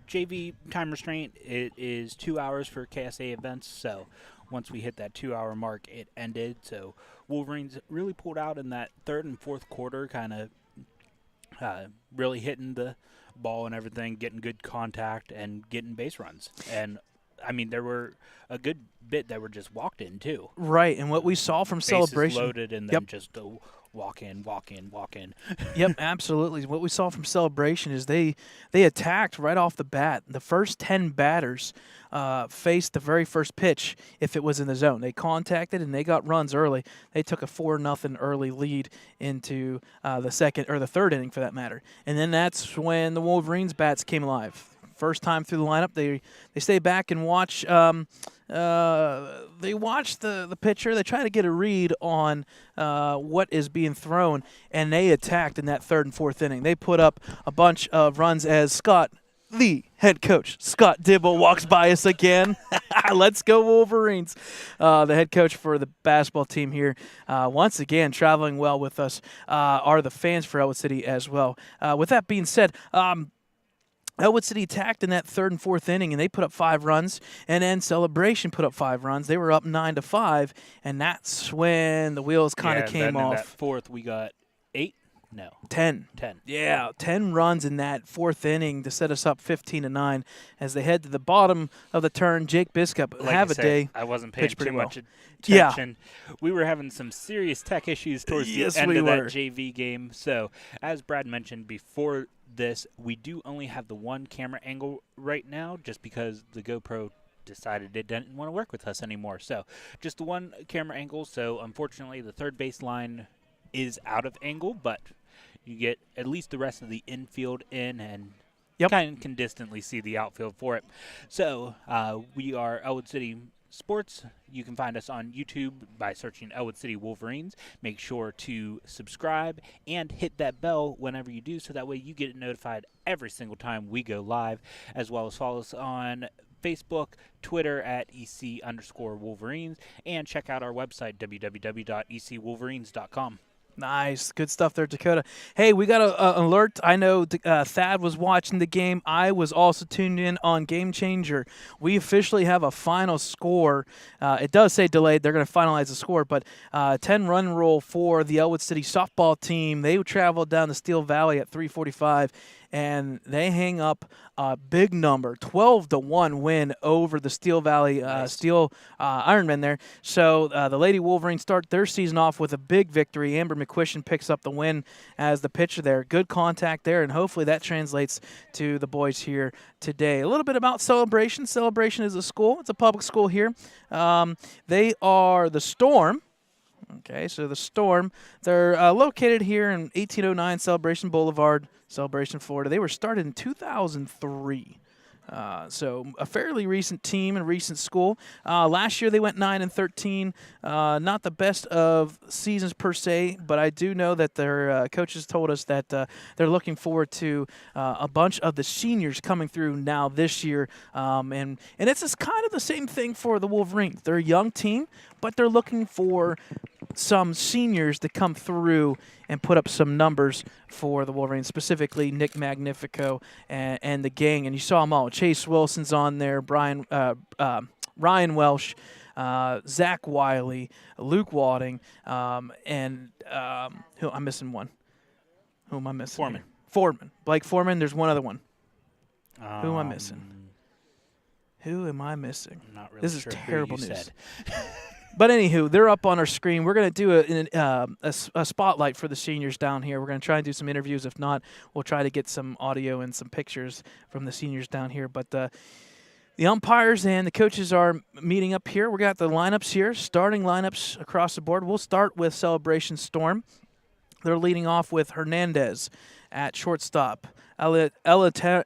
JV time restraint, it is 2 hours for KSA events. So once we hit that 2-hour mark, it ended. So Wolverines really pulled out in that third and fourth quarter, kind of really hitting the ball and everything, getting good contact and getting base runs. And I mean, there were a good bit that were just walked in too. Right, and what we saw from Bases Celebration, loaded and then just go walk in. Yep, absolutely. What we saw from Celebration is they attacked right off the bat. The first 10 batters faced the very first pitch if it was in the zone. They contacted and they got runs early. They took a 4-0 early lead into the second or the third inning for that matter. And then that's when the Wolverines bats came alive. First time through the lineup, they stay back and watch. They watch the pitcher. They try to get a read on what is being thrown, and they attacked in that third and fourth inning. They put up a bunch of runs as Scott, the head coach, Scott Dibble, walks by us again. Let's go Wolverines. The head coach for the basketball team here, once again, traveling well with us, are the fans for Ellwood City as well. With that being said, Ellwood City attacked in that third and fourth inning, and they put up 5 runs, and then Celebration put up 5 runs. They were up 9-5, and that's when the wheels kind of came off. In that fourth, we got 8? No. 10. Yeah, 10 runs in that fourth inning to set us up 15-9 as they head to the bottom of the turn. Jake Biscup have a day. I wasn't paying too much attention. Yeah. We were having some serious tech issues towards the end of that JV game. So, as Brad mentioned before this, we do only have the one camera angle right now just because the GoPro decided it didn't want to work with us anymore. So, just the one camera angle. So, unfortunately, the third base line is out of angle, but you get at least the rest of the infield in and kind of can distantly see the outfield for it. So we are Ellwood City Sports. You can find us on YouTube by searching Ellwood City Wolverines. Make sure to subscribe and hit that bell whenever you do, so that way you get notified every single time we go live, as well as follow us on Facebook, Twitter at EC_Wolverines, and check out our website, www.ecwolverines.com. Nice. Good stuff there, Dakota. Hey, we got an alert. I know Thad was watching the game. I was also tuned in on Game Changer. We officially have a final score. It does say delayed. They're going to finalize the score, but 10-run rule for the Ellwood City softball team. They traveled down to Steel Valley at 3:45, and they hang up a big number, 12-1 win over the Steel Valley Steel Ironmen there. So the Lady Wolverines start their season off with a big victory. Amber McQuistion picks up the win as the pitcher there. Good contact there, and hopefully that translates to the boys here today. A little bit about Celebration. Celebration is a school. It's a public school here. They are the Storm. Okay, so the Storm, they're located here in 1809 Celebration Boulevard, Celebration, Florida. They were started in 2003. So a fairly recent team and recent school. Last year they went 9-13. Not the best of seasons per se, but I do know that their coaches told us that they're looking forward to a bunch of the seniors coming through now this year. And it's just kind of the same thing for the Wolverines. They're a young team, but they're looking for some seniors to come through and put up some numbers for the Wolverines, specifically Nick Magnifico and the gang. And you saw them all. Chase Wilson's on there, Ryan Welsh, Zach Wiley, Luke Wadding, and who I'm missing one. Who am I missing? Foreman. Foreman. Blake Foreman. There's one other one. Who am I missing? Who am I missing? I'm not really This is sure terrible who you news. said. But anywho, they're up on our screen. We're going to do a spotlight for the seniors down here. We're going to try and do some interviews. If not, we'll try to get some audio and some pictures from the seniors down here. But the umpires and the coaches are meeting up here. We got the lineups here, starting lineups across the board. We'll start with Celebration Storm. They're leading off with Hernandez at shortstop, Alentero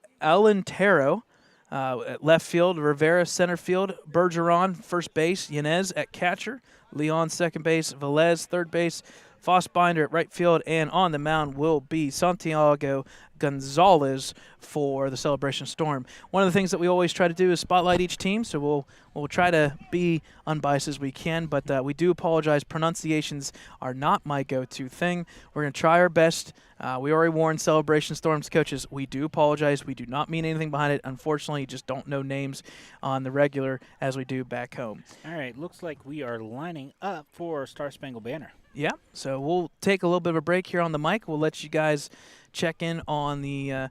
at left field, Rivera center field, Bergeron first base, Yanez at catcher, Leon second base, Velez third base, Fossbinder at right field, and on the mound will be Santiago Gonzalez for the Celebration Storm. One of the things that we always try to do is spotlight each team, so we'll try to be unbiased as we can, but we do apologize. Pronunciations are not my go-to thing. We're going to try our best. We already warned Celebration Storm's coaches. We do apologize. We do not mean anything behind it. Unfortunately, you just don't know names on the regular as we do back home. All right, looks like we are lining up for Star Spangled Banner. Yeah, so we'll take a little bit of a break here on the mic. We'll let you guys check in on the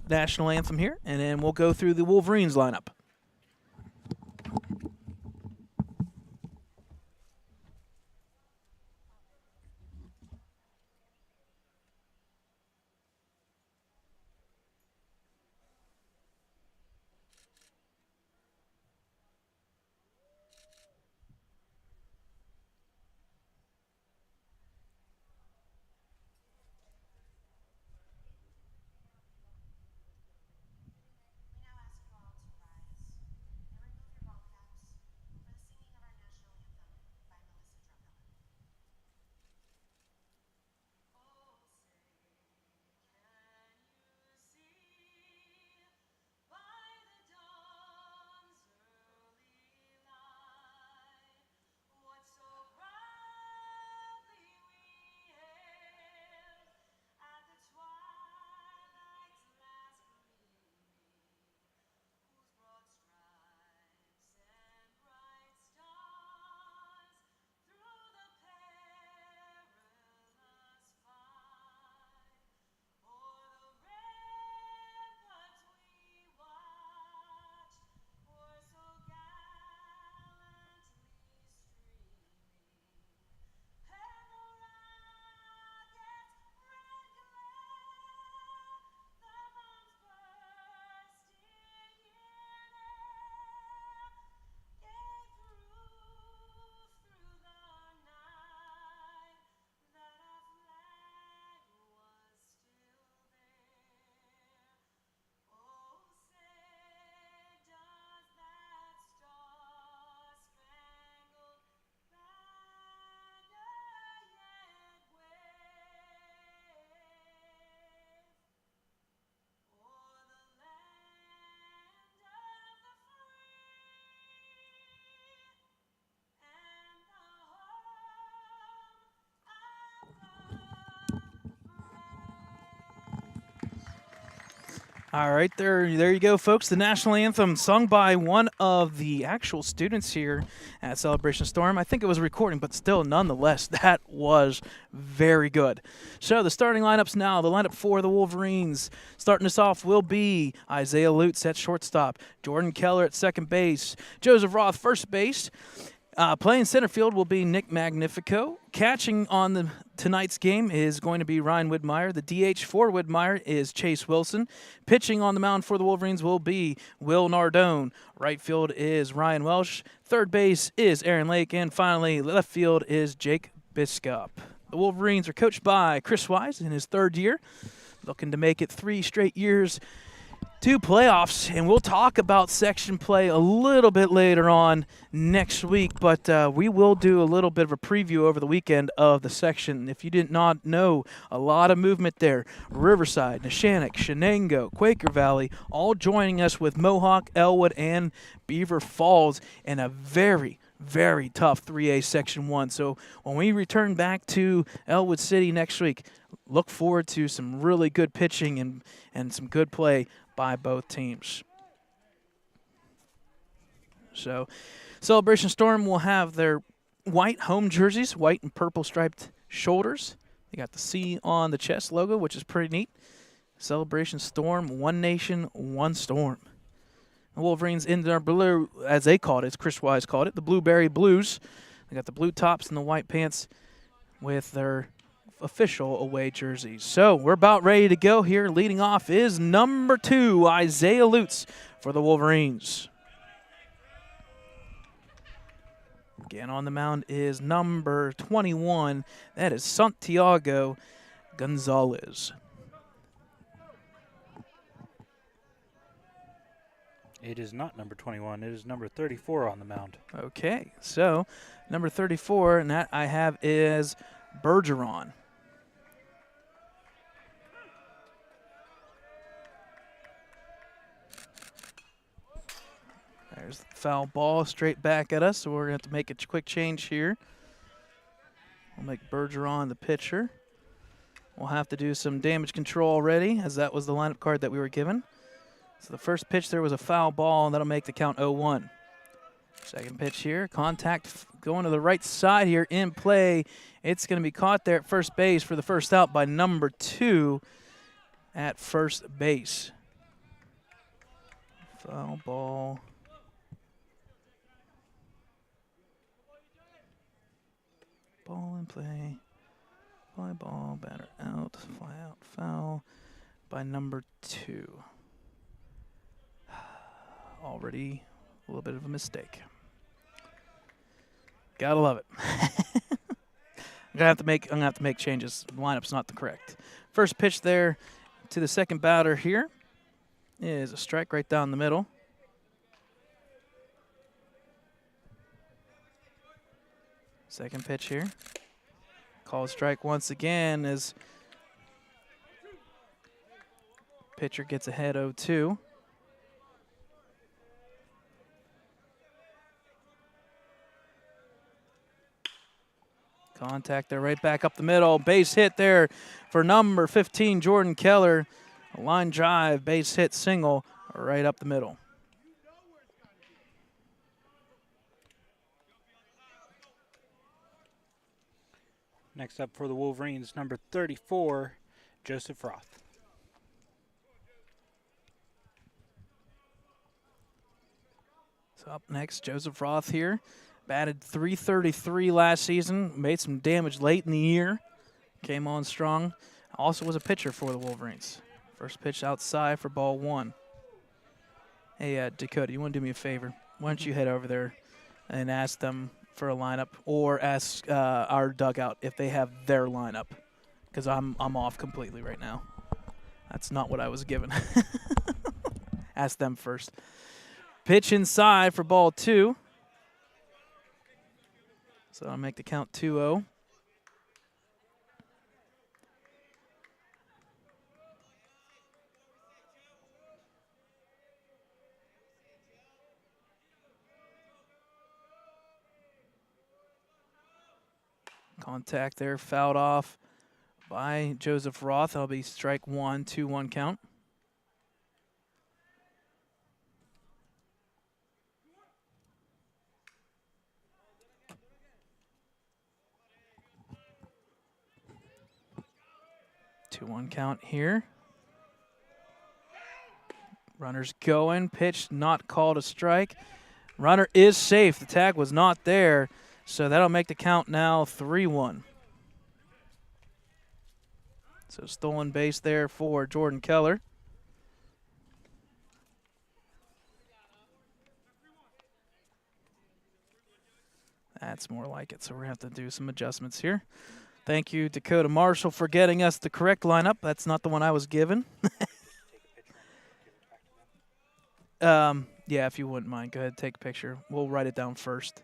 national anthem here, and then we'll go through the Wolverines lineup. All right, there you go, folks. The national anthem sung by one of the actual students here at Celebration Storm. I think it was a recording, but still, nonetheless, that was very good. So the starting lineups now. The lineup for the Wolverines. Starting us off will be Isaiah Lutz at shortstop, Jordan Keller at second base, Joseph Roth first base. Playing center field will be Nick Magnifico. Catching on tonight's game is going to be Ryan Widmeyer. The DH for Widmeyer is Chase Wilson. Pitching on the mound for the Wolverines will be Will Nardone. Right field is Ryan Welsh. Third base is Aaron Lake. And finally, left field is Jake Biskup. The Wolverines are coached by Chris Wise in his third year, looking to make it 3 straight years to playoffs, and we'll talk about section play a little bit later on next week, but we will do a little bit of a preview over the weekend of the section. If you did not know, a lot of movement there. Riverside, Neshannock, Shenango, Quaker Valley, all joining us with Mohawk, Ellwood, and Beaver Falls in a very, very tough 3A Section 1. So when we return back to Ellwood City next week, look forward to some really good pitching and some good play by both teams. So Celebration Storm will have their white home jerseys, white and purple striped shoulders. They got the C on the chest logo, which is pretty neat. Celebration Storm, one nation, one storm. The Wolverines in their blue, as they called it, as Chris Wise called it, the Blueberry Blues. They got the blue tops and the white pants with their official away jerseys. So we're about ready to go here. Leading off is number 2, Isaiah Lutz for the Wolverines. Again on the mound is number 21. That is Santiago Gonzalez. It is not number 21. It is number 34 on the mound. Okay, so number 34, and that I have is Bergeron. There's the foul ball straight back at us, so we're going to have to make a quick change here. We'll make Bergeron the pitcher. We'll have to do some damage control already, as that was the lineup card that we were given. So the first pitch there was a foul ball, and that'll make the count 0-1. Second pitch here, contact going to the right side here in play. It's going to be caught there at first base for the first out by number 2 at first base. Foul ball. Ball in play. Fly ball, batter out, fly out, foul by number 2. Already a little bit of a mistake. Gotta love it. I'm gonna have to make changes. The lineup's not the correct. First pitch there to the second batter here is a strike right down the middle. Second pitch here. Called strike once again as pitcher gets ahead 0-2. Contact there right back up the middle. Base hit there for number 15, Jordan Keller. A line drive, base hit single right up the middle. Next up for the Wolverines, number 34, Joseph Roth. So up next, Joseph Roth here. Batted .333 last season. Made some damage late in the year. Came on strong. Also was a pitcher for the Wolverines. First pitch outside for ball 1. Hey, Dakota, you want to do me a favor? Why don't you head over there and ask them for a lineup, or ask our dugout if they have their lineup, because I'm off completely right now. That's not what I was given. Ask them first. Pitch inside for ball 2. So I'll make the count 2-0. Contact there, fouled off by Joseph Roth. That'll be strike 1, 2-1 count. Two-one count here. Runner's going. Pitch not called a strike. Runner is safe. The tag was not there. So that'll make the count now 3-1. So stolen base there for Jordan Keller. That's more like it. So we're going to have to do some adjustments here. Thank you, Dakota Marshall, for getting us the correct lineup. That's not the one I was given. Yeah, if you wouldn't mind, go ahead and take a picture. We'll write it down first.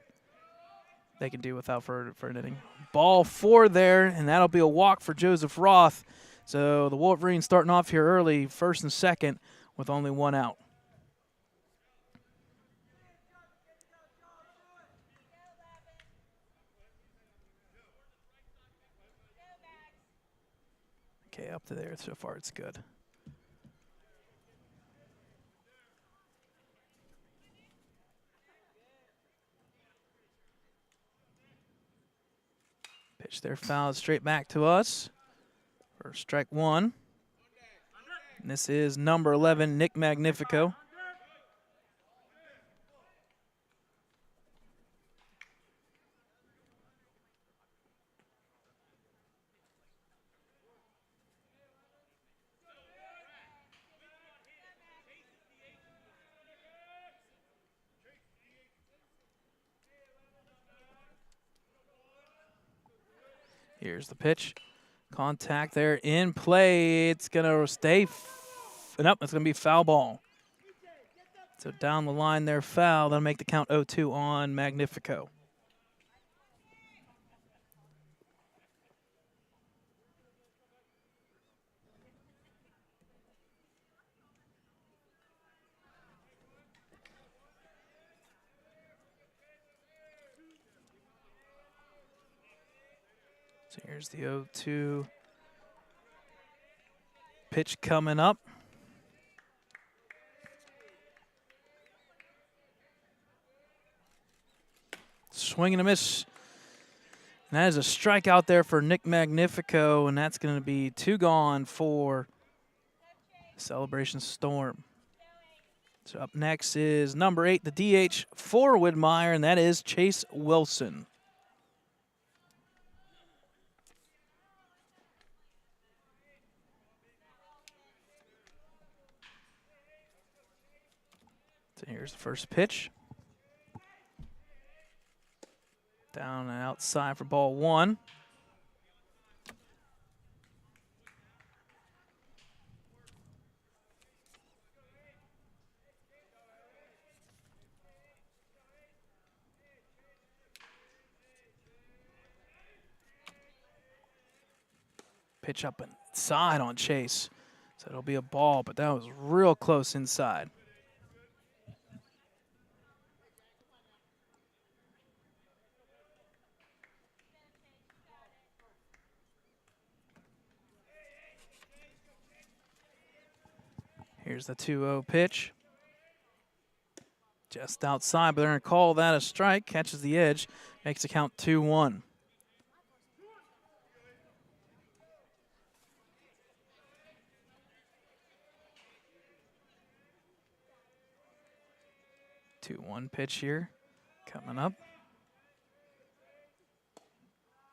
They can do without for an inning. Ball 4 there, and that'll be a walk for Joseph Roth. So the Wolverines starting off here early, first and second, with only 1 out. Yeah, up to there. So far, it's good. Pitch their foul straight back to us for strike one. And this is number 11, Nick Magnifico. Here's the pitch. Contact there in play. It's going to stay. Nope, it's going to be foul ball. So down the line there, foul. That'll make the count 0-2 on Magnifico. So here's the 0-2 pitch coming up. Swing and a miss. And that is a strikeout there for Nick Magnifico, and that's going to be 2 gone for Celebration Storm. So up next is number 8, the DH for Widmeyer, and that is Chase Wilson. So here's the first pitch. Down and outside for ball 1. Pitch up inside on Chase. So it'll be a ball, but that was real close inside. Here's the 2-0 pitch. Just outside, but they're going to call that a strike. Catches the edge, makes the count 2-1. Two-one pitch here, coming up.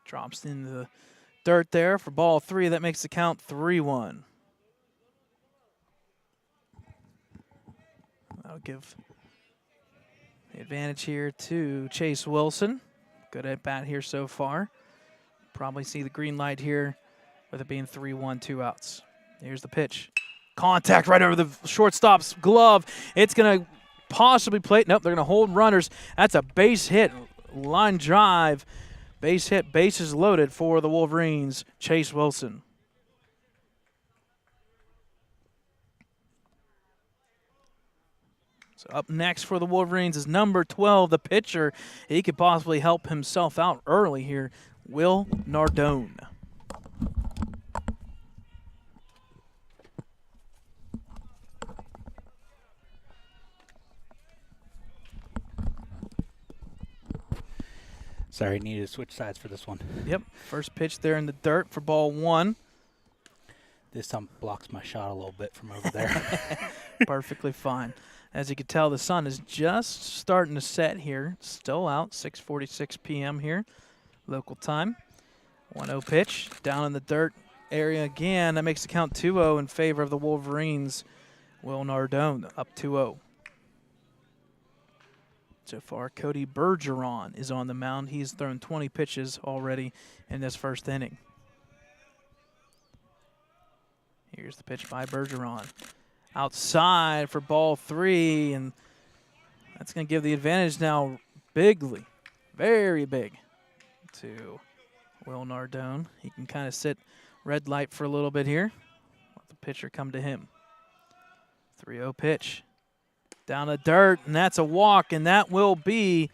Drops into the dirt there for ball 3. That makes the count 3-1. That'll give the advantage here to Chase Wilson. Good at bat here so far. Probably see the green light here with it being 3-1, 2 outs. Here's the pitch. Contact right over the shortstop's glove. It's going to possibly play. Nope, they're going to hold runners. That's a base hit. Line drive. Base hit, bases loaded for the Wolverines. Chase Wilson. So up next for the Wolverines is number 12, the pitcher. He could possibly help himself out early here, Will Nardone. Sorry, needed to switch sides for this one. Yep, first pitch there in the dirt for ball 1. This time blocks my shot a little bit from over there. Perfectly fine. As you can tell, the sun is just starting to set here. Still out, 6:46 p.m. here, local time. 1-0 pitch, down in the dirt area again. That makes the count 2-0 in favor of the Wolverines. Will Nardone up 2-0. So far, Cody Bergeron is on the mound. He's thrown 20 pitches already in this first inning. Here's the pitch by Bergeron. Outside for ball 3, and that's going to give the advantage now bigly, very big, to Will Nardone. He can kind of sit red light for a little bit here. Let the pitcher come to him. 3-0 pitch. Down the dirt, and that's a walk, and that will be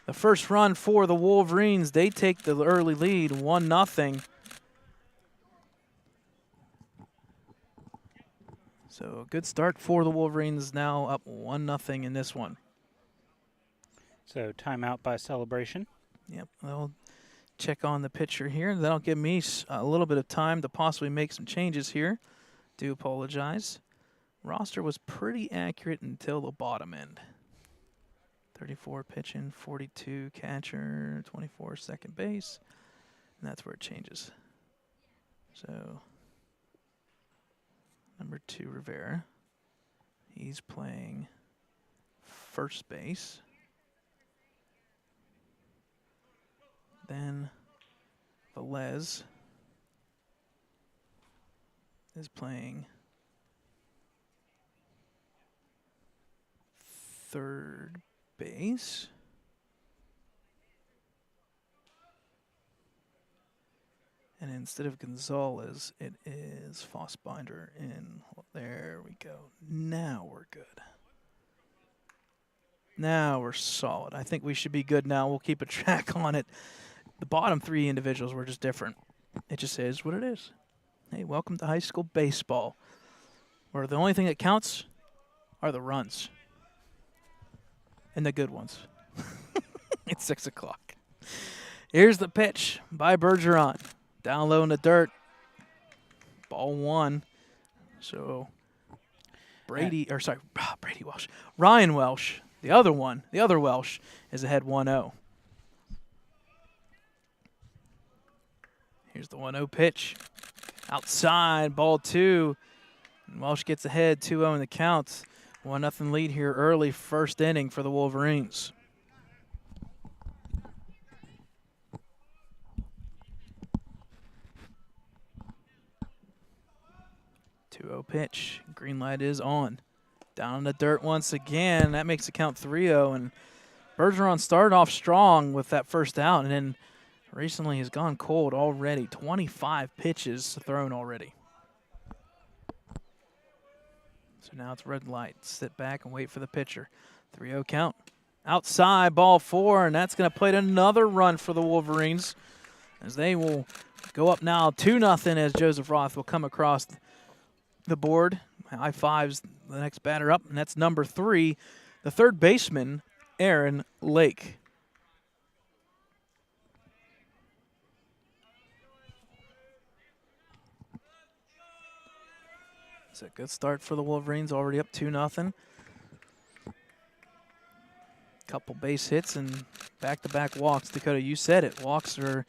the first run for the Wolverines. They take the early lead, 1-0. So good start for the Wolverines, now up 1-0 in this one. So timeout by Celebration. Yep, they'll check on the pitcher here. That'll give me a little bit of time to possibly make some changes here. Do apologize. Roster was pretty accurate until the bottom end. 34 pitching, 42 catcher, 24 second base. And that's where it changes. So, number 2, Rivera. He's playing first base. Then Velez is playing third base. And instead of Gonzalez, it is Fossbinder in. Well, there we go. Now we're good. Now we're solid. I think we should be good now. We'll keep a track on it. The bottom 3 individuals were just different. It just is what it is. Hey, welcome to high school baseball, where the only thing that counts are the runs. And the good ones. It's 6 o'clock. Here's the pitch by Bergeron. Down low in the dirt. Ball 1. So Brady Welsh. Ryan Welsh, the other Welsh, is ahead 1-0. Here's the 1-0 pitch. Outside, ball 2. And Welsh gets ahead 2-0 in the count. 1-0 lead here early, first inning for the Wolverines. Pitch. Green light is on. Down in the dirt once again. That makes the count 3-0. And Bergeron started off strong with that first out, and then recently has gone cold already. 25 pitches thrown already. So now it's red light. Sit back and wait for the pitcher. 3-0 count. Outside, ball 4, and that's going to play another run for the Wolverines, as they will go up now 2-0 as Joseph Roth will come across the board. High fives the next batter up, and that's number 3, the third baseman, Aaron Lake. It's a good start for the Wolverines, already up 2-0. Couple base hits and back-to-back walks. Dakota, you said it. Walks are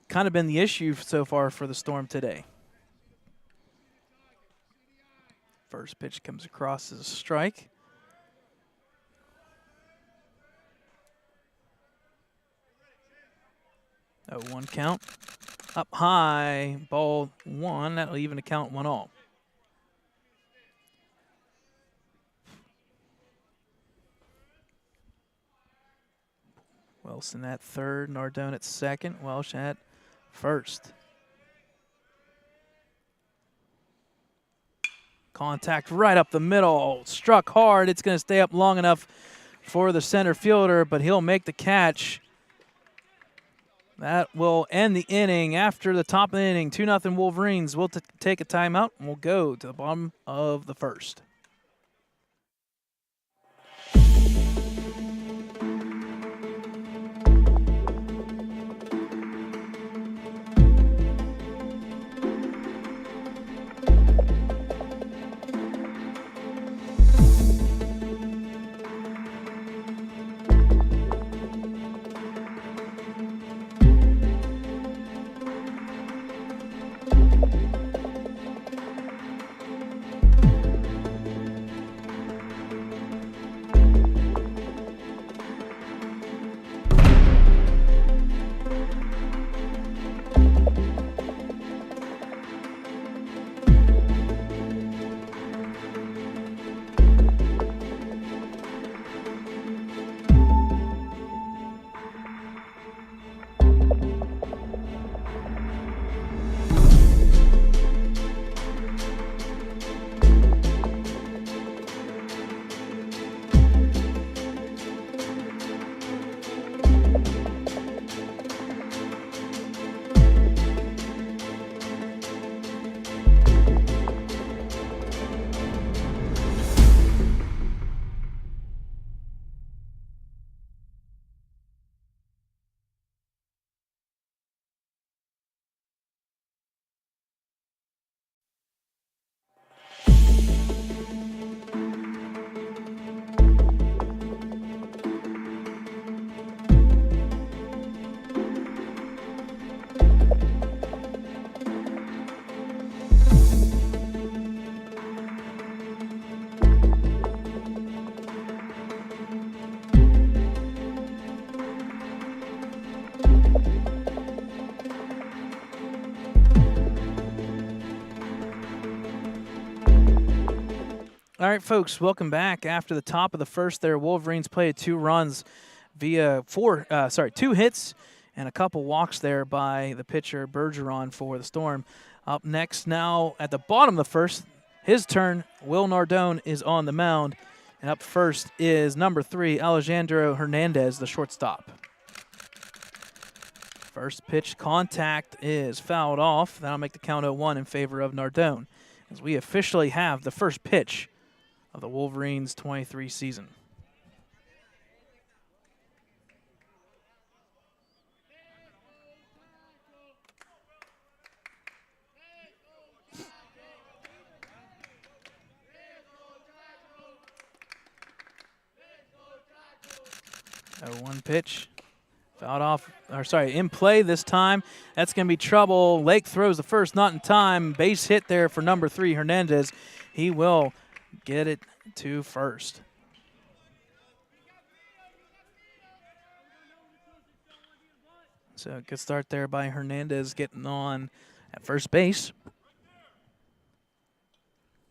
kind of been the issue so far for the Storm today. First pitch comes across as a strike. Oh, 1 count. Up high, ball 1. That'll even the count 1-all. Wilson at third, Nardone at second, Welsh at first. Contact right up the middle, struck hard. It's going to stay up long enough for the center fielder, but he'll make the catch. That will end the inning. After the top of the inning, 2-0 Wolverines. We'll take a timeout, and we'll go to the bottom of the first. All right, folks, welcome back. After the top of the first there, Wolverines played 2 runs via 2 hits and a couple walks there by the pitcher Bergeron for the Storm. Up next now at the bottom of the first, his turn, Will Nardone is on the mound. And up first is number 3, Alejandro Hernandez, the shortstop. First pitch contact is fouled off. That'll make the count 0-1 in favor of Nardone, as we officially have the first pitch of the Wolverines' 23 season. One pitch. Fouled off, in play this time. That's going to be trouble. Lake throws the first, not in time. Base hit there for number 3, Hernandez. He will get it to first. So good start there by Hernandez getting on at first base.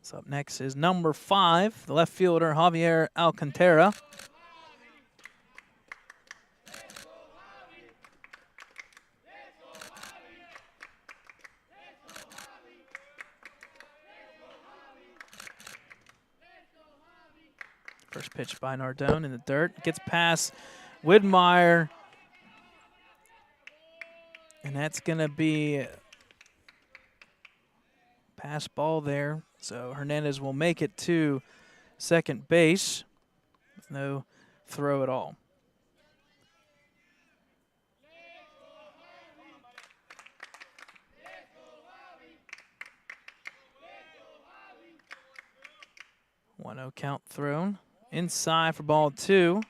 So up next is number 5, the left fielder, Javier Alcantara. First pitch by Nardone in the dirt. Gets past Widmeyer. And that's going to be pass ball there. So Hernandez will make it to second base with no throw at all. One-0 count thrown. Inside for ball 2.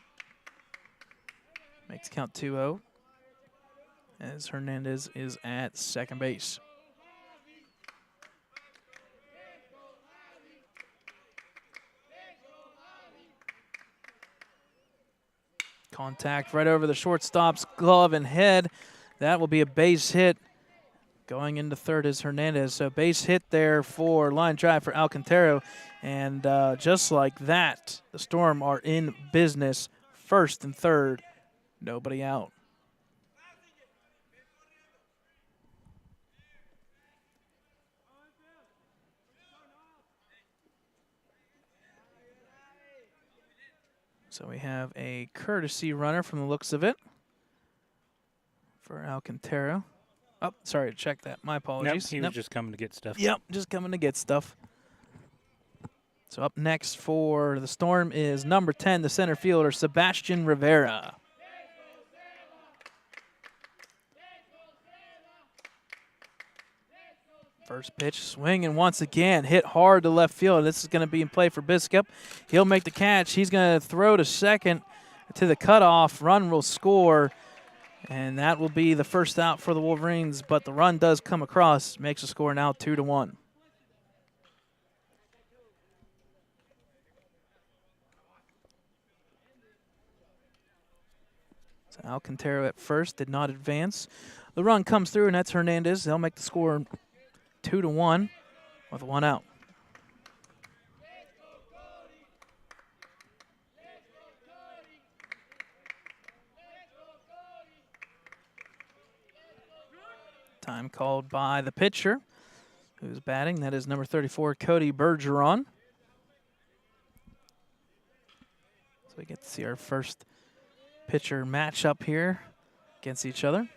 Makes count 2-0 as Hernandez is at second base. Contact right over the shortstop's glove and head. That will be a base hit. Going into third is Hernandez. So base hit there for line drive for Alcantara. And just like that, the Storm are in business. First and third, nobody out. So we have a courtesy runner from the looks of it for Alcantara. Oh, sorry to check that. My apologies. Nope, he was just coming to get stuff. Yep, just coming to get stuff. So up next for the Storm is number 10, the center fielder, Sebastian Rivera. First pitch, swing, and once again, hit hard to left field. This is going to be in play for Biscup. He'll make the catch. He's going to throw to second to the cutoff. Run will score, and that will be the first out for the Wolverines, but the run does come across, makes the score now 2-1. So Alcantara at first did not advance. The run comes through, and that's Hernandez. They'll make the score 2-1 with 1 out. Time called by the pitcher who's batting. That is number 34, Cody Bergeron. So we get to see our first pitcher matchup here against each other.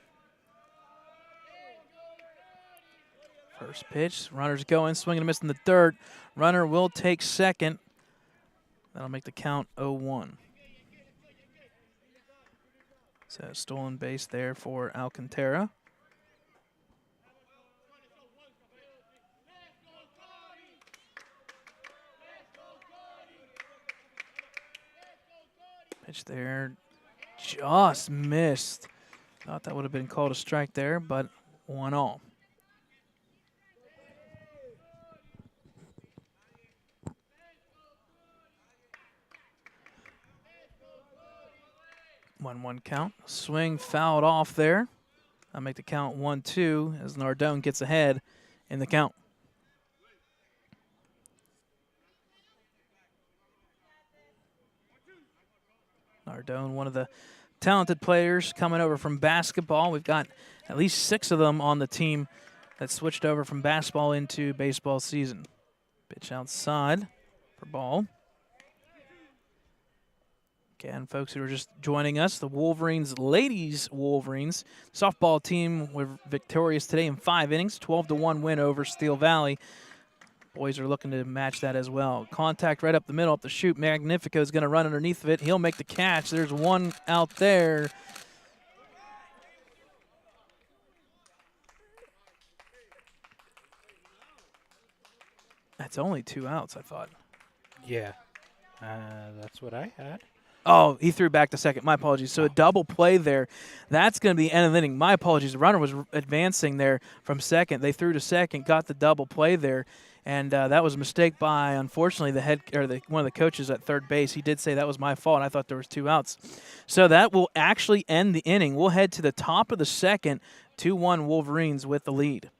First pitch, runner's going, swing and a miss in the dirt. Runner will take second. That'll make the count 0-1. So stolen base there for Alcantara. Pitch there, just missed. Thought that would have been called a strike there, but 1-0. One count. Swing fouled off there. I'll make the count 1-2 as Nardone gets ahead in the count. Nardone, one of the talented players coming over from basketball. We've got at least 6 of them on the team that switched over from basketball into baseball season. Pitch outside for ball. Again, folks who are just joining us, the Wolverines, ladies Wolverines, softball team were victorious today in 5 innings, 12-1 win over Steel Valley. Boys are looking to match that as well. Contact right up the middle, up the chute. Magnifico is going to run underneath of it. He'll make the catch. There's one out there. That's only 2 outs, I thought. Yeah, that's what I had. Oh, he threw back to second. My apologies. So a double play there. That's going to be the end of the inning. My apologies. The runner was advancing there from second. They threw to second, got the double play there, and that was a mistake by, unfortunately, one of the coaches at third base. He did say that was my fault. I thought there was 2 outs. So that will actually end the inning. We'll head to the top of the second. 2-1 Wolverines with the lead.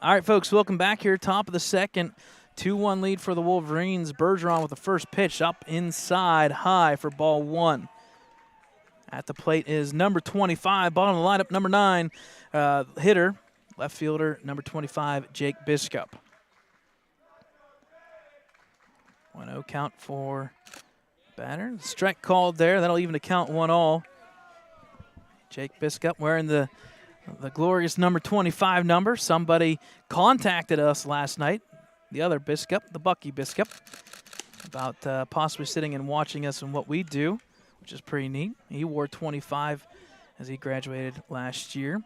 All right, folks, welcome back here. Top of the second, 2-1 lead for the Wolverines. Bergeron with the first pitch up inside high for ball 1. At the plate is number 25, bottom of the lineup, number 9, hitter, left fielder, number 25, Jake Biskup. 1-0 count for batter. Strike called there. That'll even to count 1-all. Jake Biskup wearing the glorious number 25 number. Somebody contacted us last night, the other Biskup, the Bucky Biskup, about possibly sitting and watching us and what we do, which is pretty neat. He wore 25 as he graduated last year.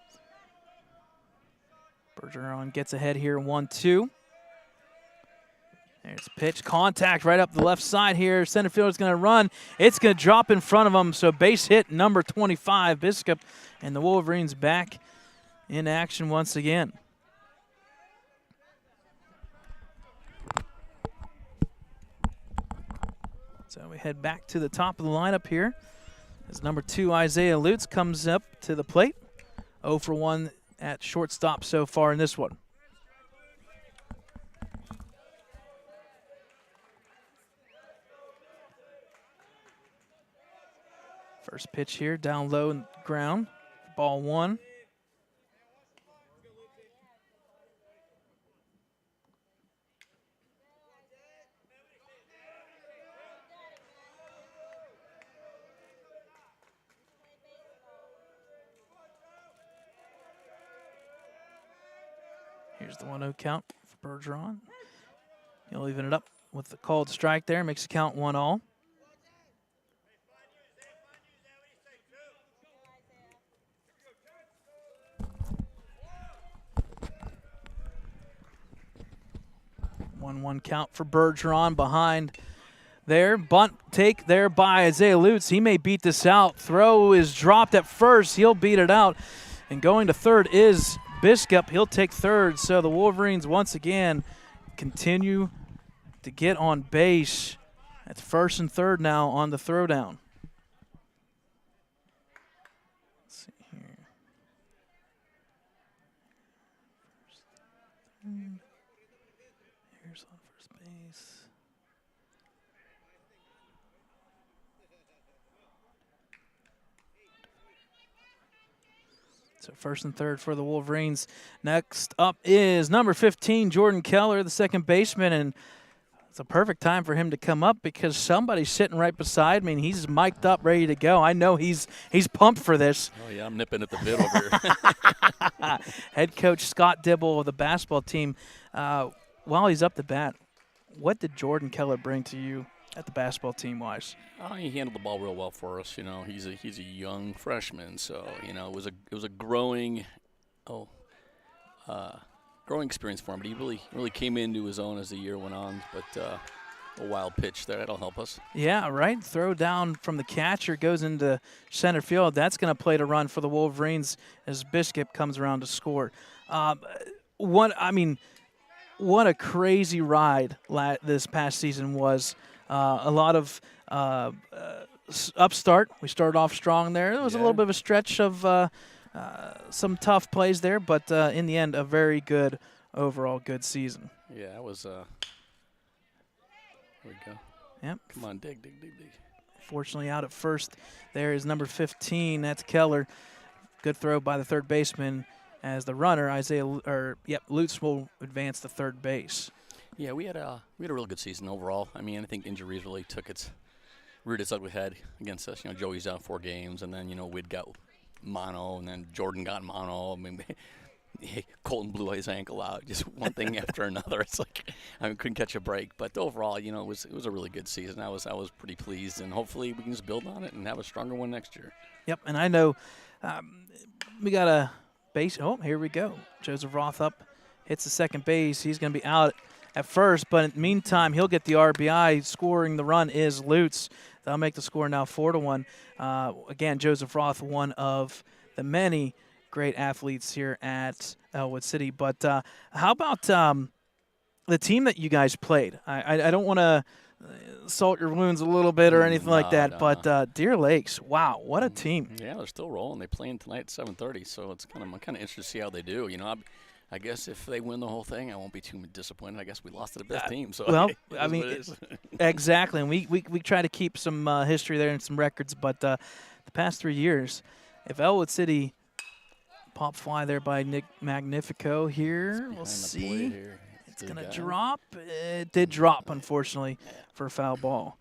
Bergeron gets ahead here, 1-2. There's a pitch, contact right up the left side here. Center fielder's going to run. It's going to drop in front of him, so base hit number 25, Biskup, and the Wolverines back in action once again. So we head back to the top of the lineup here As number 2, Isaiah Lutz, comes up to the plate. 0 for 1 at shortstop so far in this one. First pitch here, down low and ground. Ball 1. Here's the 1-0 count for Bergeron. He'll even it up with the called strike there, makes the count 1-all. One count for Bergeron behind there. Bunt take there by Isaiah Lutz. He may beat this out. Throw is dropped at first. He'll beat it out. And going to third is Biskup. He'll take third. So the Wolverines once again continue to get on base. That's first and third now on the throwdown. Let's see here. Here's on first base. So first and third for the Wolverines. Next up is number 15, Jordan Keller, the second baseman, and it's a perfect time for him to come up because somebody's sitting right beside me, and he's mic'd up, ready to go. I know he's pumped for this. Oh, yeah, I'm nipping at the bit over here. Head coach Scott Dibble of the basketball team. While he's up to bat, what did Jordan Keller bring to you at the basketball team-wise? He handled the ball real well for us. You know, he's a young freshman, so you know it was a growing experience for him. But he really came into his own as the year went on. But a wild pitch there, that'll help us. Yeah, right. Throw down from the catcher goes into center field. That's going to play to run for the Wolverines as Biskup comes around to score. What a crazy ride this past season was. A lot of upstart. We started off strong there. There was a little bit of a stretch of some tough plays there, but in the end, a very good overall good season. Yeah, it was. There we go. Yep. Come on, dig. Fortunately, out at first, there is number 15. That's Keller. Good throw by the third baseman. As the runner, Lutz will advance to third base. Yeah, we had a real good season overall. I mean, I think injuries really reared its ugly head against us. You know, Joey's out 4 games, and then We'd got mono, and then Jordan got mono. I mean, Colton blew his ankle out. Just one thing after another. It's like I couldn't catch a break. But overall, it was a really good season. I was pretty pleased, and hopefully we can just build on it and have a stronger one next year. Yep, and I know we got a base. Oh, here we go. Joseph Roth up, hits the second base. He's going to be out at first, but in the meantime, he'll get the RBI. Scoring the run is Lutz. That'll make the score now 4-1. Again, Joseph Roth, one of the many great athletes here at Ellwood City. But how about the team that you guys played? I don't want to salt your wounds a little bit or anything like that, but Deer Lakes, wow, what a team. Yeah, they're still rolling. They're playing tonight at 7:30, so I'm kind of interested to see how they do. I guess if they win the whole thing, I won't be too disappointed. I guess we lost to the best team. So well, I mean, exactly. And we try to keep some history there and some records. But the past 3 years, if Ellwood City pop fly there by Nick Magnifico here, we'll see. It's going to drop. It did drop, unfortunately, for a foul ball.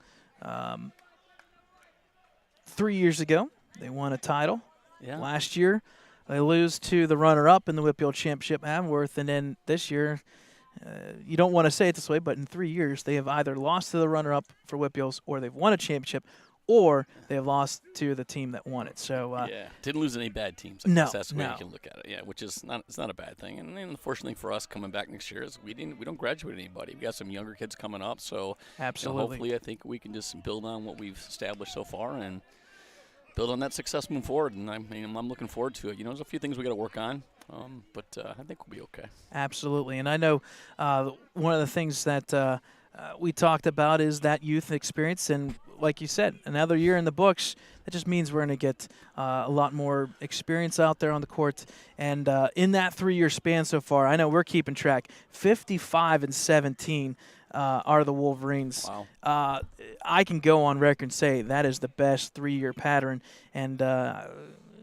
3 years ago, they won a title. Yeah. Last year, they lose to the runner-up in the Whippeal Championship, Amworth, and then this year, you don't want to say it this way, but in 3 years, they have either lost to the runner-up for Whippeals, or they've won a championship, or they have lost to the team that won it. So didn't lose any bad teams. I guess that's the way you can look at it. Yeah, which is it's not a bad thing. And then unfortunately for us, coming back next year, is we don't graduate anybody. We got some younger kids coming up, so absolutely. Hopefully, I think we can just build on what we've established so far and build on that success moving forward, and I'm looking forward to it. There's a few things we got to work on, but I think we'll be okay. Absolutely, and I know one of the things that we talked about is that youth experience, and like you said, another year in the books. That just means we're going to get a lot more experience out there on the court. And in that 3-year span so far, I know we're keeping track. 55-17 are the Wolverines. Wow. I can go on record and say that is the best 3-year pattern. And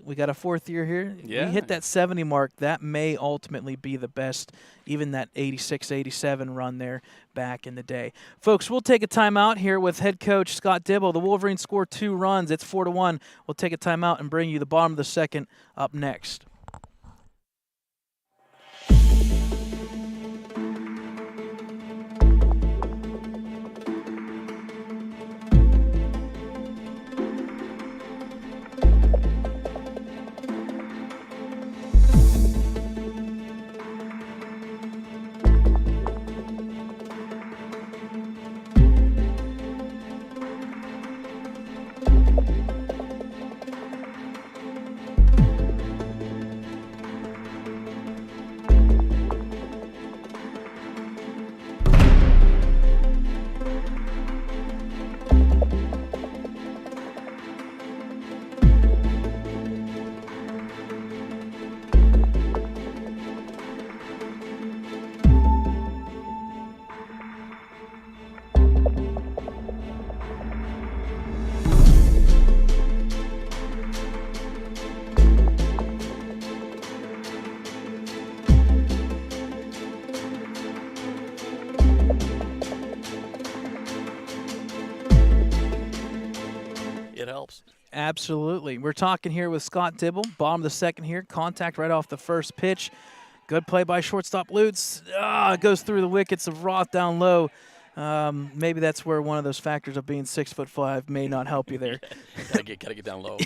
we got a 4th year here. Yeah. We hit that 70 mark. That may ultimately be the best, even that 86, 87 run there back in the day. Folks, we'll take a timeout here with head coach Scott Dibble. The Wolverines score 2 runs. It's 4-1. We'll take a timeout and bring you the bottom of the second up next. It helps. Absolutely. We're talking here with Scott Dibble, bottom of the second here. Contact right off the first pitch. Good play by shortstop Lutz. It goes through the wickets of Roth down low. Maybe that's where one of those factors of being 6'5" may not help you there. Gotta get down low.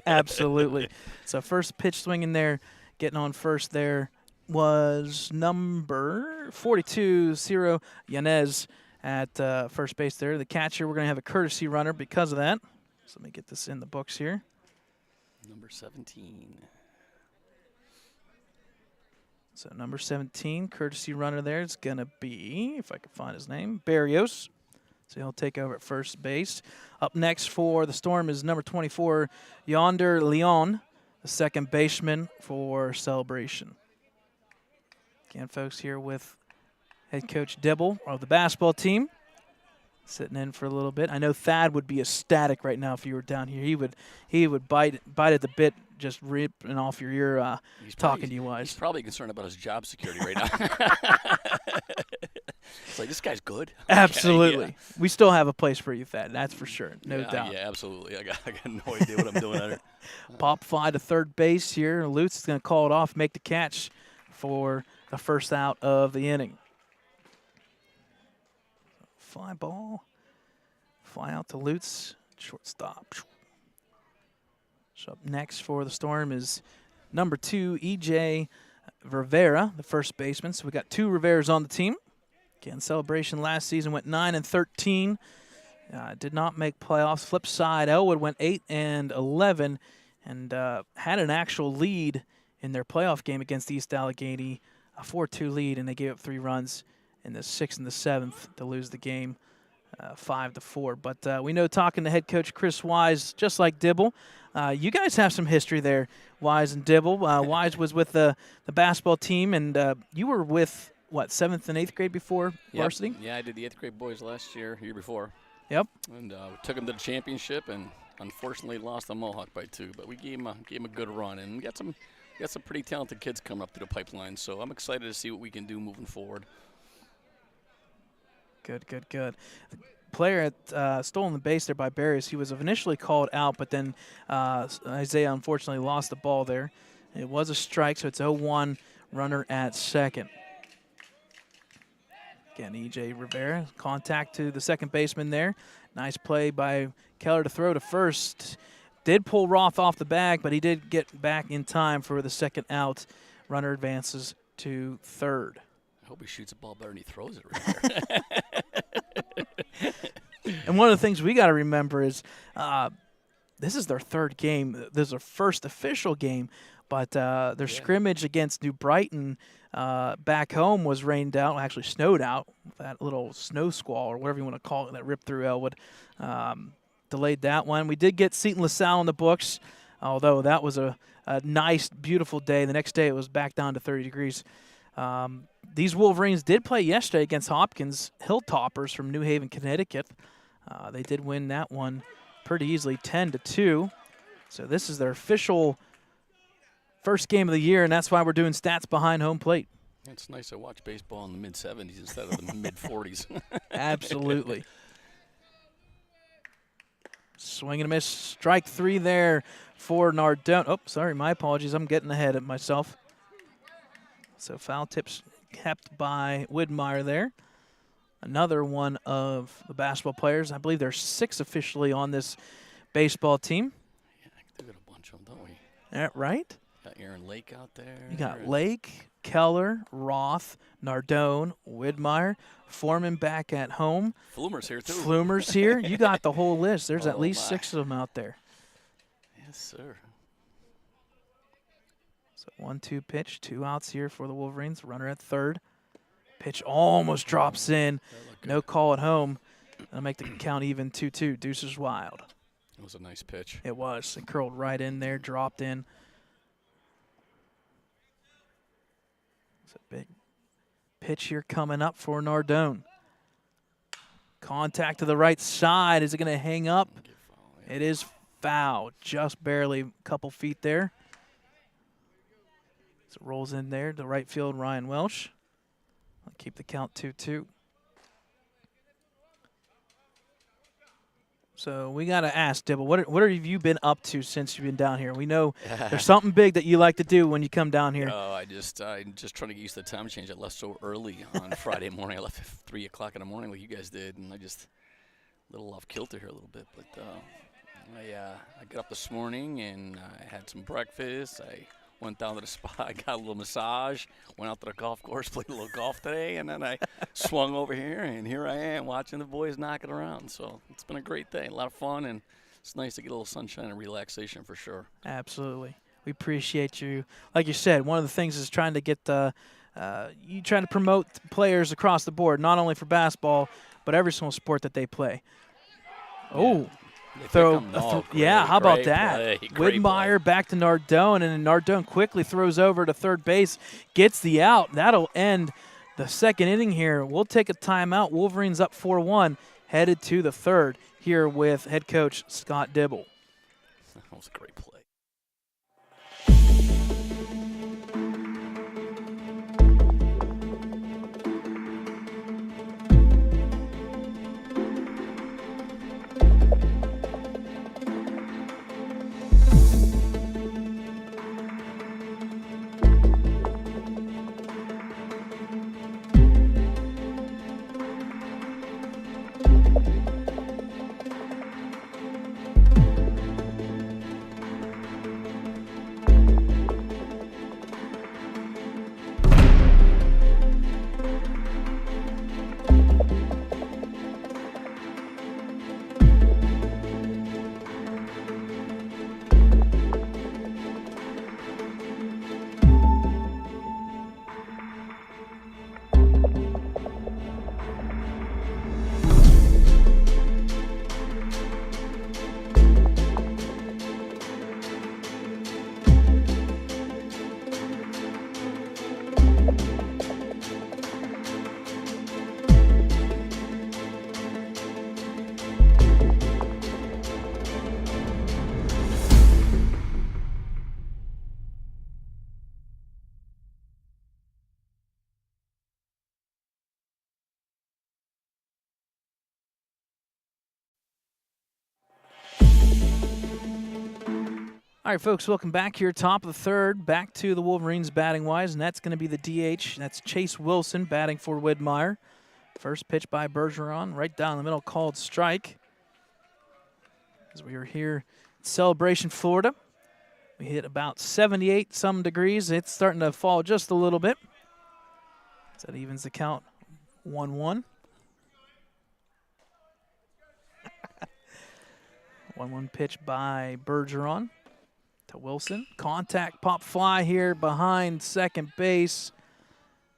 Absolutely. So first pitch swing in there, getting on first there was number 42, Ciro Yanez at first base there. The catcher, we're going to have a courtesy runner because of that. So let me get this in the books here. Number 17. So number 17, courtesy runner there is going to be, if I can find his name, Barrios. So he'll take over at first base. Up next for the Storm is number 24, Yonder Leon, the second baseman for Celebration. Again, folks, here with head coach Dibble of the basketball team. Sitting in for a little bit. I know Thad would be ecstatic right now if you were down here. He would bite at the bit, just ripping off your ear, talking to you wise. He's probably concerned about his job security right now. It's like, this guy's good. Absolutely. Okay, yeah. We still have a place for you, Thad. That's for sure. No doubt. Yeah, absolutely. I got no idea what I'm doing out here. Pop fly to third base here. Lutz is going to call it off, make the catch for the first out of the inning. Fly ball. Fly out to Lutz. Shortstop. So up next for the Storm is number 2, E.J. Rivera, the first baseman. So we got 2 Riveras on the team. Again, Celebration last season went 9-13. Did not make playoffs. Flip side, Ellwood went 8-11 and had an actual lead in their playoff game against East Allegheny, a 4-2 lead, and they gave up 3 runs in the 6th and the 7th to lose the game 5-4. But we know, talking to head coach Chris Wise, just like Dibble, you guys have some history there, Wise and Dibble. Wise was with the basketball team, and you were with, what, 7th and 8th grade before varsity? Yeah, I did the 8th grade boys last year before. Yep. And we took them to the championship, and unfortunately lost the Mohawk by 2. But we gave them a good run, and we got some pretty talented kids coming up through the pipeline. So I'm excited to see what we can do moving forward. Good. The player had stolen the base there by Barrios. He was initially called out, but then Isaiah unfortunately lost the ball there. It was a strike, so it's 0-1, runner at second. Again, E.J. Rivera, contact to the second baseman there. Nice play by Keller to throw to first. Did pull Roth off the bag, but he did get back in time for the second out. Runner advances to third. I hope he shoots a ball better than he throws it right there. And one of the things we got to remember is this is their 3rd game. This is their first official game, but their scrimmage against New Brighton back home was rained out, actually snowed out, that little snow squall or whatever you want to call it that ripped through Ellwood. delayed that one. We did get Seton LaSalle in the books, although that was a nice, beautiful day. The next day it was back down to 30 degrees. These Wolverines did play yesterday against Hopkins Hilltoppers from New Haven, Connecticut. They did win that one pretty easily, 10-2. So this is their official first game of the year, and that's why we're doing stats behind home plate. It's nice to watch baseball in the mid-70s instead of the mid-40s. Absolutely. Swing and a miss. Strike 3 there for Nardone. Oh, sorry, my apologies. I'm getting ahead of myself. So foul tips kept by Widmeyer there. Another one of the basketball players. I believe there's 6 officially on this baseball team. Yeah, we got a bunch of them, don't we? Yeah, right? Got Aaron Lake out there. You got Lake, Keller, Roth, Nardone, Widmeyer, Foreman back at home. Flumer's here, too. Flumer's here. You got the whole list. There's at least my. 6 of them out there. Yes, sir. So 1-2 pitch, 2 outs here for the Wolverines. Runner at third. Pitch almost drops in. No call at home. That'll make the count even 2-2. Deuces wild. It was a nice pitch. It was. It curled right in there, dropped in. It's a big pitch here coming up for Nardone. Contact to the right side. Is it going to hang up? It is foul. Just barely a couple feet there. So it rolls in there to right field, Ryan Welsh. I'll keep the count 2-2. So we got to ask, Dibble, what have you been up to since you've been down here? We know there's something big that you like to do when you come down here. Oh, I'm just trying to get used to the time change. I left so early on Friday morning. I left at 3 o'clock in the morning like you guys did, and I just a little off kilter here a little bit. But I got up this morning and I had some breakfast. I went down to the spa. I got a little massage. Went out to the golf course, played a little golf today, and then I swung over here, and here I am watching the boys knocking around. So it's been a great day, a lot of fun, and it's nice to get a little sunshine and relaxation for sure. Absolutely. We appreciate you. Like you said, one of the things is trying to get you trying to promote players across the board, not only for basketball, but every single sport that they play. Oh. Yeah, how about that? Widmeyer back to Nardone, and Nardone quickly throws over to third base, gets the out. That'll end the second inning here. We'll take a timeout. Wolverines up 4-1, headed to the third here with head coach Scott Dibble. That was a great play. All right, folks, welcome back here. Top of the third, back to the Wolverines batting wise, and that's going to be the DH. That's Chase Wilson batting for Widmeyer. First pitch by Bergeron, right down the middle, called strike. As we are here in Celebration, Florida, we hit about 78 some degrees. It's starting to fall just a little bit. So that evens the count 1-1. 1-1 pitch by Bergeron to Wilson. Contact pop fly here behind second base.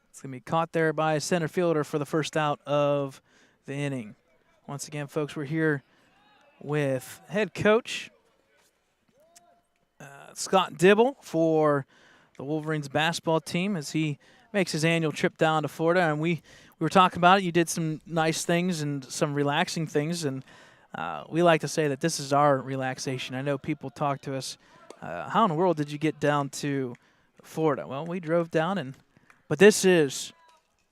It's going to be caught there by a center fielder for the first out of the inning. Once again, folks, we're here with head coach Scott Dibble for the Wolverines basketball team as he makes his annual trip down to Florida. And we were talking about it. You did some nice things and some relaxing things, and we like to say that this is our relaxation. I know people talk to us, how in the world did you get down to Florida? Well, we drove down, but this is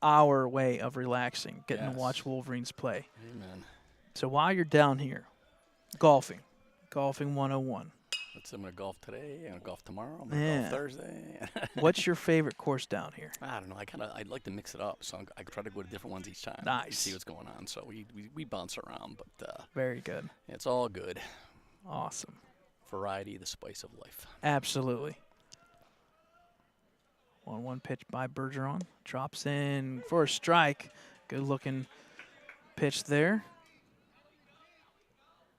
our way of relaxing, getting to watch Wolverines play. Amen. So while you're down here, golfing 101. I'm going to golf today. I'm going to golf tomorrow. I'm going to golf Thursday. What's your favorite course down here? I don't know. I'd like to mix it up, so I try to go to different ones each time. Nice. See what's going on. So we bounce around, but very good. It's all good. Awesome. Variety, the spice of life. Absolutely. 1-1 pitch by Bergeron. Drops in for a strike. Good looking pitch there.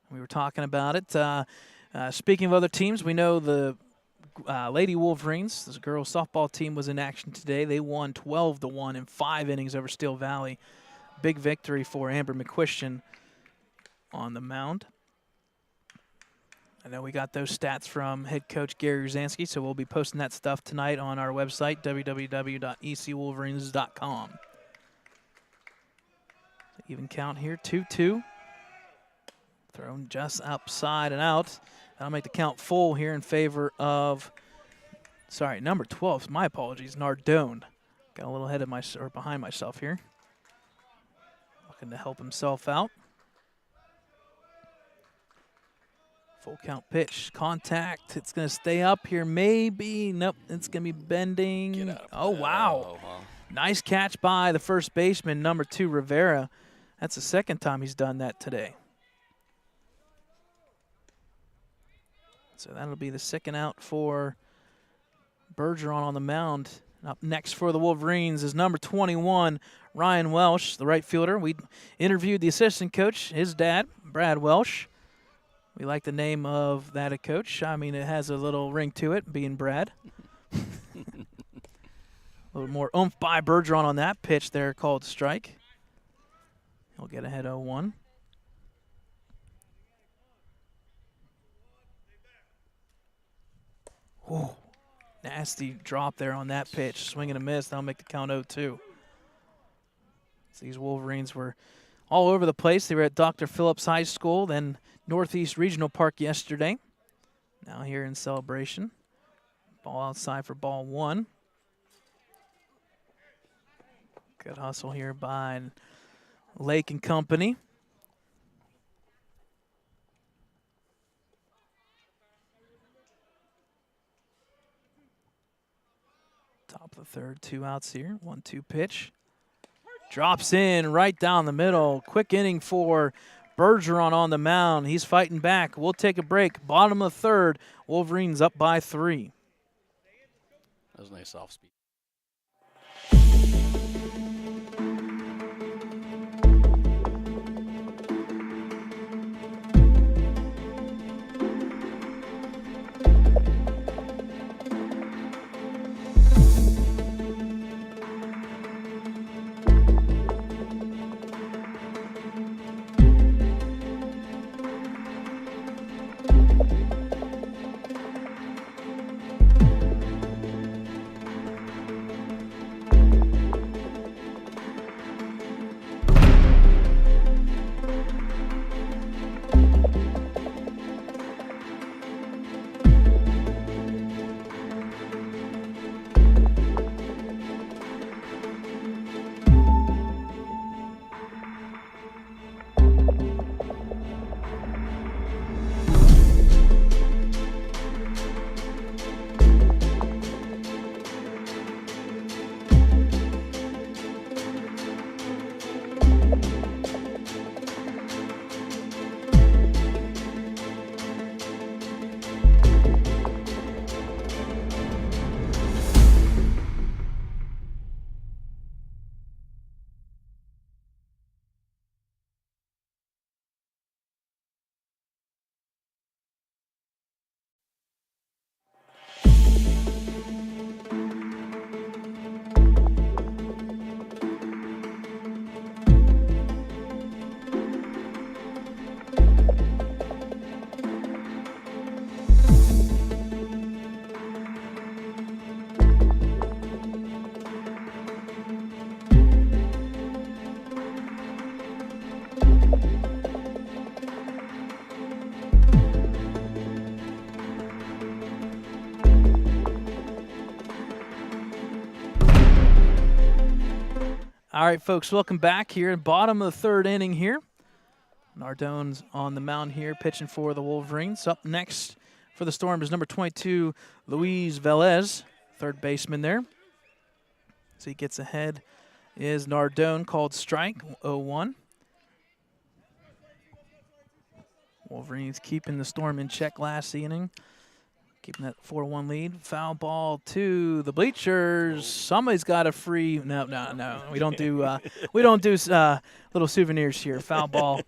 We were talking about it. Speaking of other teams, we know the Lady Wolverines, this girls softball team, was in action today. They won 12-1 in 5 innings over Steel Valley. Big victory for Amber McQuistion on the mound. I know we got those stats from head coach Gary Ruzanski, so we'll be posting that stuff tonight on our website, www.ecwolverines.com. Even count here, 2-2. Thrown just upside and out. That'll make the count full here in favor of, number 12. My apologies, Nardone. Got a little ahead of behind myself here. Looking to help himself out. Full count pitch, contact. It's going to stay up here, maybe. Nope, it's going to be bending. Oh, wow. Nice catch by the first baseman, number 2, Rivera. That's the second time he's done that today. So that'll be the second out for Bergeron on the mound. Up next for the Wolverines is number 21, Ryan Welsh, the right fielder. We interviewed the assistant coach, his dad, Brad Welsh. We like the name of that coach. I mean, it has a little ring to it, being Brad. A little more oomph by Bergeron on that pitch there, called strike. He'll get ahead 0-1. Ooh, nasty drop there on that pitch. Swing and a miss. That'll make the count 0-2. So these Wolverines were all over the place. They were at Dr. Phillips High School, then Northeast Regional Park yesterday. Now here in Celebration. Ball outside for ball 1. Good hustle here by Lake and company. Top of the third, 2 outs here. 1-2 pitch. Drops in right down the middle. Quick inning for Bergeron on the mound. He's fighting back. We'll take a break. Bottom of the third. Wolverines up by 3. That was a nice off speed. All right, folks, welcome back here. Bottom of the third inning here. Nardone's on the mound here, pitching for the Wolverines. Up next for the Storm is number 22, Luis Velez, third baseman there. As he gets ahead is Nardone, called strike, 0-1. Wolverines keeping the Storm in check last inning, keeping that 4-1 lead. Foul ball to the bleachers. Somebody's got a free. No. We don't do little souvenirs here. Foul ball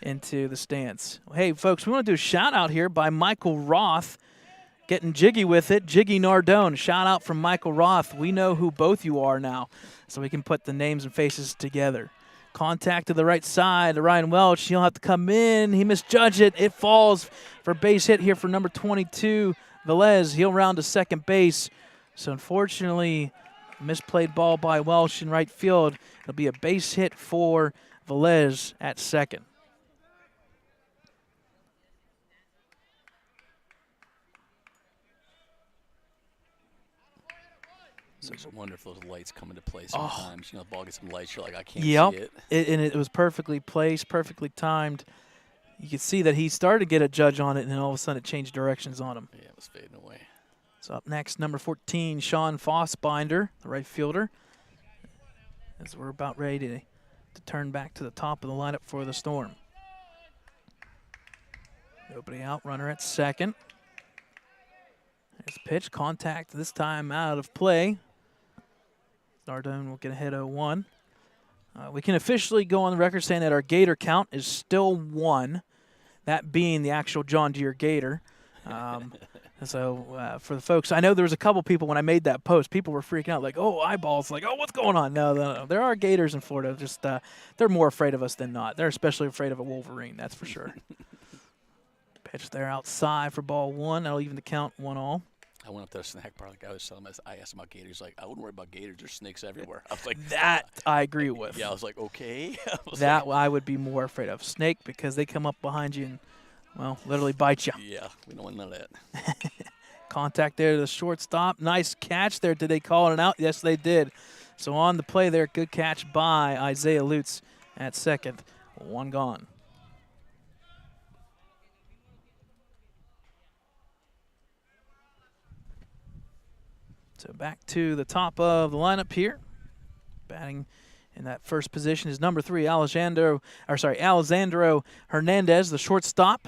into the stands. Hey, folks, we want to do a shout out here by Michael Roth, getting jiggy with it. Jiggy Nardone. Shout out from Michael Roth. We know who both you are now, so we can put the names and faces together. Contact to the right side to Ryan Welch. He'll have to come in. He misjudged it. It falls for base hit here for number 22, Velez. He'll round to second base. So unfortunately, misplayed ball by Welch in right field. It'll be a base hit for Velez at second. It's wonderful those lights come into play sometimes. The ball gets some lights, you're like, I can't see it. And it was perfectly placed, perfectly timed. You could see that he started to get a judge on it, and then all of a sudden it changed directions on him. Yeah, it was fading away. So up next, number 14, Sean Fossbinder, the right fielder. As we're about ready to turn back to the top of the lineup for the Storm. Nobody out, runner at second. There's a pitch, contact this time out of play. Nardone will get ahead 0-1. We can officially go on the record saying that our Gator count is still 1, that being the actual John Deere Gator. So for the folks, I know there was a couple people when I made that post, people were freaking out like, oh, eyeballs, like, oh, what's going on? No. There are Gators in Florida. Just they're more afraid of us than not. They're especially afraid of a Wolverine, that's for sure. Pitch there outside for ball 1. That'll even the count 1-1. I went up to the snack bar, like I was telling him, I asked him about gators. Like, I wouldn't worry about gators. There's snakes everywhere. I was like, that I agree with. Yeah, I was like, okay. I would be more afraid of snake because they come up behind you and, well, literally bite you. Yeah, we don't want none of that. Contact there to the shortstop. Nice catch there. Did they call it out? Yes, they did. So on the play there, good catch by Isaiah Lutz at second. 1 gone. So back to the top of the lineup here. Batting in that first position is number 3, Alessandro Hernandez, the shortstop.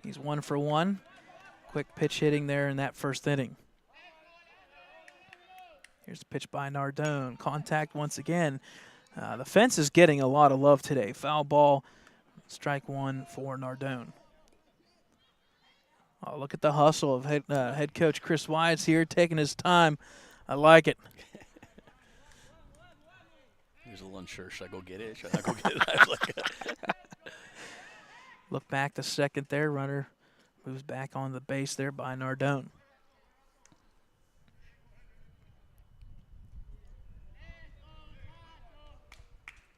He's 1 for 1. Quick pitch hitting there in that first inning. Here's the pitch by Nardone. Contact once again. The fence is getting a lot of love today. Foul ball, strike 1 for Nardone. Oh, look at the hustle of head coach Chris Wyatt's here, taking his time. I like it. He's a little unsure. Should I go get it? Should I go get it? I was like, look back to second there. Runner moves back on the base there by Nardone.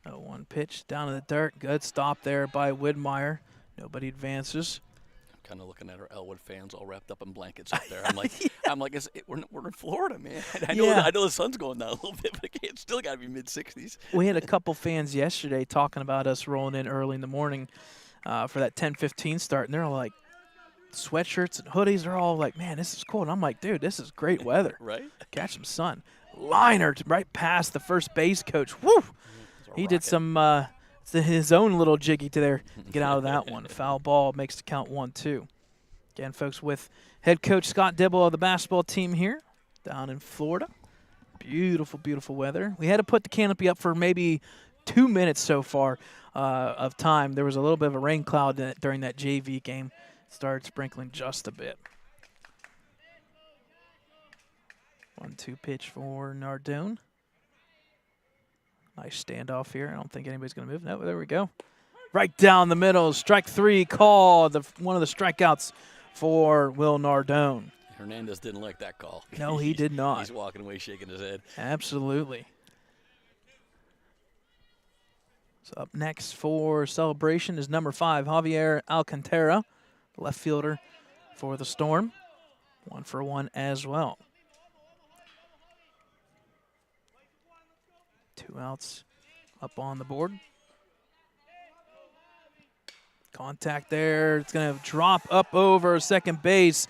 Oh, 1 pitch down in the dirt. Good stop there by Widmeyer. Nobody advances. Kind of looking at our Ellwood fans all wrapped up in blankets up there. I'm like, we're in Florida, man. I know the sun's going down a little bit, but it's still got to be mid-60s. We had a couple fans yesterday talking about us rolling in early in the morning for that 10:15 start, and they're all like, sweatshirts and hoodies. They're all like, man, this is cool. And I'm like, dude, this is great weather. Right? Catch some sun. Liner right past the first base coach. Woo! He did some his own little jiggy to there to get out of that one. Foul ball makes the count 1-2. Again, folks, with head coach Scott Dibble of the basketball team here down in Florida. Beautiful, beautiful weather. We had to put the canopy up for maybe 2 minutes so far of time. There was a little bit of a rain cloud during that JV game. It started sprinkling just a bit. 1-2 pitch for Nardone. Nice standoff here. I don't think anybody's going to move. No, there we go. Right down the middle. Strike 3 call. One of the strikeouts for Will Nardone. Hernandez didn't like that call. No, he did not. He's walking away shaking his head. Absolutely. So up next for celebration is number 5, Javier Alcantara, left fielder for the Storm. 1 for 1 as well. 2 outs up on the board. Contact there. It's going to drop up over second base.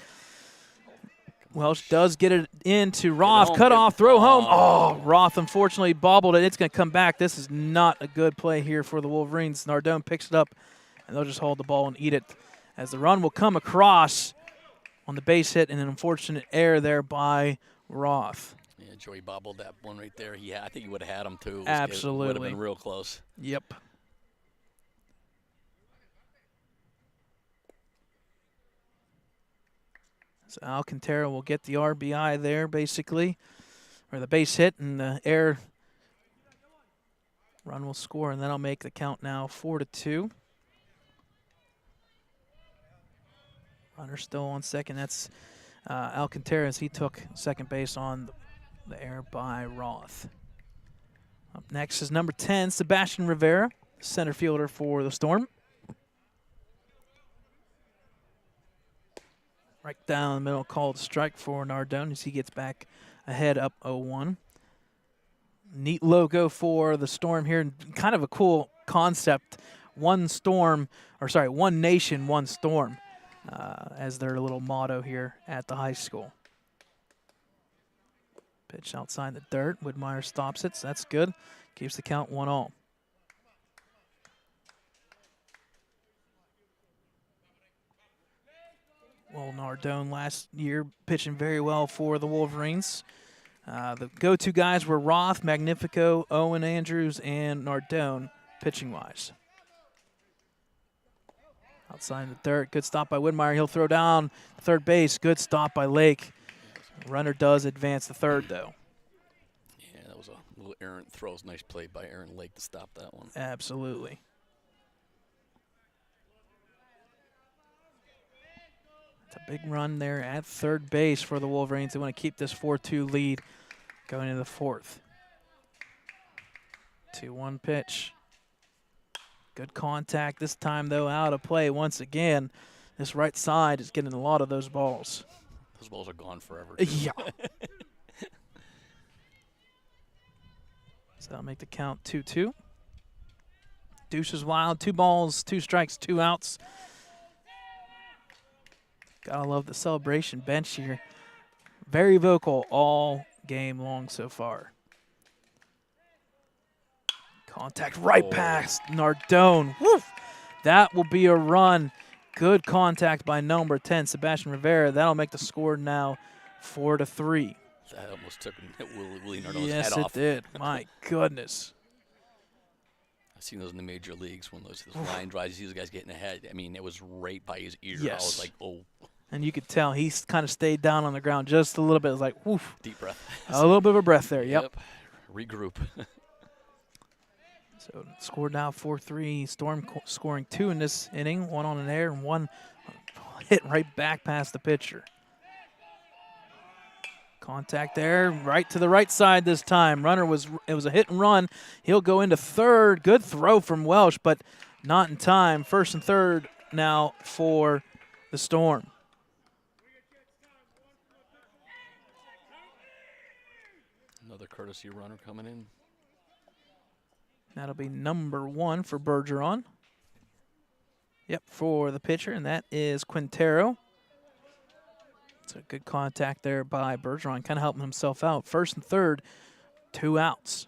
Welsh does get it into Roth. Cut off, throw home. Oh, Roth unfortunately bobbled it. It's going to come back. This is not a good play here for the Wolverines. Nardone picks it up, and they'll just hold the ball and eat it as the run will come across on the base hit and an unfortunate error there by Roth. Yeah, Joey bobbled that one right there. I think he would have had him too. Absolutely. It would have been real close. Yep. So Alcantara will get the RBI there, basically, or the base hit, and the error run will score, and that'll make the count now 4-2. Runner still on second. That's Alcantara as he took second base on the error by Roth. Up next is number 10, Sebastian Rivera, center fielder for the Storm. Right down the middle, called strike for Nardone as he gets back ahead up 0-1. Neat logo for the Storm here. Kind of a cool concept. One nation, one storm, as their little motto here at the high school. Pitch outside the dirt. Widmeyer stops it, so that's good. Keeps the count 1-1. Well, Nardone last year pitching very well for the Wolverines. The go-to guys were Roth, Magnifico, Owen Andrews, and Nardone pitching-wise. Outside the dirt, good stop by Widmeyer. He'll throw down third base. Good stop by Lake. Runner does advance the third, though. Yeah, that was a little errant throw. Nice play by Aaron Lake to stop that one. Absolutely. It's a big run there at third base for the Wolverines. They want to keep this 4-2 lead going into the fourth. 2-1 pitch. Good contact this time, though, out of play once again. This right side is getting a lot of those balls. Those balls are gone forever. Yeah. So that'll make the count 2-2. Deuce is wild. 2 balls, 2 strikes, 2 outs. Gotta love the celebration bench here. Very vocal all game long so far. Contact right past Nardone. Woof! That will be a run. Good contact by number 10, Sebastian Rivera. That'll make the score now 4-3. That almost took Willie Nardone's yes, head off. Yes, it did. My goodness. I've seen those in the major leagues when those line drives, you see those guys getting ahead. I mean, it was right by his ear. Yes. I was like, oh. And you could tell he kind of stayed down on the ground just a little bit. It was like, woof. Deep breath. A little bit of a breath there, yep. Regroup. So scored now 4-3. Storm scoring 2 in this inning, 1 on an air and 1 hit right back past the pitcher. Contact there, right to the right side this time. It was a hit and run. He'll go into third. Good throw from Welsh, but not in time. First and third now for the Storm. Another courtesy runner coming in. That'll be number 1 for Bergeron. Yep, for the pitcher, and that is Quintero. It's a good contact there by Bergeron, kind of helping himself out. First and third, 2 outs.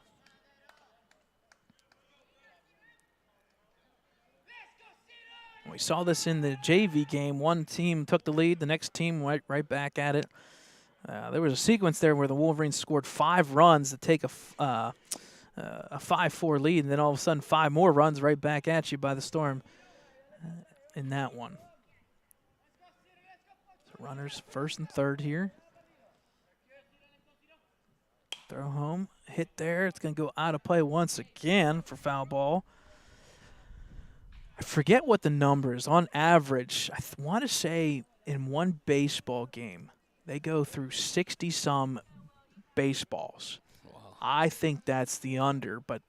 We saw this in the JV game. One team took the lead, the next team went right back at it. There was a sequence there where the Wolverines scored 5 runs to take a 5-4 lead, and then all of a sudden 5 more runs right back at you by the Storm in that one. So runners first and third here. Throw home, hit there. It's going to go out of play once again for foul ball. I forget what the number is. On average, I want to say in one baseball game, they go through 60-some baseballs. Wow. I think that's the under, but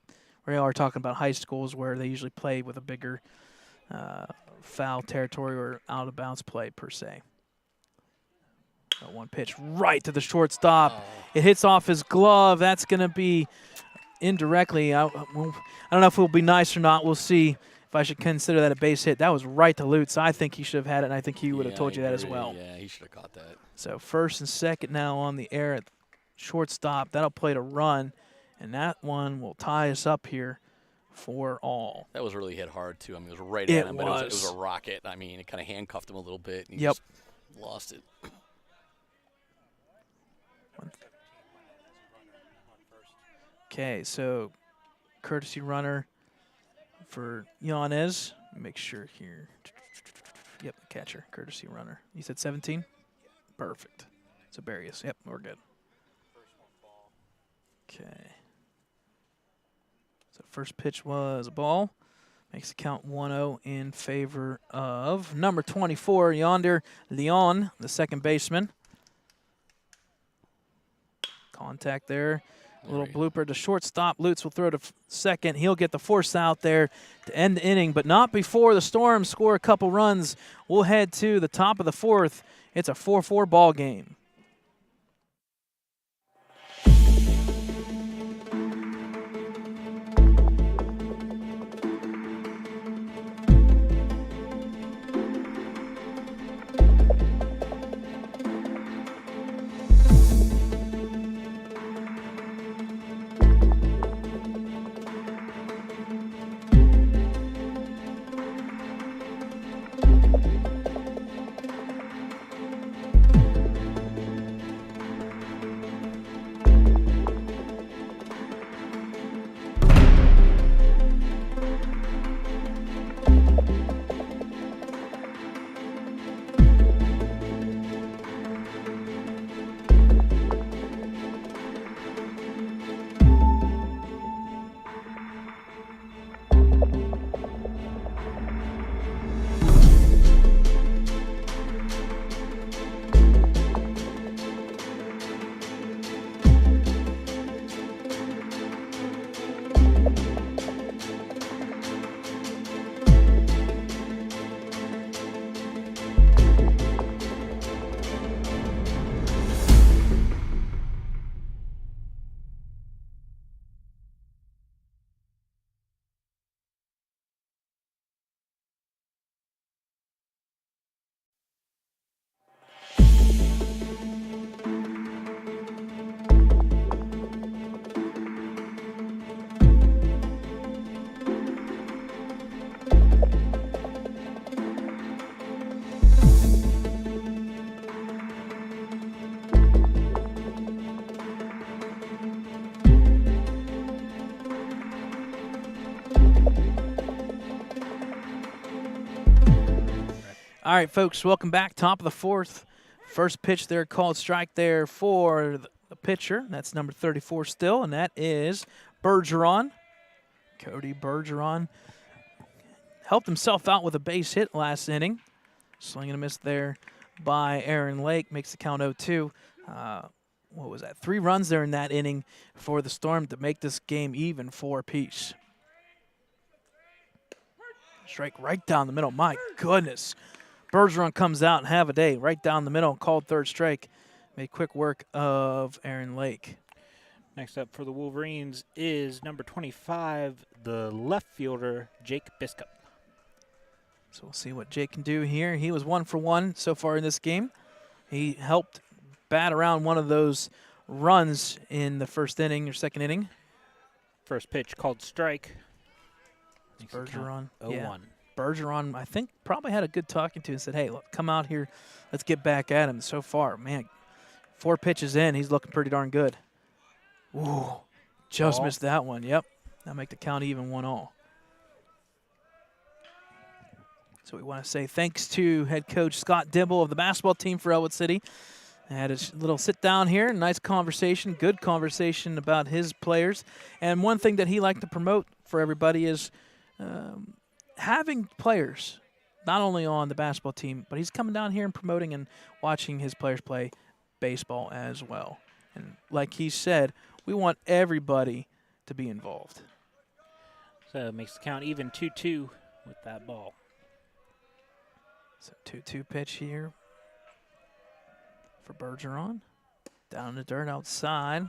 we are talking about high schools where they usually play with a bigger foul territory or out-of-bounds play per se. That one pitch right to the shortstop. It hits off his glove. That's going to be indirectly, I don't know if it will be nice or not. We'll see if I should consider that a base hit. That was right to Lutz. I think he should have had it, and I think he would have told you that as well. Yeah, he should have caught that. So first and second now on the air at shortstop. That'll play to run, and that one will tie us up here for all. That was really hit hard, too. I mean, it was right at him, but it was a rocket. I mean, it kind of handcuffed him a little bit, and he just lost it. Okay, so courtesy runner for Yanez. Make sure here. Yep, the catcher, courtesy runner. You said 17? Perfect. So Barrios. Yep, we're good. Okay. So first pitch was a ball. Makes the count 1-0 in favor of number 24, Yonder Leon, the second baseman. Contact there. A little blooper to shortstop. Lutz will throw to second. He'll get the force out there to end the inning, but not before the Storm score a couple runs. We'll head to the top of the fourth. It's a 4-4 ball game. All right, folks, welcome back. Top of the fourth. First pitch there called strike there for the pitcher. That's number 34 still, and that is Bergeron. Cody Bergeron helped himself out with a base hit last inning. Swing and a miss there by Aaron Lake. Makes the count 0-2. What was that? 3 runs there in that inning for the Storm to make this game even 4 apiece. Strike right down the middle. My goodness. Bergeron comes out and have a day right down the middle, called third strike. Made quick work of Aaron Lake. Next up for the Wolverines is number 25, the left fielder, Jake Biscup. So we'll see what Jake can do here. He was 1 for 1 so far in this game. He helped bat around one of those runs in the first inning or second inning. First pitch called strike. Bergeron. 0-1. Yeah. Bergeron, I think, probably had a good talking to and said, hey, look, come out here. Let's get back at him. So far, man, 4 pitches in, he's looking pretty darn good. Ooh, just missed that one. Yep. That'll make the count even 1-all. So we want to say thanks to head coach Scott Dibble of the basketball team for Ellwood City. I had a little sit down here, nice conversation, good conversation about his players. And one thing that he liked to promote for everybody is having players, not only on the basketball team, but he's coming down here and promoting and watching his players play baseball as well. And like he said, we want everybody to be involved. So it makes the count even 2-2 with that ball. So 2-2 pitch here for Bergeron. Down in the dirt outside.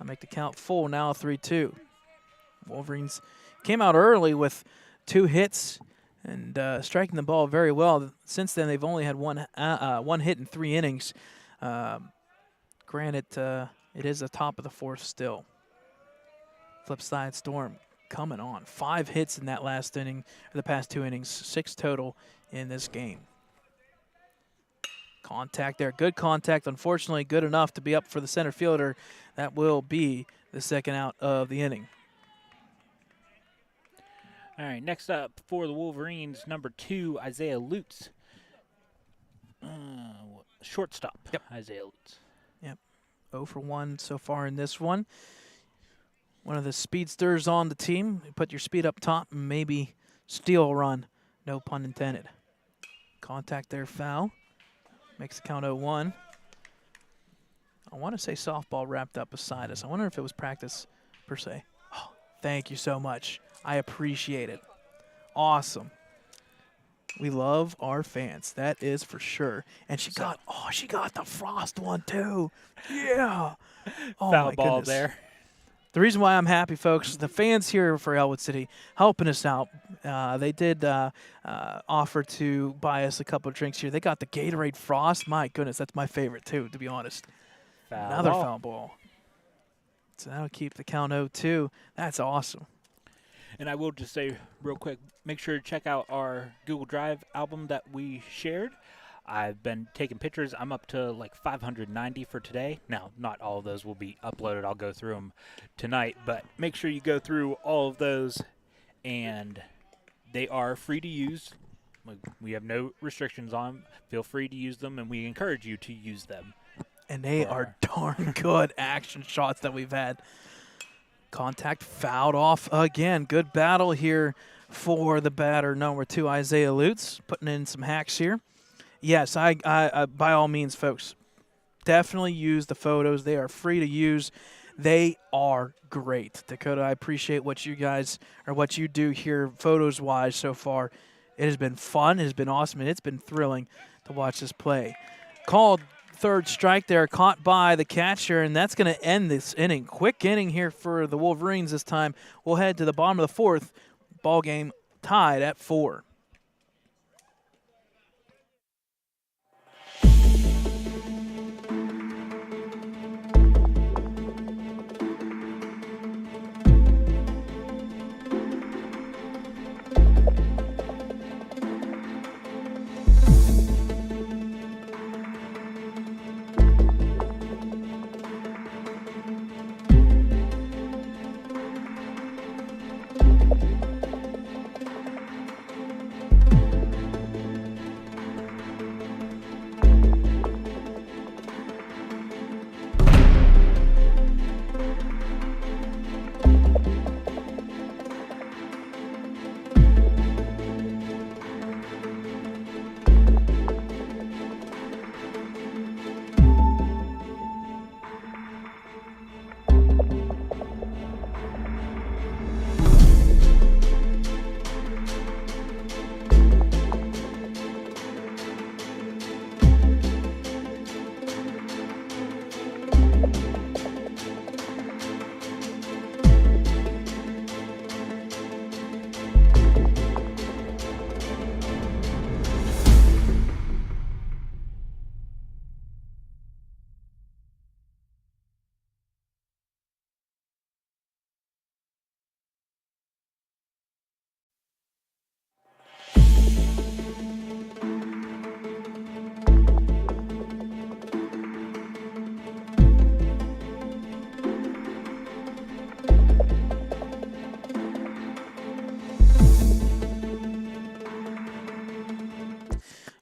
I'll make the count full now, 3-2. Wolverines came out early with 2 hits and striking the ball very well. Since then, they've only had one hit in 3 innings. Granted, it is the top of the 4th still. Flip side, Storm coming on. 5 hits in that last inning, or the past 2 innings, 6 total in this game. Contact there, good contact. Unfortunately, good enough to be up for the center fielder. That will be the second out of the inning. All right, next up for the Wolverines, number 2, Isaiah Lutz. Shortstop, Yep. Isaiah Lutz. 0 for 1 so far in this one. One of the speedsters on the team. You put your speed up top and maybe steal a run. No pun intended. Contact there, foul. Makes the count 0-1. I want to say softball wrapped up beside us. I wonder if it was practice per se. Oh, thank you so much. I appreciate it. Awesome. We love our fans. That is for sure. And she got the Frost one too. Yeah. Oh, Foul my ball goodness. there. The reason why I'm happy, folks, the fans here for Ellwood City helping us out. They did offer to buy us a couple of drinks here. They got the Gatorade Frost. My goodness, that's my favorite too, to be honest. Another foul ball. So that'll keep the count 0-2. That's awesome. And I will just say real quick, make sure to check out our Google Drive album that we shared. I've been taking pictures. I'm up to like 590 for today. Now, not all of those will be uploaded. I'll go through them tonight. But make sure you go through all of those, and they are free to use. We have no restrictions on them. Feel free to use them, and we encourage you to use them. And they are darn good action shots that we've had. Contact fouled off again. Good battle here for the batter, number 2, Isaiah Lutz, putting in some hacks here. Yes, I by all means, folks, definitely use the photos. They are free to use. They are great. Dakota, I appreciate what you guys or what you do here photos-wise so far. It has been fun. It has been awesome, and it's been thrilling to watch this play. Called third strike there, caught by the catcher, and that's going to end this inning. Quick inning here for the Wolverines this time. We'll head to the bottom of the 4th. Ball game tied at 4.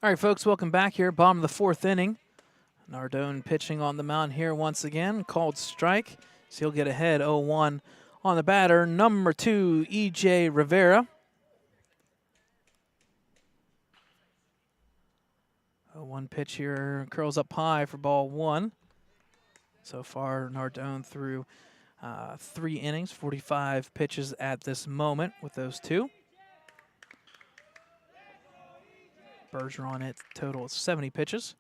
All right, folks, welcome back here. Bottom of the 4th inning. Nardone pitching on the mound here once again. Called strike. So he'll get ahead 0-1 on the batter. Number 2, E.J. Rivera. 0-1 pitch here. Curls up high for ball 1. So far, Nardone through 3 innings, 45 pitches at this moment with those 2. Bergeron at total of 70 pitches.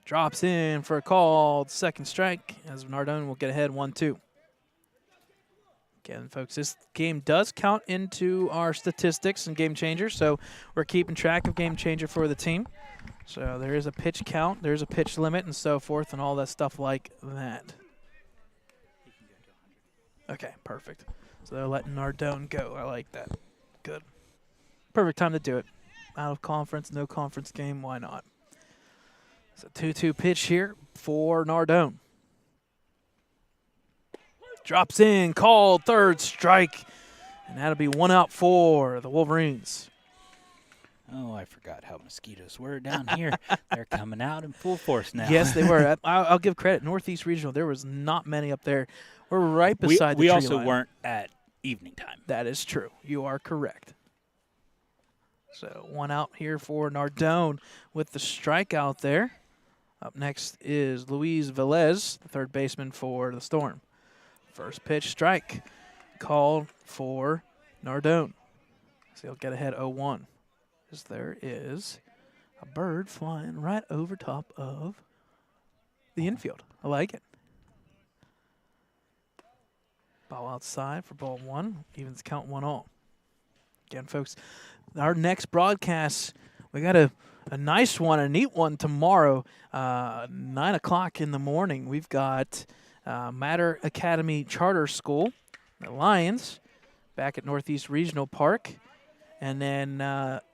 Drops in for a called second strike as Nardone will get ahead 1-2. Again, folks, this game does count into our statistics and game changer, so we're keeping track of game changer for the team. So there is a pitch count, there's a pitch limit, and so forth, and all that stuff like that. Okay, perfect. So they're letting Nardone go. I like that. Good. Perfect time to do it. Out of conference, no conference game, why not? It's a 2-2 pitch here for Nardone. Drops in, called, third strike. And that'll be 1 out for the Wolverines. Oh, I forgot how mosquitoes were down here. They're coming out in full force now. Yes, they were. I'll give credit. Northeast Regional, there was not many up there. We're right beside the tree We also line. weren't at evening time. That is true. You are correct. So 1 out here for Nardone with the strikeout there. Up next is Luis Velez, the third baseman for the Storm. First pitch strike called for Nardone. So he'll get ahead 0-1. As there is a bird flying right over top of the infield. I like it. Ball outside for ball 1. Evens count 1-1. Again, folks, our next broadcast, we got a nice one, a neat one tomorrow, 9 o'clock in the morning. We've got Matter Academy Charter School, the Lions, back at Northeast Regional Park. And then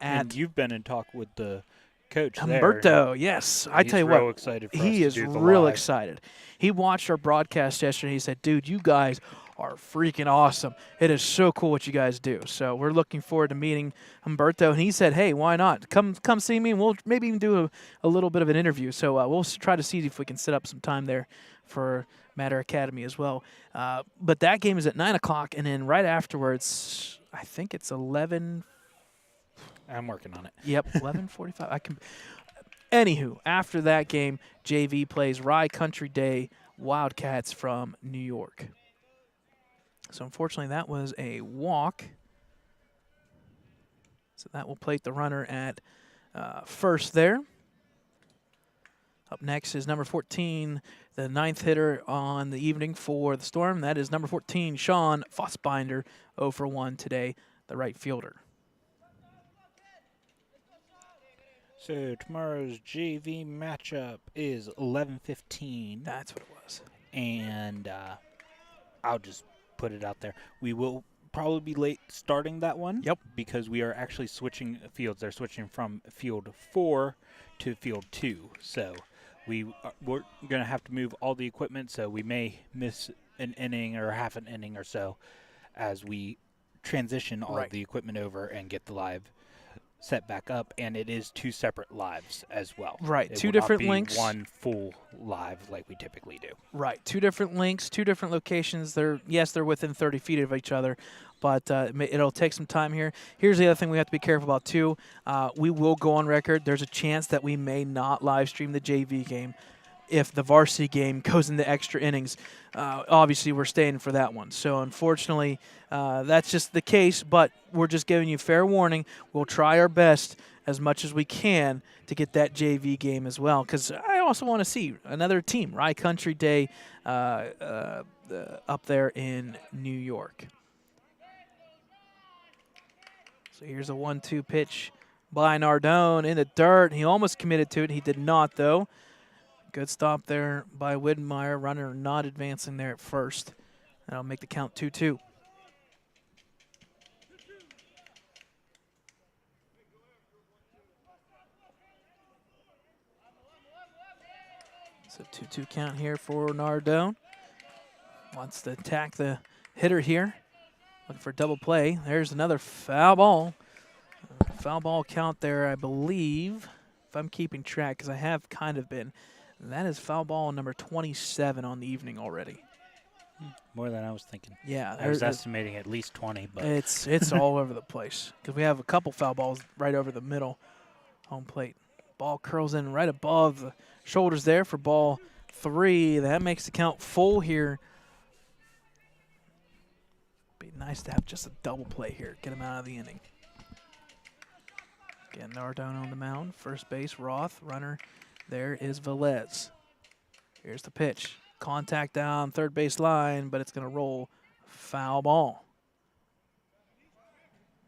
and you've been in talk with the coach Humberto, yes. I tell you real what, excited for he us is to do the real live. excited. He watched our broadcast yesterday. He said, dude, you guys are freaking awesome. It is so cool what you guys do. So we're looking forward to meeting Humberto. And he said, hey, why not? Come see me, and we'll maybe even do a little bit of an interview. So we'll try to see if we can set up some time there for Matter Academy as well. But that game is at 9 o'clock, and then right afterwards, I think it's 11. I'm working on it. Yep, 11:45. I can. Anywho, after that game, JV plays Rye Country Day Wildcats from New York. So unfortunately, that was a walk. So that will plate the runner at first there. Up next is number 14, the 9th hitter on the evening for the Storm. That is number 14, Sean Fossbinder, 0 for 1 today, the right fielder. So tomorrow's JV matchup is 11:15. That's what it was. And I'll just put it out there. We will probably be late starting that one. Yep. Because we are actually switching fields. They're switching from field 4 to field 2. So we're going to have to move all the equipment, so we may miss an inning or half an inning or so as we transition all of the equipment over and get the live set back up, and it is 2 separate lives as well. Right, it 2 will different not be links. one full live like we typically do. Right, 2 different links, 2 different locations. They're within 30 feet of each other, but it'll take some time here. Here's the other thing we have to be careful about too. We will go on record. There's a chance that we may not live stream the JV game if the varsity game goes into extra innings. Obviously, we're staying for that one. So unfortunately, that's just the case, but we're just giving you fair warning. We'll try our best as much as we can to get that JV game as well, because I also want to see another team, Rye Country Day, up there in New York. So here's a 1-2 pitch by Nardone in the dirt. He almost committed to it. He did not, though. Good stop there by Widmeyer. Runner not advancing there at first. That'll make the count 2-2. So 2-2 count here for Nardone. Wants to attack the hitter here. Looking for a double play. There's another foul ball. Foul ball count there, I believe, if I'm keeping track, because I have kind of been. That is foul ball number 27 on the evening already. More than I was thinking. Yeah. I was estimating at least 20. But It's all over the place, because we have a couple foul balls right over the middle home plate. Ball curls in right above the shoulders there for ball 3. That makes the count full here. Be nice to have just a double play here. Get him out of the inning. Again, Nardone on the mound. First base, Roth. Runner there is Velez. Here's the pitch. Contact down third base line, but it's going to roll Foul ball.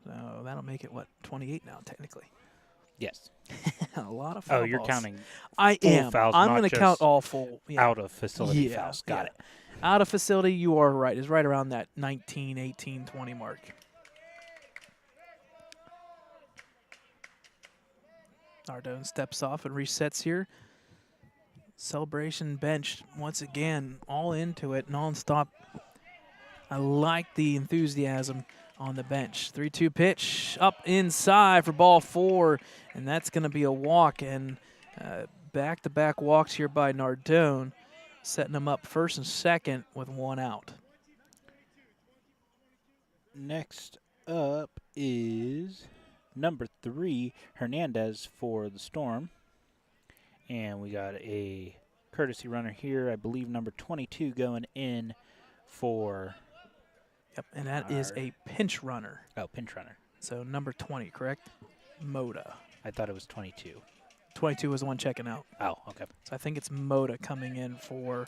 So that'll make it, what, 28 now, technically. Yes. A lot of foul Oh, you're balls. counting I full am. fouls, I'm not going to just count all full. Yeah. out of facility Yeah, fouls. Got yeah. it. Out of facility, you are right. It's right around that 19, 18, 20 mark. Nardone steps off and resets here. Celebration bench, once again, all into it, nonstop. I like the enthusiasm on the bench. 3-2 pitch up inside for ball 4, and that's going to be a walk. And back-to-back walks here by Nardone, setting them up first and second with 1 out. Next up is number 3, Hernandez for the Storm. And we got a courtesy runner here. I believe number 22 going in for... Yep, and that is a pinch runner. Oh, pinch runner. So number 20, correct? Moda. I thought it was 22. 22 was the one checking out. Oh, okay. So I think it's Moda coming in for,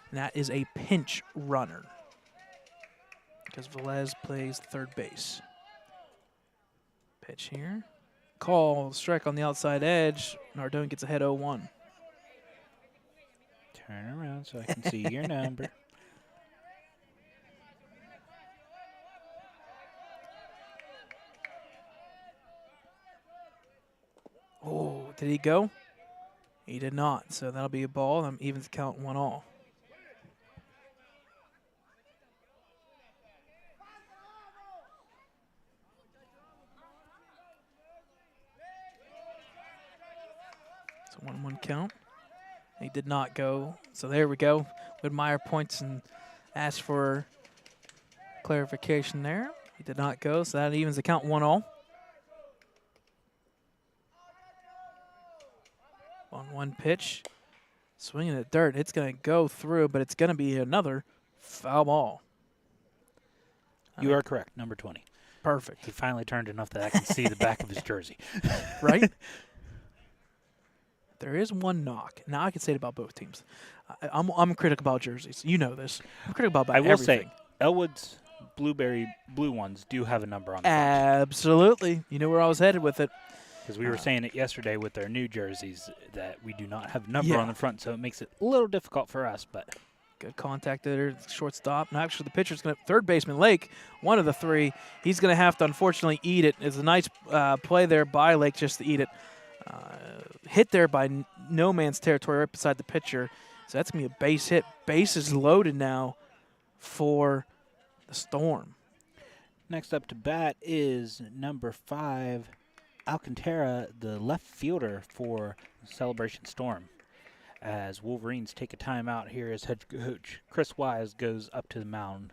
and that is a pinch runner. Because Velez plays third base. Pitch here. Call, strike on the outside edge. Nardone gets ahead 0-1. Turn around so I can see your number. Oh, did he go? He did not. So that'll be a ball. I'm even to count 1-all. So 1-1 count. He did not go. So there we go. Widmeyer points and asks for clarification there. He did not go, so that evens the count 1-all. 1-1 pitch. Swinging at dirt. It's going to go through, but it's going to be another foul ball. You are correct, number 20. Perfect. He finally turned enough that I can see the back of his jersey. Right? There is one knock. Now I can say it about both teams. I'm critical about jerseys. You know this. I'm critical about I will everything. say, Ellwood's blue ones do have a number on the front. Absolutely. You know where I was headed with it. Because we were saying it yesterday with their new jerseys that we do not have a number Yeah. on the front, so it makes it a little difficult for us. But Good contact there, shortstop. Now actually the pitcher's going to, third baseman Lake, one of the three. He's going to have to unfortunately eat it. It's a nice play there by Lake just to eat it. Hit there by no man's territory right beside the pitcher. So that's going to be a base hit. Base is loaded now for the Storm. next up to bat is number 5, Alcantara, the left fielder for Celebration Storm. As Wolverines take a timeout here as head coach Chris Wise goes up to the mound.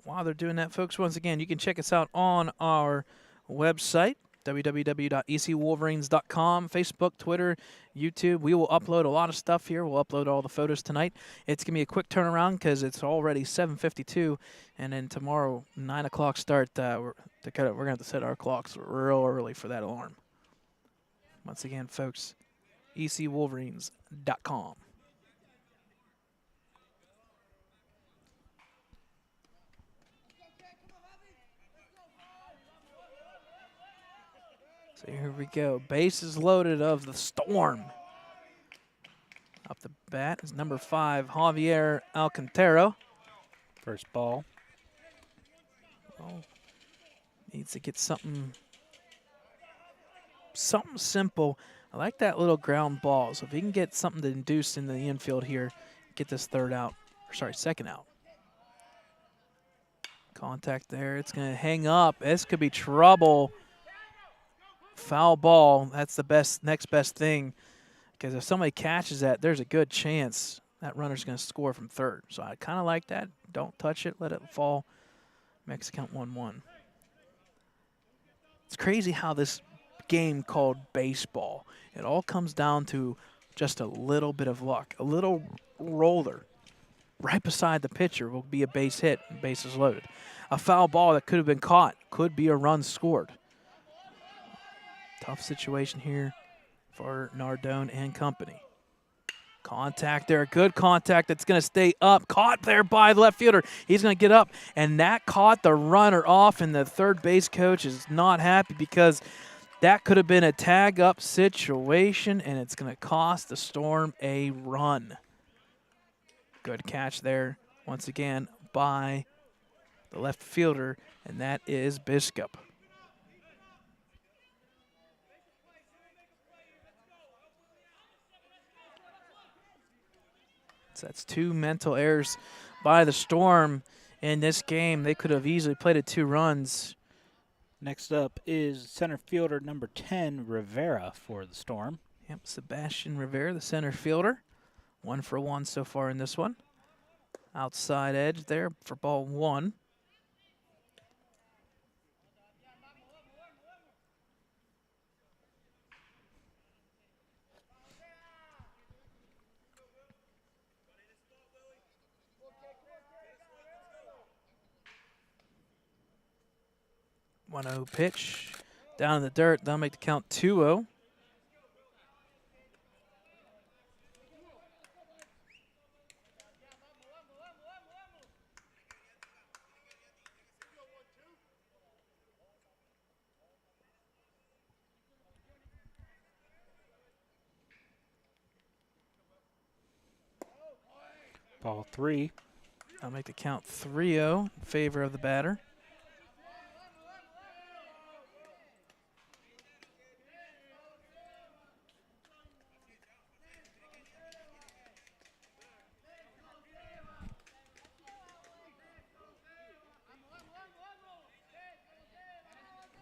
While they're doing that, folks, once again, you can check us out on our website, www.ecwolverines.com, Facebook, Twitter, YouTube. We will upload a lot of stuff here. We'll upload all the photos tonight. It's going to be a quick turnaround because it's already 7:52, and then tomorrow, 9 o'clock start. We're going to have to set our clocks real early for that alarm. Once again, folks, ecwolverines.com. So here we go. Bases loaded of the Storm. Up the bat is number 5, Javier Alcantara. First ball. Oh, needs to get something simple. I like that little ground ball. So if he can get something to induce in the infield here, get this second out. Contact there. It's going to hang up. This could be trouble. Foul ball. That's the next best thing. Because if somebody catches that, there's a good chance that runner's going to score from third. So I kind of like that. Don't touch it. Let it fall. Makes it count 1-1. It's crazy how this game called baseball, it all comes down to just a little bit of luck. A little roller right beside the pitcher will be a base hit, bases loaded. A foul ball that could have been caught could be a run scored. Tough situation here for Nardone and company. Contact there, good contact. It's going to stay up. Caught there by the left fielder. He's going to get up, and that caught the runner off, and the third base coach is not happy because that could have been a tag-up situation, and it's going to cost the Storm a run. Good catch there, once again, by the left fielder, and that is Biskup. So that's 2 mental errors by the Storm in this game. They could have easily played it 2 runs. Next up is center fielder number 10, Rivera, for the Storm. Yep, Sebastian Rivera, the center fielder. 1 for 1 so far in this one. Outside edge there for ball 1. One-0 pitch down in the dirt. They'll make the count 2-0. Ball 3. I'll make the count 3-0 in favor of the batter.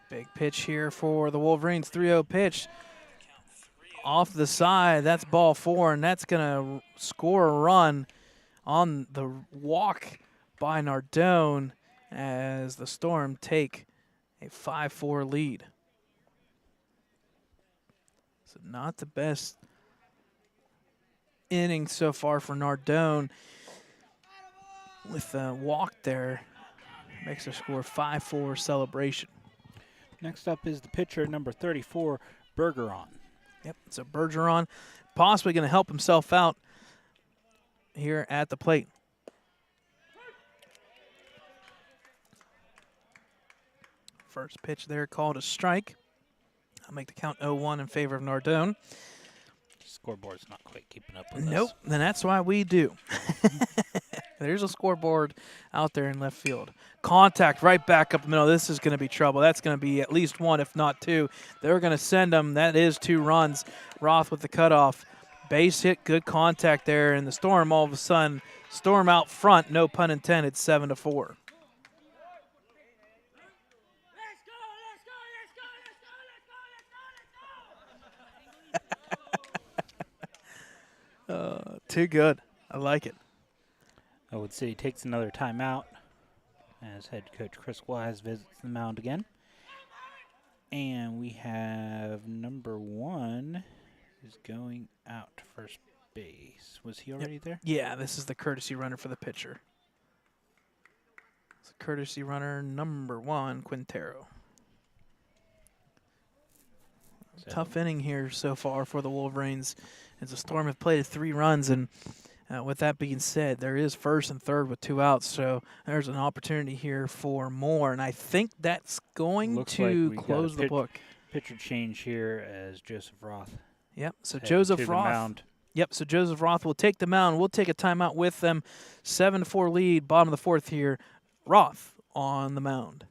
Big pitch here for the Wolverines. 3-0 pitch. Off the side, that's ball 4, and that's going to score a run on the walk by Nardone as the Storm take a 5-4 lead. So not the best inning so far for Nardone. With the walk there, makes the score 5-4 celebration. Next up is the pitcher number 34, Bergeron. Yep, so Bergeron possibly going to help himself out here at the plate. First pitch there called a strike. I'll make the count 0-1 in favor of Nardone. Scoreboard's not quite keeping up with Nope, us. then that's why we do. There's a scoreboard out there in left field. Contact right back up the middle. This is going to be trouble. That's going to be at least 1, if not 2. They're going to send them. That is 2 runs. Roth with the cutoff. Base hit, good contact there. And the Storm, all of a sudden, Storm out front, no pun intended, 7-4. Too good. I like it. Ellwood City takes another timeout as head coach Chris Wise visits the mound again. And we have number 1 is going out to first base. Was he already there? Yeah, this is the courtesy runner for the pitcher. It's a courtesy runner number 1, Quintero. Tough inning here so far for the Wolverines as the Storm have played 3 runs, and with that being said, there is first and third with 2 outs, so there's an opportunity here for more, and I think that's going to close the book. Pitcher change here as Joseph Roth. Yep, so Joseph Roth. Yep, so Joseph Roth will take the mound. We'll take a timeout with them. 7-4 lead, bottom of the 4th here. Roth on the mound.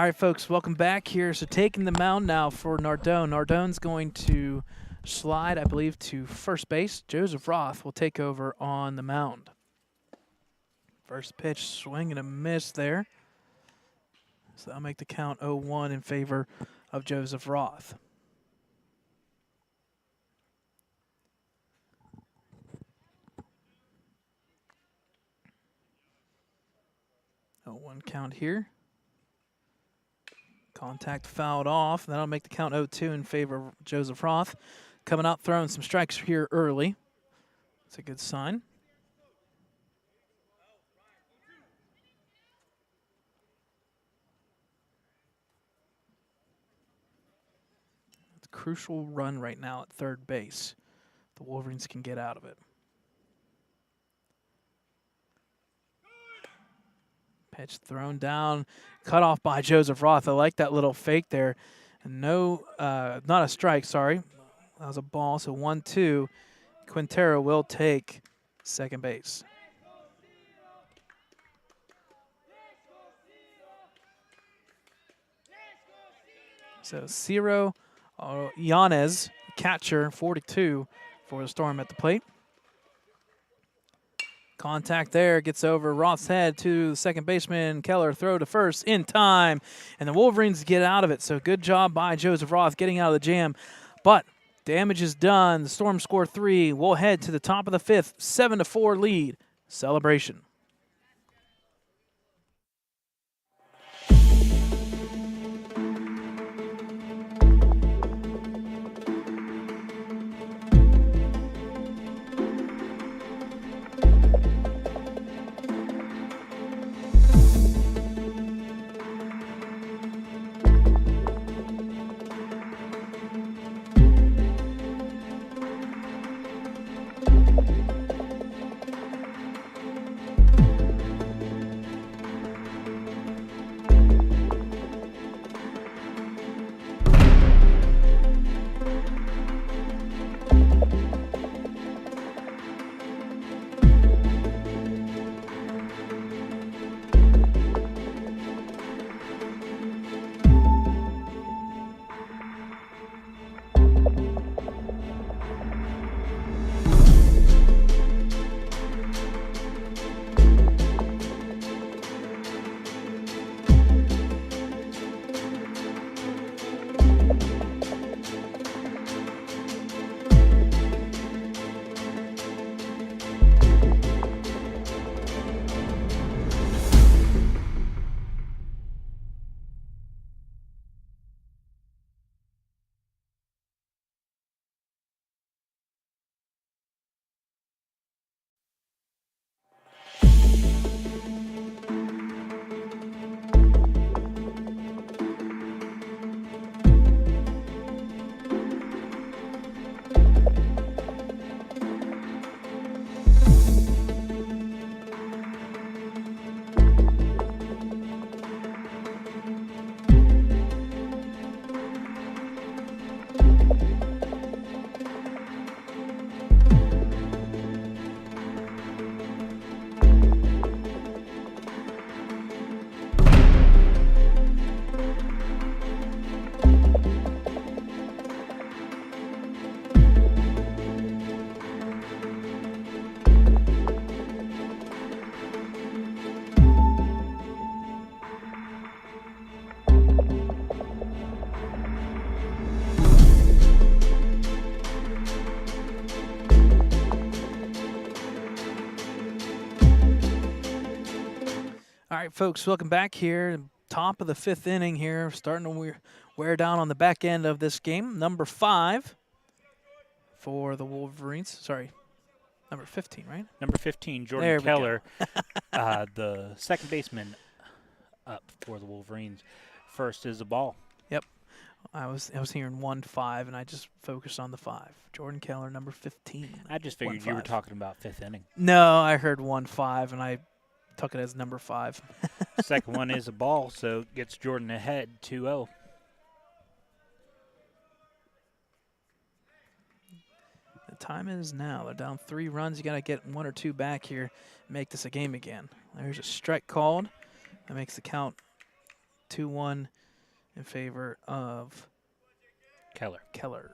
All right, folks, welcome back here. So taking the mound now for Nardone. Nardone's going to slide, I believe, to first base. Joseph Roth will take over on the mound. First pitch, swing and a miss there. So that'll make the count 0-1 in favor of Joseph Roth. One count here. Contact fouled off. That'll make the count 0-2 in favor of Joseph Roth. Coming out throwing some strikes here early. It's a good sign. It's a crucial run right now at third base. The Wolverines can get out of it. Pitch thrown down, cut off by Joseph Roth. I like that little fake there. And no, not a strike, sorry. That was a ball, so 1-2. Quintero will take second base. So Ciro Yanez, catcher, 42 for the Storm at the plate. Contact there, gets over Roth's head to the second baseman. Keller throw to first in time, and the Wolverines get out of it. So good job by Joseph Roth getting out of the jam. But damage is done. The Storm score 3. We'll head to the top of the 5th, 7-4 lead. Celebration. All right, folks, welcome back here. Top of the 5th inning here, starting to wear down on the back end of this game. Number 5 for the Wolverines. Sorry, number 15, right? Number 15, Jordan Keller, the second baseman up for the Wolverines. First is the ball. Yep. I was hearing 1-5, and I just focused on the 5. Jordan Keller, number 15. I just figured you were talking about 5th inning. No, I heard 1-5, and I took it as number 5. Second one is a ball, so gets Jordan ahead 2-0. The time is now. They're down 3 runs. You got to get 1 or 2 back here, make this a game again. There's a strike called. That makes the count 2-1 in favor of Keller.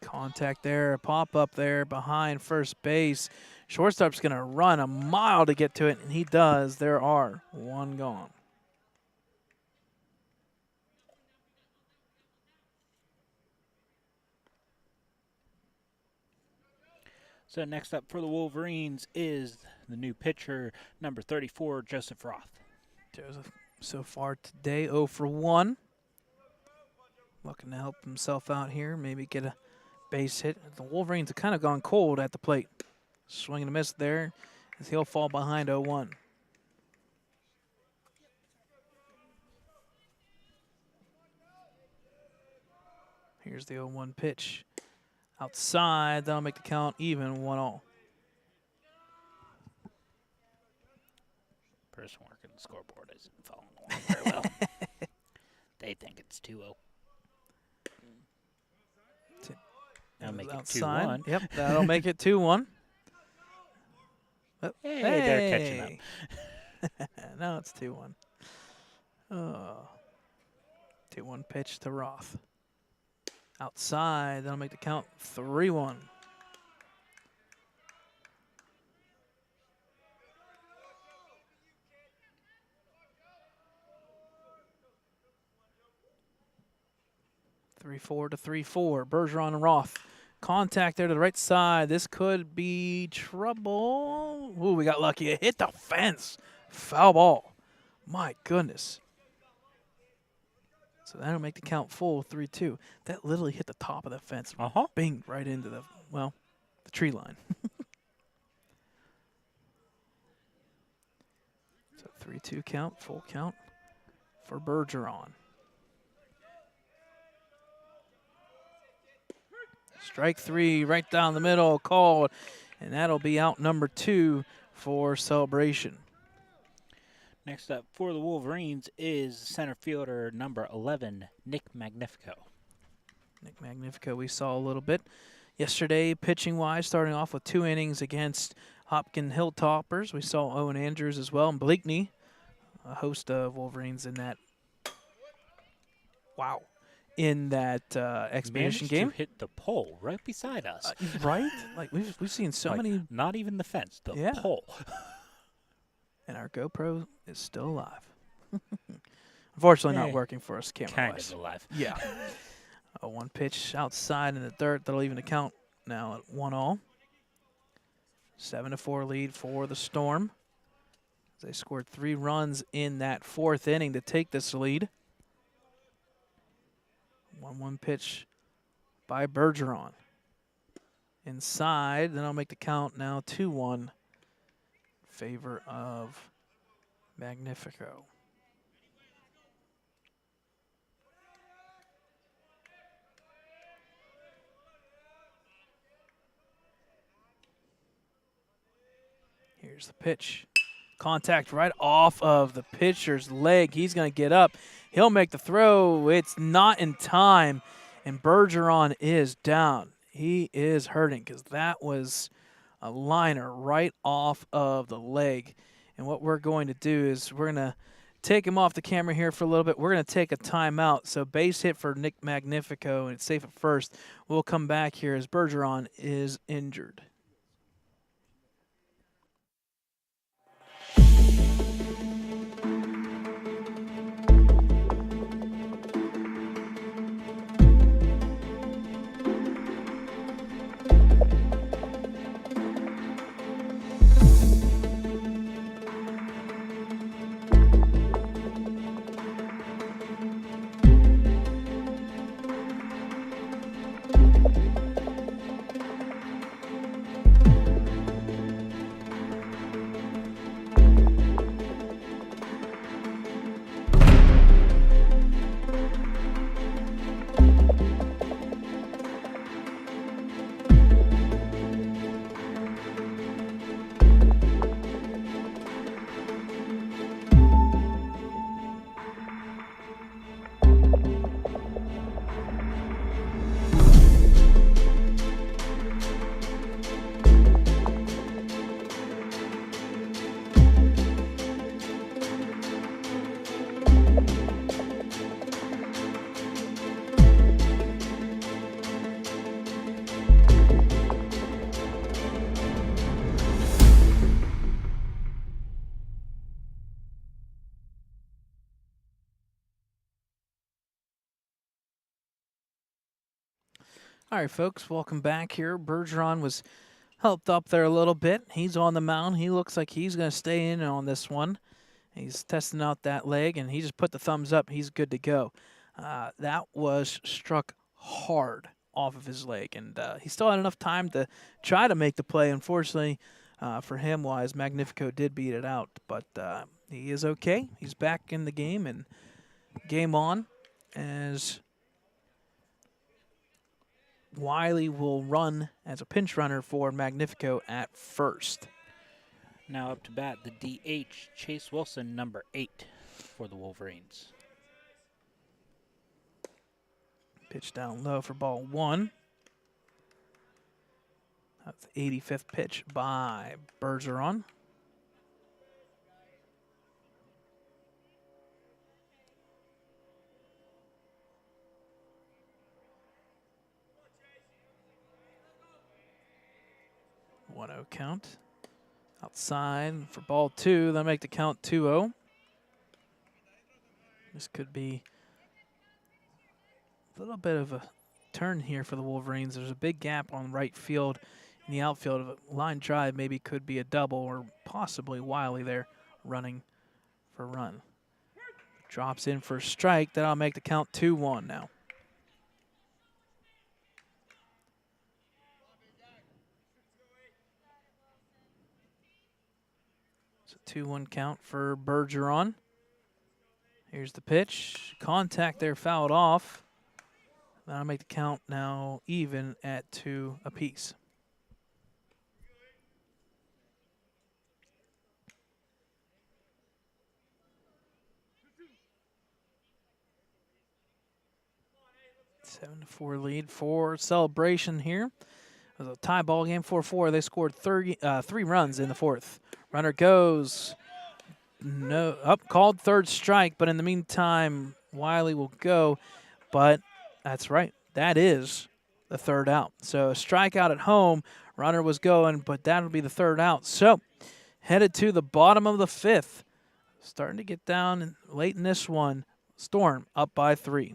Contact there, pop up there behind first base. Shortstop's going to run a mile to get to it, and he does. There are 1 gone. So next up for the Wolverines is the new pitcher, number 34, Joseph Roth. Joseph, so far today, 0 for 1. Looking to help himself out here, maybe get a base hit. The Wolverines have kind of gone cold at the plate. Swing and a miss there as he'll fall behind 0-1. Here's the 0-1 pitch. Outside, that'll make the count even, 1-all. Person working the scoreboard isn't following along very well. They think it's 2-0. That'll make it 2-1. Yep, that'll make it 2-1. Hey, they're catching up. Now it's 2-1. 2-1 pitch to Roth. Outside, that'll make the count 3-1. Three-four to 3-4. Bergeron and Roth. Contact there to the right side. This could be trouble. Ooh, we got lucky. It hit the fence. Foul ball. My goodness. So that'll make the count full, 3-2. That literally hit the top of the fence. Bing, right into the tree line. So 3-2 count, full count for Bergeron. Strike 3 right down the middle, called, and that'll be out number 2 for Celebration. Next up for the Wolverines is center fielder number 11, Nick Magnifico. Nick Magnifico, we saw a little bit yesterday, pitching-wise, starting off with 2 innings against Hopkins Hilltoppers. We saw Owen Andrews as well, and Blakeney, a host of Wolverines in that. Wow. In that expedition game. To hit the pole right beside us. Right? Like we've seen so many. Not even the fence, the pole. And our GoPro is still alive. Unfortunately, not working for us camera-wise. Kind of alive. Yeah. 1 pitch outside in the dirt. That'll even the count now at 1-all. 7-4 lead for the Storm. They scored 3 runs in that 4th inning to take this lead. 1-1 pitch by Bergeron. Inside, then I'll make the count now 2-1 in favor of Magnifico. Here's the pitch. Contact right off of the pitcher's leg. He's going to get up. He'll make the throw. It's not in time, and Bergeron is down. He is hurting because that was a liner right off of the leg. And what we're going to do is we're going to take him off the camera here for a little bit. We're going to take a timeout. So base hit for Nick Magnifico, and it's safe at first. We'll come back here as Bergeron is injured. All right, folks, welcome back here. Bergeron was helped up there a little bit. He's on the mound. He looks like he's going to stay in on this one. He's testing out that leg, and he just put the thumbs up. He's good to go. That was struck hard off of his leg, and he still had enough time to try to make the play. Unfortunately, for him, wise, Magnifico did beat it out, but he is okay. He's back in the game, and game on as Wiley will run as a pinch runner for Magnifico at first. Now up to bat, the DH, Chase Wilson, number 8 for the Wolverines. Pitch down low for ball 1. That's the 85th pitch by Bergeron. One 0 count. Outside for ball 2. They'll make the count 2-0. This could be a little bit of a turn here for the Wolverines. There's a big gap on right field. In the outfield, of a line drive maybe could be a double, or possibly Wiley there running for a run. Drops in for a strike. That'll make the count 2-1 now. It's a 2-1 count for Bergeron. Here's the pitch. Contact there, fouled off. That'll make the count now even at 2 apiece. Seven to 4 lead for Celebration here. It was a tie ball game, 4-4. They scored 3 runs in the 4th. Runner goes. No, up, called third strike, but in the meantime, Wiley will go. But that's right, that is the 3rd out. So a strikeout at home, runner was going, but that'll be the 3rd out. So headed to the bottom of the 5th. Starting to get down late in this one. Storm up by 3.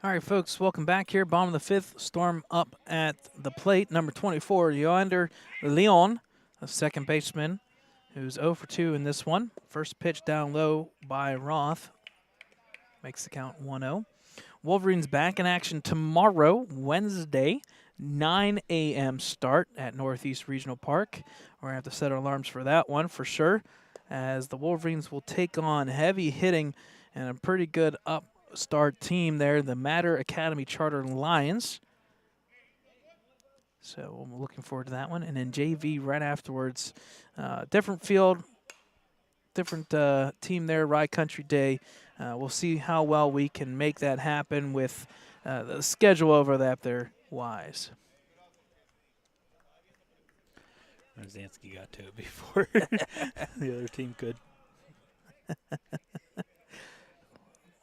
All right, folks, welcome back here. Bottom of the 5th, Storm up at the plate. Number 24, Yoander Leon, a second baseman, who's 0 for 2 in this one. First pitch down low by Roth. Makes the count 1-0. Wolverines back in action tomorrow, Wednesday, 9 a.m. start at Northeast Regional Park. We're going to have to set our alarms for that one for sure, as the Wolverines will take on heavy hitting and a pretty good upstart team there, the Matter Academy Charter Lions. So I'm looking forward to that one. And then JV right afterwards. Different field, team there, Rye Country Day. We'll see how well we can make that happen with the schedule over there, Wise. Zansky got to it before the other team could.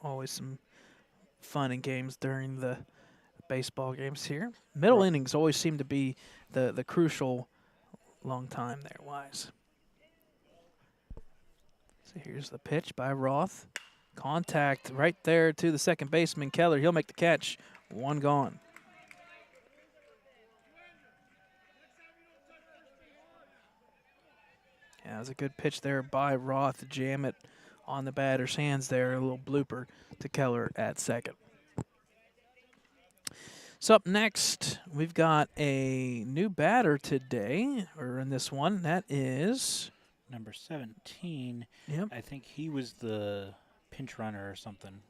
Always some fun and games during the baseball games here. Middle innings always seem to be the crucial long time there, Wise. So here's the pitch by Roth. Contact right there to the second baseman, Keller. He'll make the catch. One gone. Yeah, that was a good pitch there by Roth to jam it on the batter's hands there. A little blooper to Keller at second. So up next, we've got a new batter today, or in this one. That is number 17. Yep. I think he was the pinch runner or something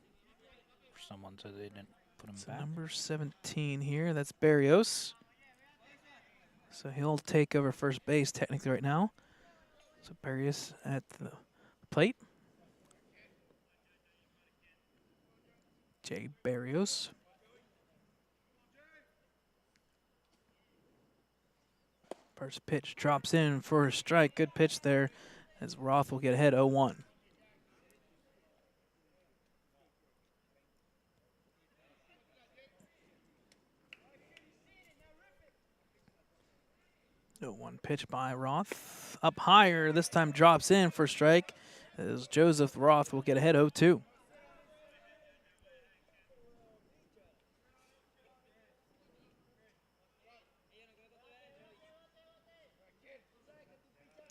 for someone, so they didn't put him back. Number 17 here. That's Barrios. So he'll take over first base technically right now. So Barrios at the plate. Jay Barrios. First pitch drops in for a strike. Good pitch there as Roth will get ahead 0-1. One pitch by Roth. Up higher, this time drops in for a strike as Joseph Roth will get ahead 0-2.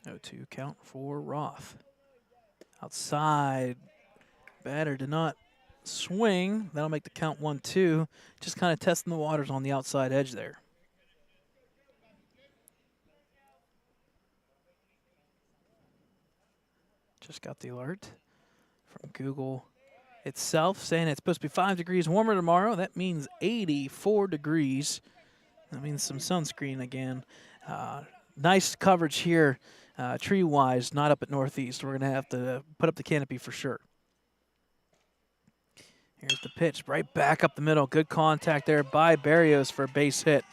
(0-2) count for Roth. Outside, batter did not swing. That'll make the count 1-2. Just kind of testing the waters on the outside edge there. Just got the alert from Google itself saying it's supposed to be 5 degrees warmer tomorrow. That means 84 degrees. That means some sunscreen again. Nice coverage here, tree-wise, not up at Northeast. We're going to have to put up the canopy for sure. Here's the pitch, right back up the middle. Good contact there by Barrios for a base hit.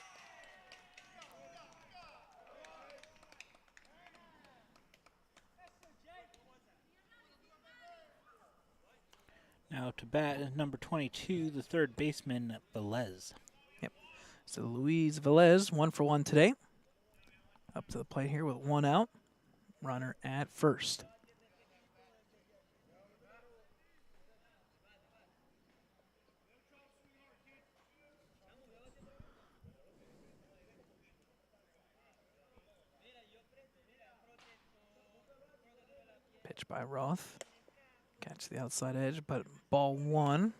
Now to bat number 22, the third baseman, Velez. Yep. So Luis Velez, 1 for 1 today. Up to the plate here with 1 out. Runner at first. Pitch by Roth. Catch the outside edge, but ball 1.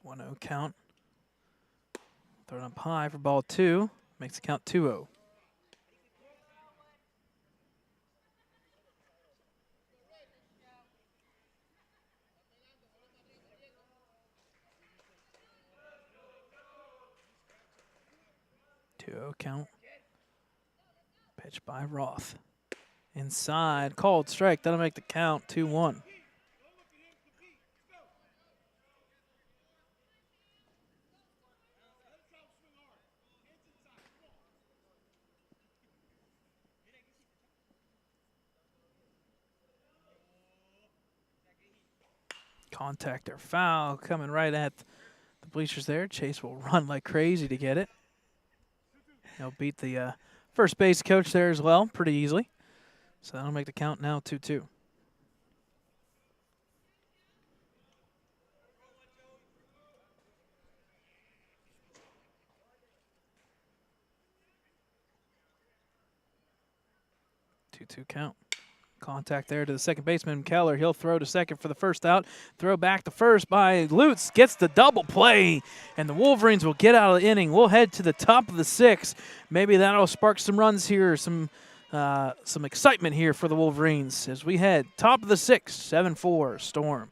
One 0 count. Thrown up high for ball 2. Makes the count 2-0. Count. Pitch by Roth. Inside, called strike. That'll make the count 2-1. Contact or foul coming right at the bleachers there. Chase will run like crazy to get it. He'll beat the first base coach there as well pretty easily. So that'll make the count now 2-2. Count. Contact there to the second baseman, Keller. He'll throw to second for the first out. Throw back to first by Lutz. Gets the double play, and the Wolverines will get out of the inning. We'll head to the top of the 6th. Maybe that'll spark some runs here, some some excitement here for the Wolverines as we head top of the 6th, 7-4 Storm.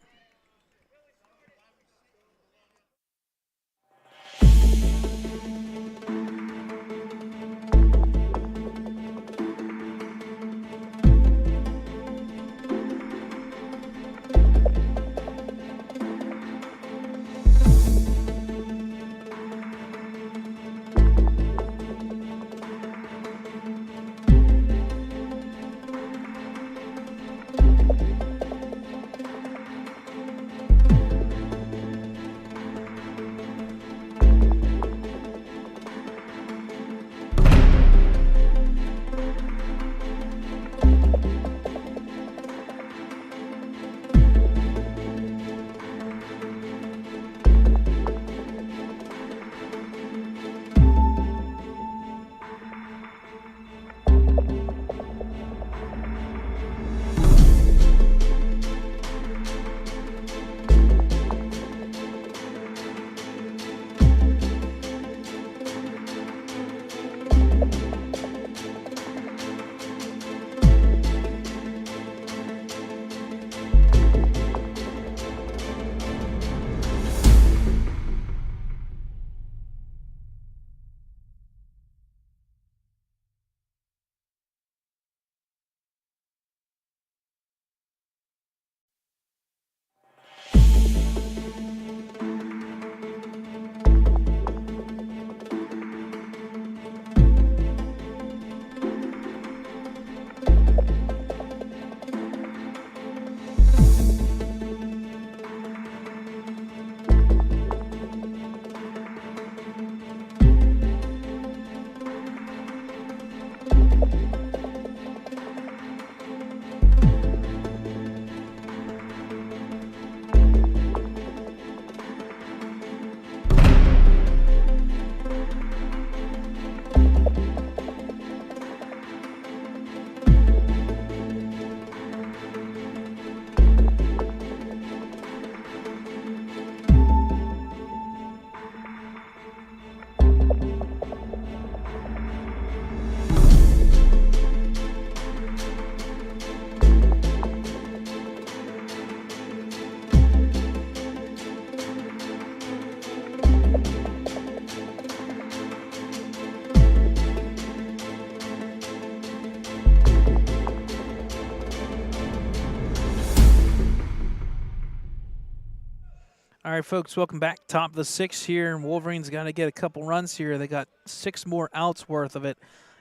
All right, folks, welcome back. Top of the 6th here, and Wolverines got to get a couple runs here. They got 6 more outs worth of it.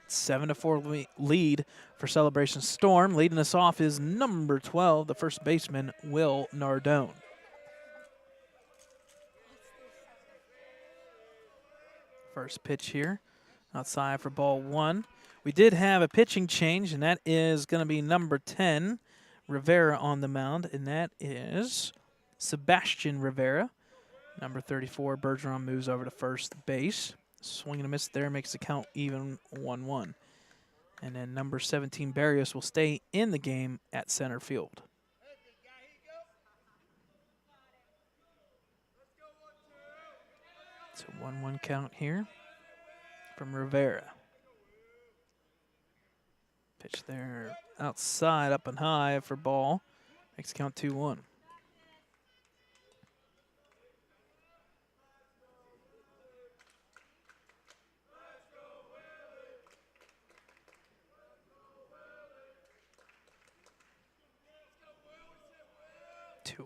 7-4 lead for Celebration Storm. Leading us off is number 12, the first baseman, Will Nardone. First pitch here, outside for ball 1. We did have a pitching change, and that is going to be number 10, Rivera on the mound, and that is Sebastian Rivera. Number 34, Bergeron moves over to first base. Swing and a miss there makes the count even 1-1. And then number 17, Barrios, will stay in the game at center field. It's a 1-1 count here from Rivera. Pitch there outside, up and high for ball. Makes the count 2-1.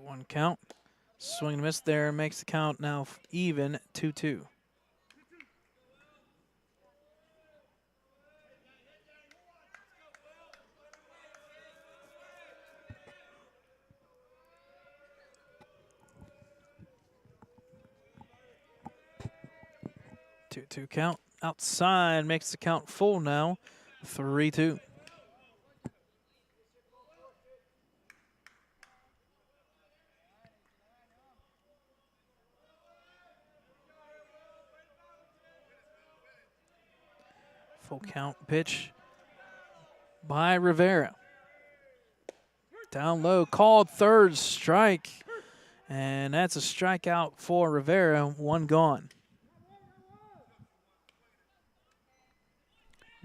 One count. Swing and miss there makes the count now even 2-2. Two count. Outside makes the count full now. 3-2. Full count pitch by Rivera. Down low, called third strike. And that's a strikeout for Rivera, 1 gone.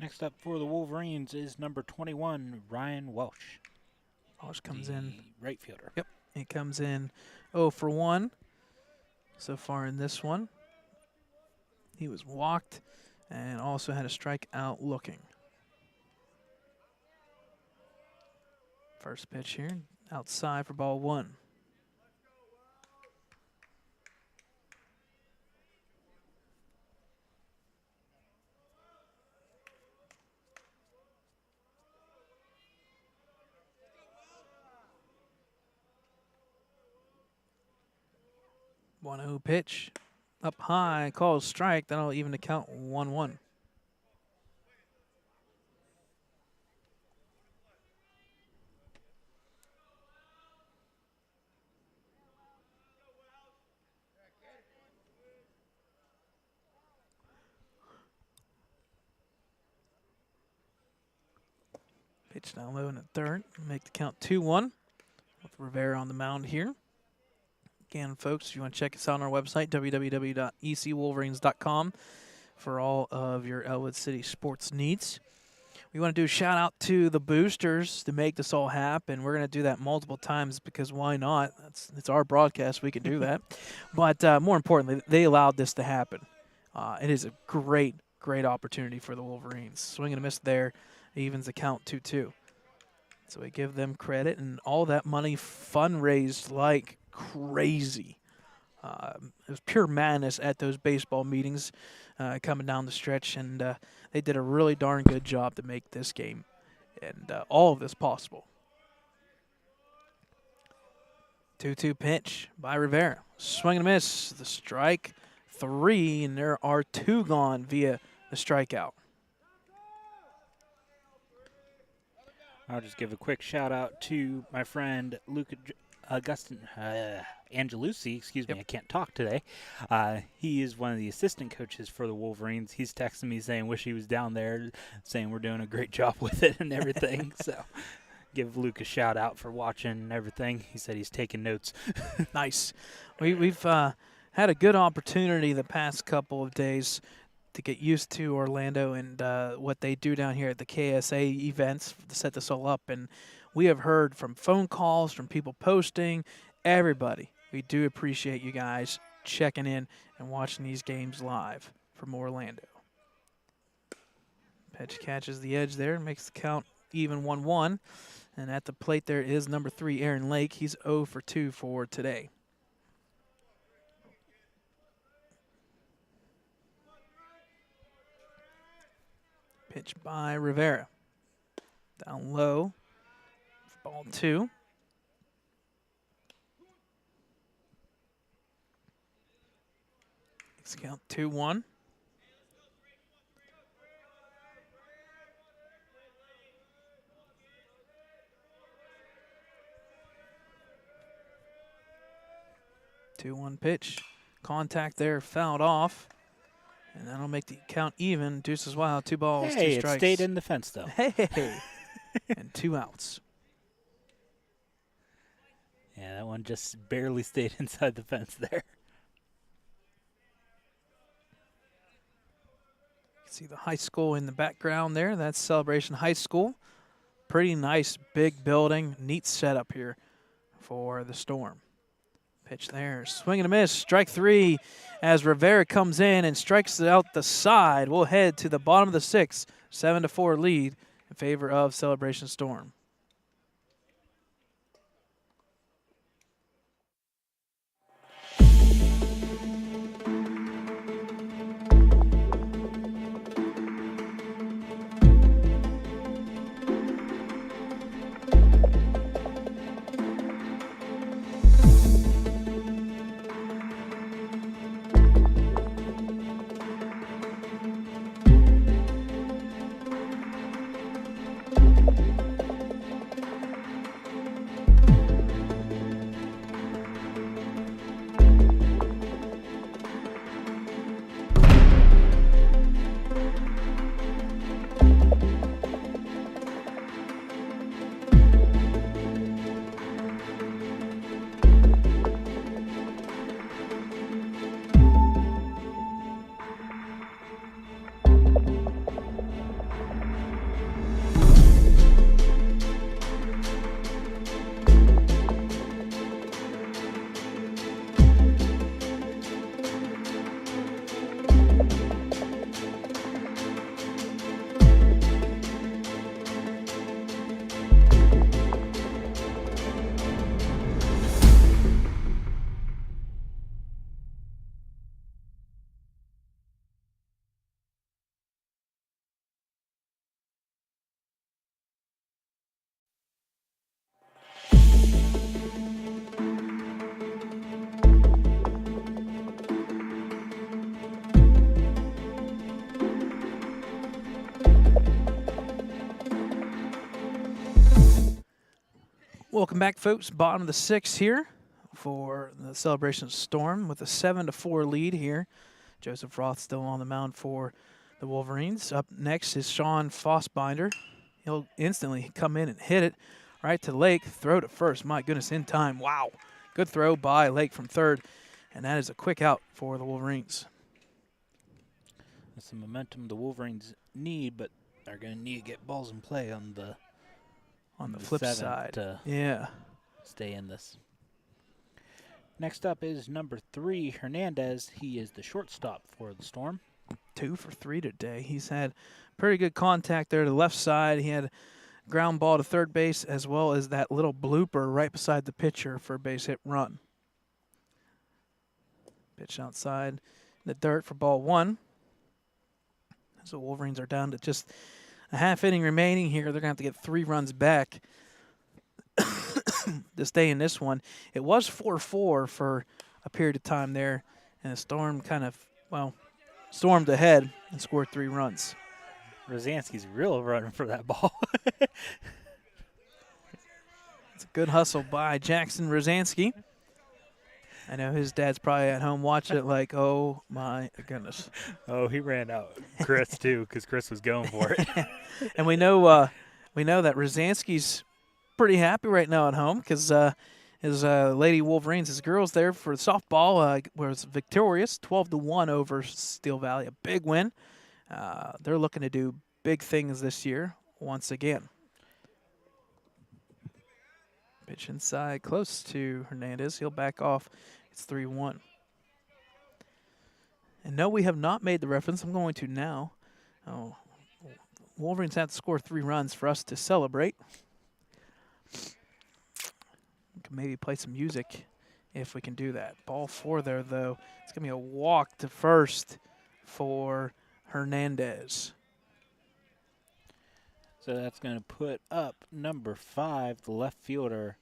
Next up for the Wolverines is number 21, Ryan Welsh. Welsh comes in. Right fielder. Yep, he comes in 0 for 1 so far in this one. He was walked and also had a strikeout looking. First pitch here, outside for ball 1. One 0 pitch. Up high, calls strike. That'll even to count 1-1. Pitch down low in the third. Make the count 2-1 with Rivera on the mound here. Again, folks, if you want to check us out on our website, www.ecwolverines.com, for all of your Ellwood City sports needs. We want to do a shout-out to the boosters to make this all happen. We're going to do that multiple times because why not? It's our broadcast. We can do that. But more importantly, they allowed this to happen. It is a great, great opportunity for the Wolverines. Swing and a miss there. Evens the count 2-2. So we give them credit, and all that money fundraised like crazy. It was pure madness at those baseball meetings coming down the stretch, and they did a really darn good job to make this game and all of this possible. 2-2 pitch by Rivera. Swing and a miss. The strike 3, and there are 2 gone via the strikeout. I'll just give a quick shout out to my friend Luca Angelucci. Excuse me, I can't talk today. He is one of the assistant coaches for the Wolverines. He's texting me saying, wish he was down there, saying we're doing a great job with it and everything. So give Luke a shout out for watching and everything. He said he's taking notes. Nice. We've had a good opportunity the past couple of days to get used to Orlando and what they do down here at the KSA events to set this all up. And we have heard from phone calls, from people posting, everybody. We do appreciate you guys checking in and watching these games live from Orlando. Pitch catches the edge there, makes the count even 1-1. And at the plate there is number 3, Aaron Lake. He's 0 for 2 for today. Pitch by Rivera. Down low. Ball 2. Let's count 2-1. Two-one pitch. Contact there, fouled off. And that'll make the count even. Deuces wild, 2 balls, 2 strikes. It stayed in the fence, though. Hey! And 2 outs. Yeah, that one just barely stayed inside the fence there. See the high school in the background there. That's Celebration High School. Pretty nice big building. Neat setup here for the Storm. Pitch there. Swing and a miss. Strike 3 as Rivera comes in and strikes it out the side. We'll head to the bottom of the 6th. 7-4 lead in favor of Celebration Storm. welcome back, folks. Bottom of the 6th here for the Celebration Storm with a 7-4 lead here. Joseph Roth still on the mound for the Wolverines. Up next is Sean Fossbinder. He'll instantly come in and hit it right to Lake. Throw to first. My goodness, in time. Wow. Good throw by Lake from third. And that is a quick out for the Wolverines. That's the momentum the Wolverines need, but they're going to need to get balls in play on the flip side. To yeah. stay in this. Next up is number 3, Hernandez. He is the shortstop for the Storm. 2 for 3 today. He's had pretty good contact there to the left side. He had a ground ball to third base as well as that little blooper right beside the pitcher for a base hit run. Pitch outside in the dirt for ball 1. So Wolverines are down to just a half inning remaining here. They're going to have to get 3 runs back to stay in this one. It was 4-4 for a period of time there, and the Storm kind of, stormed ahead and scored 3 runs. Rosansky's real running for that ball. It's a good hustle by Jackson Rosansky. I know his dad's probably at home watching it like, oh, my goodness. Oh, he ran out Chris, too, because Chris was going for it. And we know that Rosansky's pretty happy right now at home because his Lady Wolverines, his girls there for softball, was victorious, 12-1 over Steel Valley. A big win. They're looking to do big things this year once again. Pitch inside, close to Hernandez. He'll back off. It's 3-1. And no, we have not made the reference. I'm going to now. Oh, Wolverines have to score 3 runs for us to celebrate. We can maybe play some music if we can do that. Ball 4 there, though. It's going to be a walk to first for Hernandez. So that's going to put up number 5, the left fielder,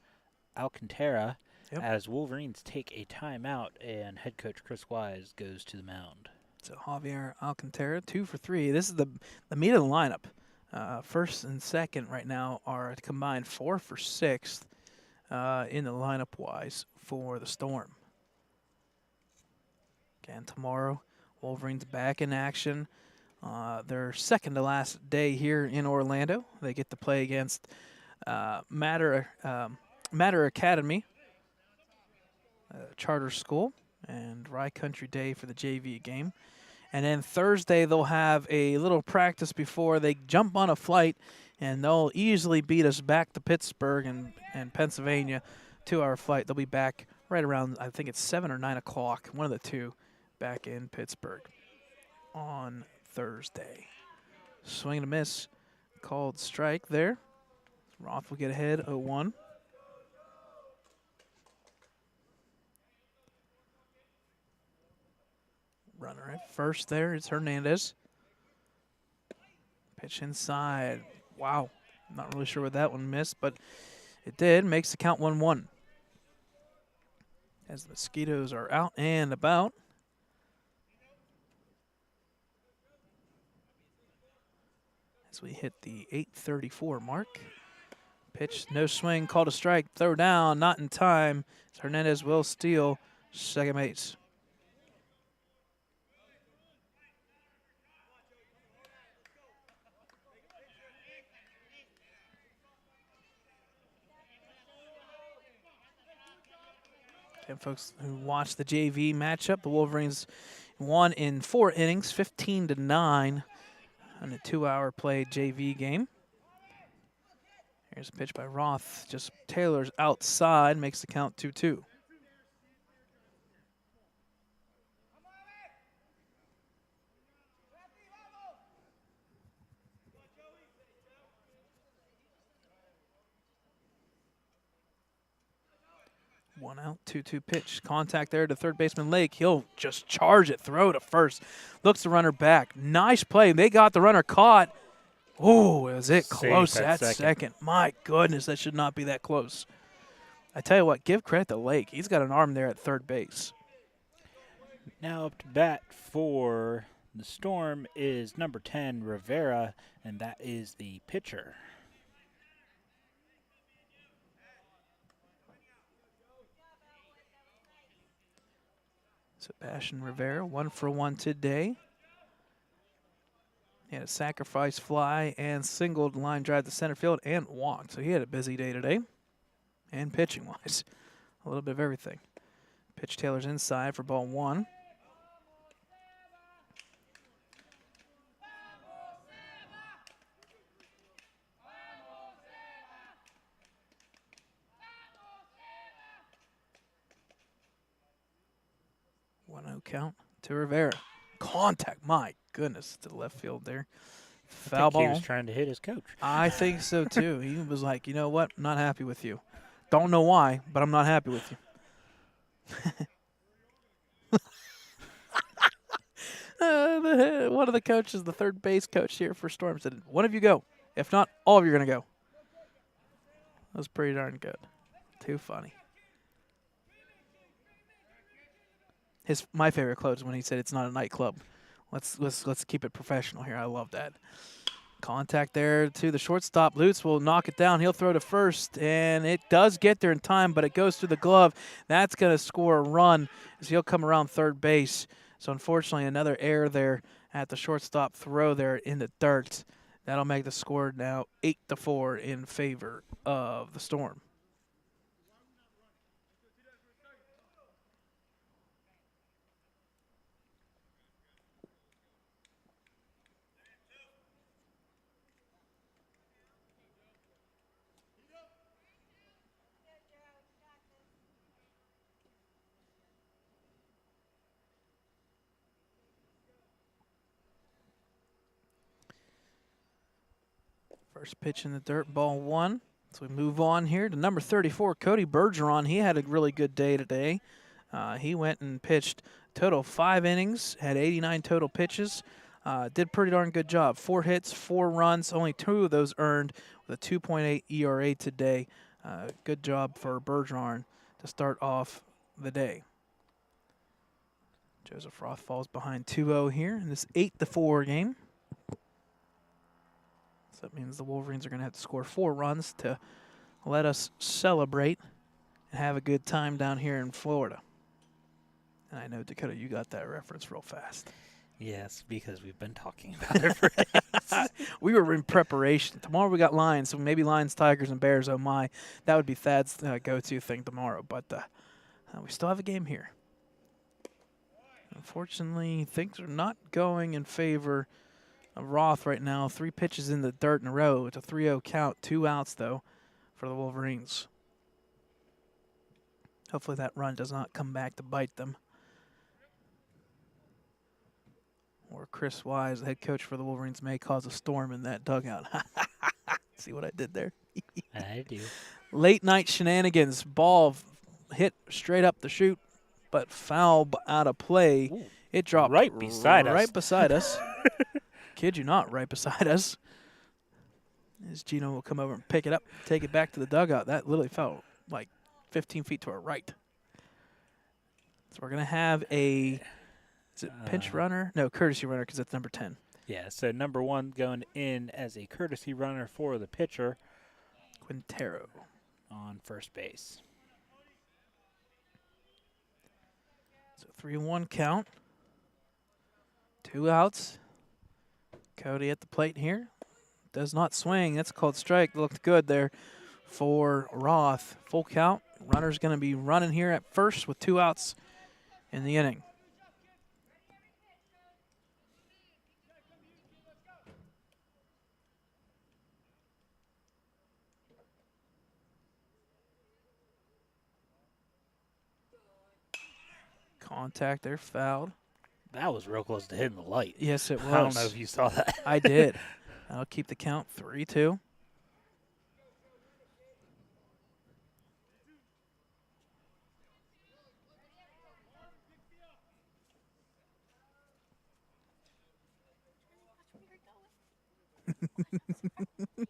Alcantara, as Wolverines take a timeout and head coach Chris Wise goes to the mound. So Javier Alcantara, 2 for 3. This is the meat of the lineup. First and second right now are combined 4 for 6 in the lineup-wise for the Storm. Again, tomorrow, Wolverines back in action. Their second to last day here in Orlando. They get to play against Matter Academy, charter school, and Rye Country Day for the JV game. And then Thursday they'll have a little practice before they jump on a flight, and they'll easily beat us back to Pittsburgh and Pennsylvania, 2-hour flight. They'll be back right around, I think it's 7 or 9 o'clock, one of the two, back in Pittsburgh on Thursday. Swing and a miss, called strike there. Roth will get ahead 0-1. Runner at first there is Hernandez. Pitch inside. Wow. Not really sure what that one missed, but it did. Makes the count 1-1. As the Mosquitoes are out and about. As we hit the 8:34 mark. Pitch, no swing, called a strike, throw down, not in time. Hernandez will steal second base. And folks who watched the JV matchup, the Wolverines won in 4 innings, 15-9 on a 2-hour played JV game. Here's a pitch by Roth, just Taylor's outside, makes the count 2-2. One out, 2-2 pitch. Contact there to third baseman Lake. He'll just charge it, throw to first. Looks the runner back. Nice play. They got the runner caught. Oh, was it close at second. My goodness, that should not be that close. I tell you what, give credit to Lake. He's got an arm there at third base. Now up to bat for the Storm is number 10, Rivera, and that is the pitcher. Sebastian Rivera, 1 for 1 today. He had a sacrifice fly and singled line drive to center field and walked. So he had a busy day today. And pitching-wise, a little bit of everything. Pitch Taylor's inside for ball 1. Count to Rivera. Contact, my goodness, to the left field there. Foul ball. He was trying to hit his coach. I think so too. He was like, you know what? I'm not happy with you. Don't know why, but I'm not happy with you. One of the coaches, the third base coach here for Storm, said, one of you go. If not, all of you are going to go. That was pretty darn good. Too funny. My favorite quote is when he said it's not a nightclub. Let's keep it professional here. I love that. Contact there to the shortstop. Lutz will knock it down. He'll throw to first, and it does get there in time, but it goes through the glove. That's going to score a run as he'll come around third base. So unfortunately, another error there at the shortstop throw there in the dirt. That'll make the score now 8-4 in favor of the Storm. First pitch in the dirt, ball 1. So we move on here to number 34, Cody Bergeron. He had a really good day today. He went and pitched total 5 innings, had 89 total pitches. Did pretty darn good job. 4 hits, 4 runs, only 2 of those earned with a 2.8 ERA today. Good job for Bergeron to start off the day. Joseph Roth falls behind 2-0 here in this 8-4 game. That means the Wolverines are going to have to score 4 runs to let us celebrate and have a good time down here in Florida. And I know, Dakota, you got that reference real fast. Yes, because we've been talking about it for days. We were in preparation. Tomorrow we got Lions, so maybe Lions, Tigers, and Bears. Oh, my. That would be Thad's go-to thing tomorrow. But we still have a game here. Unfortunately, things are not going in favor of Roth right now. 3 pitches in the dirt in a row. It's a 3-0 count. 2 outs, though, for the Wolverines. Hopefully that run does not come back to bite them. Or Chris Wise, the head coach for the Wolverines, may cause a storm in that dugout. See what I did there? I do. Late night shenanigans. Ball hit straight up the chute, but foul out of play. Ooh, it dropped right beside us. Right beside us. Kid you not, right beside us. As Gino will come over and pick it up, take it back to the dugout. That literally fell like 15 feet to our right. So we're going to have a, is it pinch runner? No, courtesy runner, because it's number 10. Yeah, so number 1 going in as a courtesy runner for the pitcher. Quintero. On first base. So 3-1 count. 2 outs. Cody at the plate here. Does not swing. That's called strike. Looked good there for Roth. Full count. Runner's going to be running here at first with 2 outs in the inning. Contact there, fouled. That was real close to hitting the light. Yes, it was. I don't know if you saw that. I did. I'll keep the count 3-2.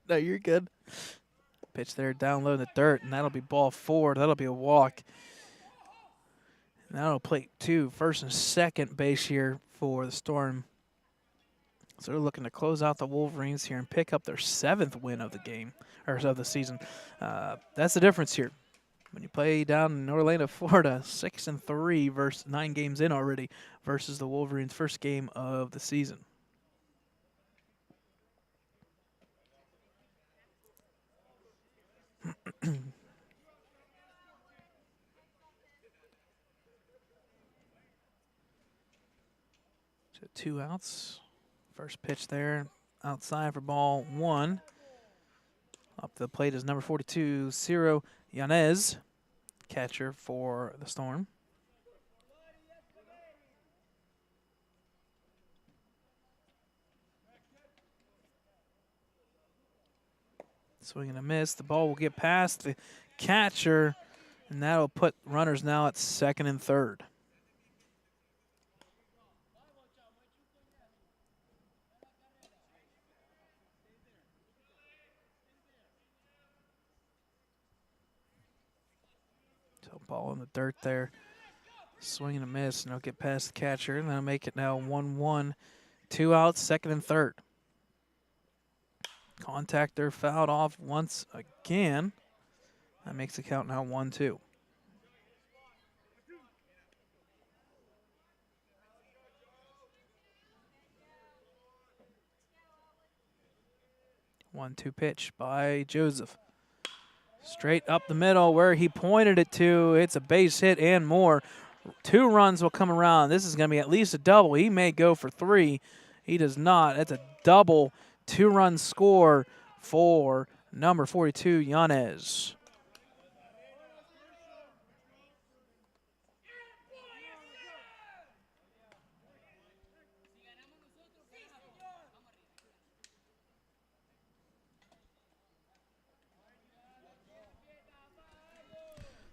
No, you're good. Pitch there, down low in the dirt, and that'll be ball 4. That'll be a walk. And that'll play 2, first and second base here for the Storm. So they're looking to close out the Wolverines here and pick up their 7th win of the game, or of the season. That's the difference here. When you play down in Orlando, Florida, 6-3 versus 9 games in already versus the Wolverines' first game of the season. So 2 outs. First pitch there, outside for ball 1. Up to the plate is number 42, Ciro Yanez, catcher for the Storm. Swing and a miss. The ball will get past the catcher, and that'll put runners now at second and third. So ball in the dirt there. Swing and a miss, and they'll get past the catcher, and they'll make it now 1-1. 2 outs, second and third. Contact there, fouled off once again. That makes the count now 1-2. One-two pitch by Joseph. Straight up the middle where he pointed it to. It's a base hit and more. 2 runs will come around. This is going to be at least a double. He may go for 3. He does not. That's a double 2-run score for number 42, Yanez.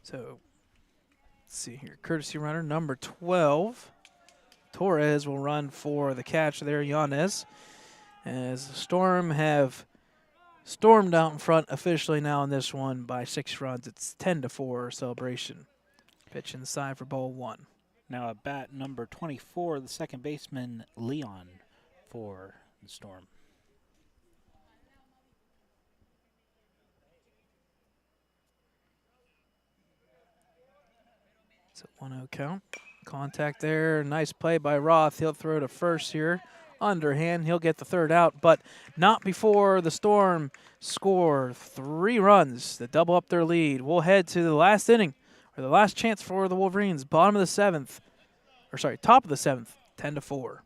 So, let's see here. Courtesy runner number 12. Torres will run for the catch there, Yanez. As the Storm have stormed out in front officially now in this one by 6 runs. It's 10-4 celebration. Pitch inside for ball 1. Now at bat number 24, the second baseman, Leon, for the Storm. It's a 1-0 count. Contact there. Nice play by Roth. He'll throw to first here. Underhand. He'll get the third out, but not before the Storm score 3 runs to double up their lead. We'll head to the last inning, or the last chance for the Wolverines. Top of the 7th, 10-4.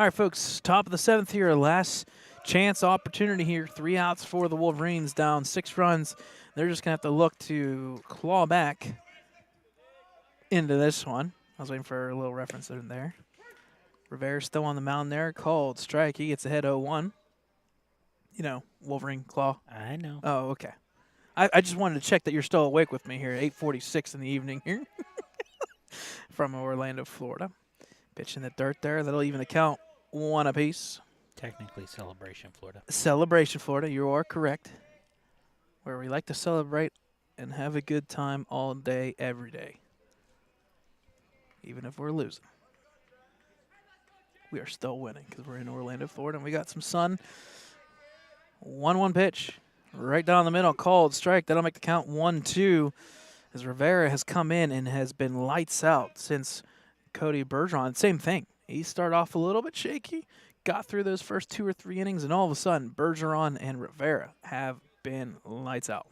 All right, folks, top of the 7th here, last chance opportunity here. 3 outs for the Wolverines, down 6 runs. They're just going to have to look to claw back into this one. I was waiting for a little reference in there. Rivera's still on the mound there. Called strike. He gets ahead 0-1. You know, Wolverine claw. I know. Oh, okay. I just wanted to check that you're still awake with me here. 8:46 in the evening here from Orlando, Florida. Pitch in the dirt there. That'll even account 1 apiece. Technically Celebration, Florida. Celebration, Florida. You are correct. Where we like to celebrate and have a good time all day, every day. Even if we're losing. We are still winning because we're in Orlando, Florida, and we got some sun. 1-1 pitch. Right down the middle, called strike. That'll make the count 1-2 as Rivera has come in and has been lights out since Cody Bergeron. Same thing. He started off a little bit shaky, got through those first 2 or 3 innings, and all of a sudden, Bergeron and Rivera have been lights out.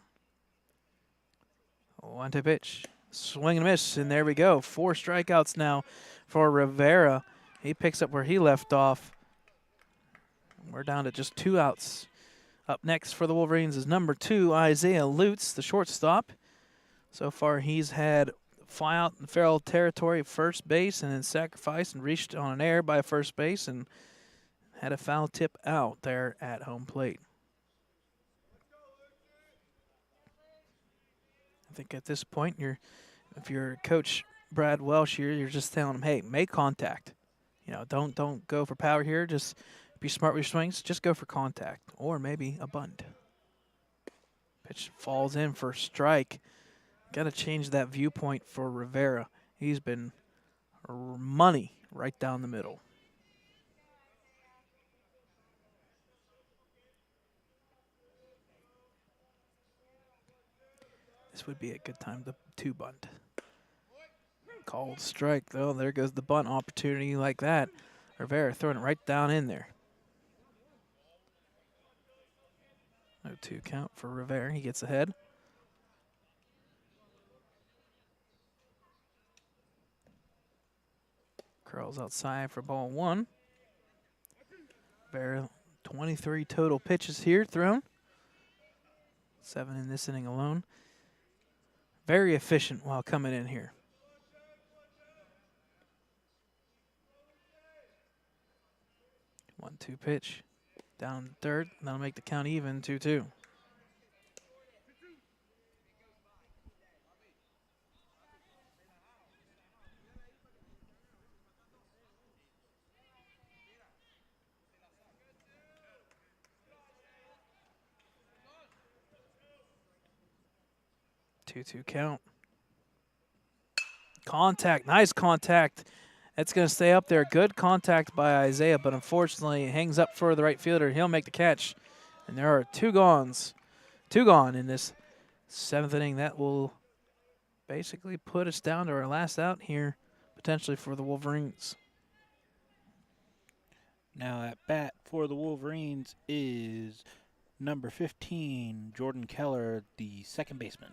1-2 pitch. Swing and miss, and there we go. 4 strikeouts now for Rivera. He picks up where he left off. We're down to just 2 outs. Up next for the Wolverines is number 2, Isaiah Lutz, the shortstop. So far, he's had fly out in foul territory at first base and then sacrificed and reached on an error by first base and had a foul tip out there at home plate. I think at this point, if you're Coach Brad Welsh here, you're just telling him, hey, make contact. You know, don't go for power here. Just be smart with your swings. Just go for contact or maybe a bunt. Pitch falls in for a strike. Got to change that viewpoint for Rivera. He's been money right down the middle. This would be a good time to bunt. Called strike, though. There goes the bunt opportunity like that. Rivera throwing it right down in there. 0-2 count for Rivera. He gets ahead. Curls outside for ball 1. Rivera, 23 total pitches here thrown. 7 in this inning alone. Very efficient while coming in here. One-two pitch. Down third. That'll make the count even, 2-2. Two count. Contact, nice contact. That's going to stay up there. Good contact by Isaiah, but unfortunately it hangs up for the right fielder. He'll make the catch. And there are 2 gone in this 7th inning. That will basically put us down to our last out here, potentially for the Wolverines. Now at bat for the Wolverines is number 15, Jordan Keller, the second baseman.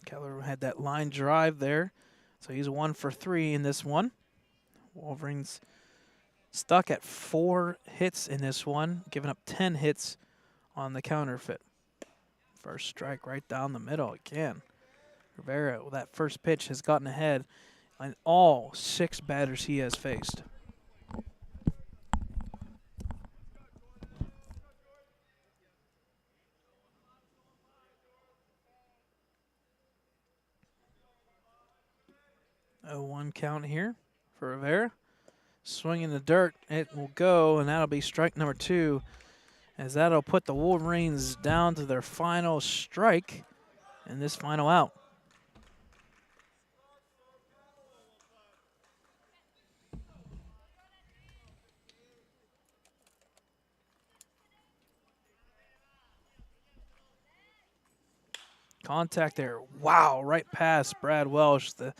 Keller had that line drive there, so he's 1 for 3 in this one. Wolverines stuck at 4 hits in this one, giving up 10 hits on the counterfeit. First strike right down the middle again. Rivera, with that first pitch, has gotten ahead on all 6 batters he has faced. A 1 count here for Rivera. Swing in the dirt, it will go, and that'll be strike number 2, as that'll put the Wolverines down to their final strike in this final out. Contact there. Wow, right past Brad Welsh, the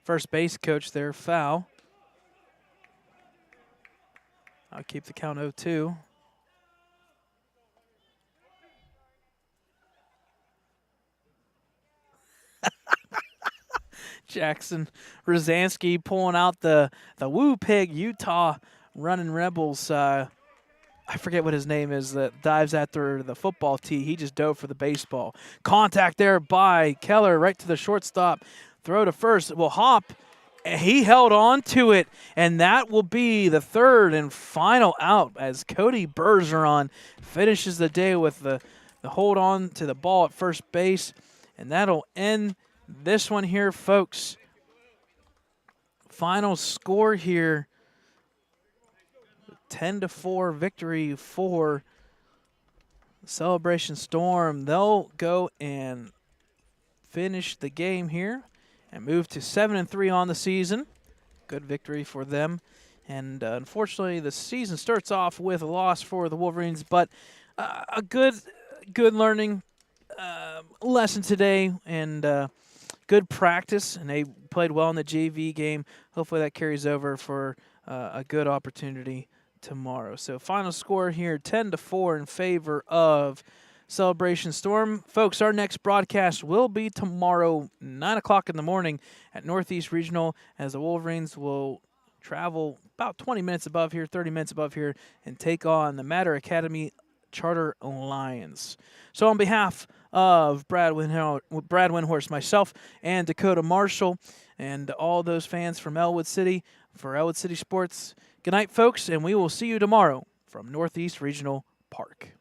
first base coach there, foul. I'll keep the count 0-2. Jackson Rosansky pulling out the Woo Pig Utah running Rebels. I forget what his name is that dives after the football tee. He just dove for the baseball. Contact there by Keller right to the shortstop. Throw to first. Will hop. He held on to it, and that will be the third and final out as Cody Bergeron finishes the day with the hold on to the ball at first base. And that'll end this one here, folks. Final score here, 10-4 victory for Celebration Storm. They'll go and finish the game here and move to 7-3 on the season. Good victory for them. And unfortunately, the season starts off with a loss for the Wolverines, but a good learning lesson today, and good practice, and they played well in the JV game. Hopefully that carries over for a good opportunity tomorrow. So final score here, 10-4 in favor of Celebration Storm. Folks, our next broadcast will be tomorrow, 9 o'clock in the morning at Northeast Regional, as the Wolverines will travel about 20 minutes above here, 30 minutes above here, and take on the Matter Academy Charter Lions. So on behalf of Brad Windhorst, myself, and Dakota Marshall, and all those fans from Ellwood City, for Ellwood City Sports, good night, folks, and we will see you tomorrow from Northeast Regional Park.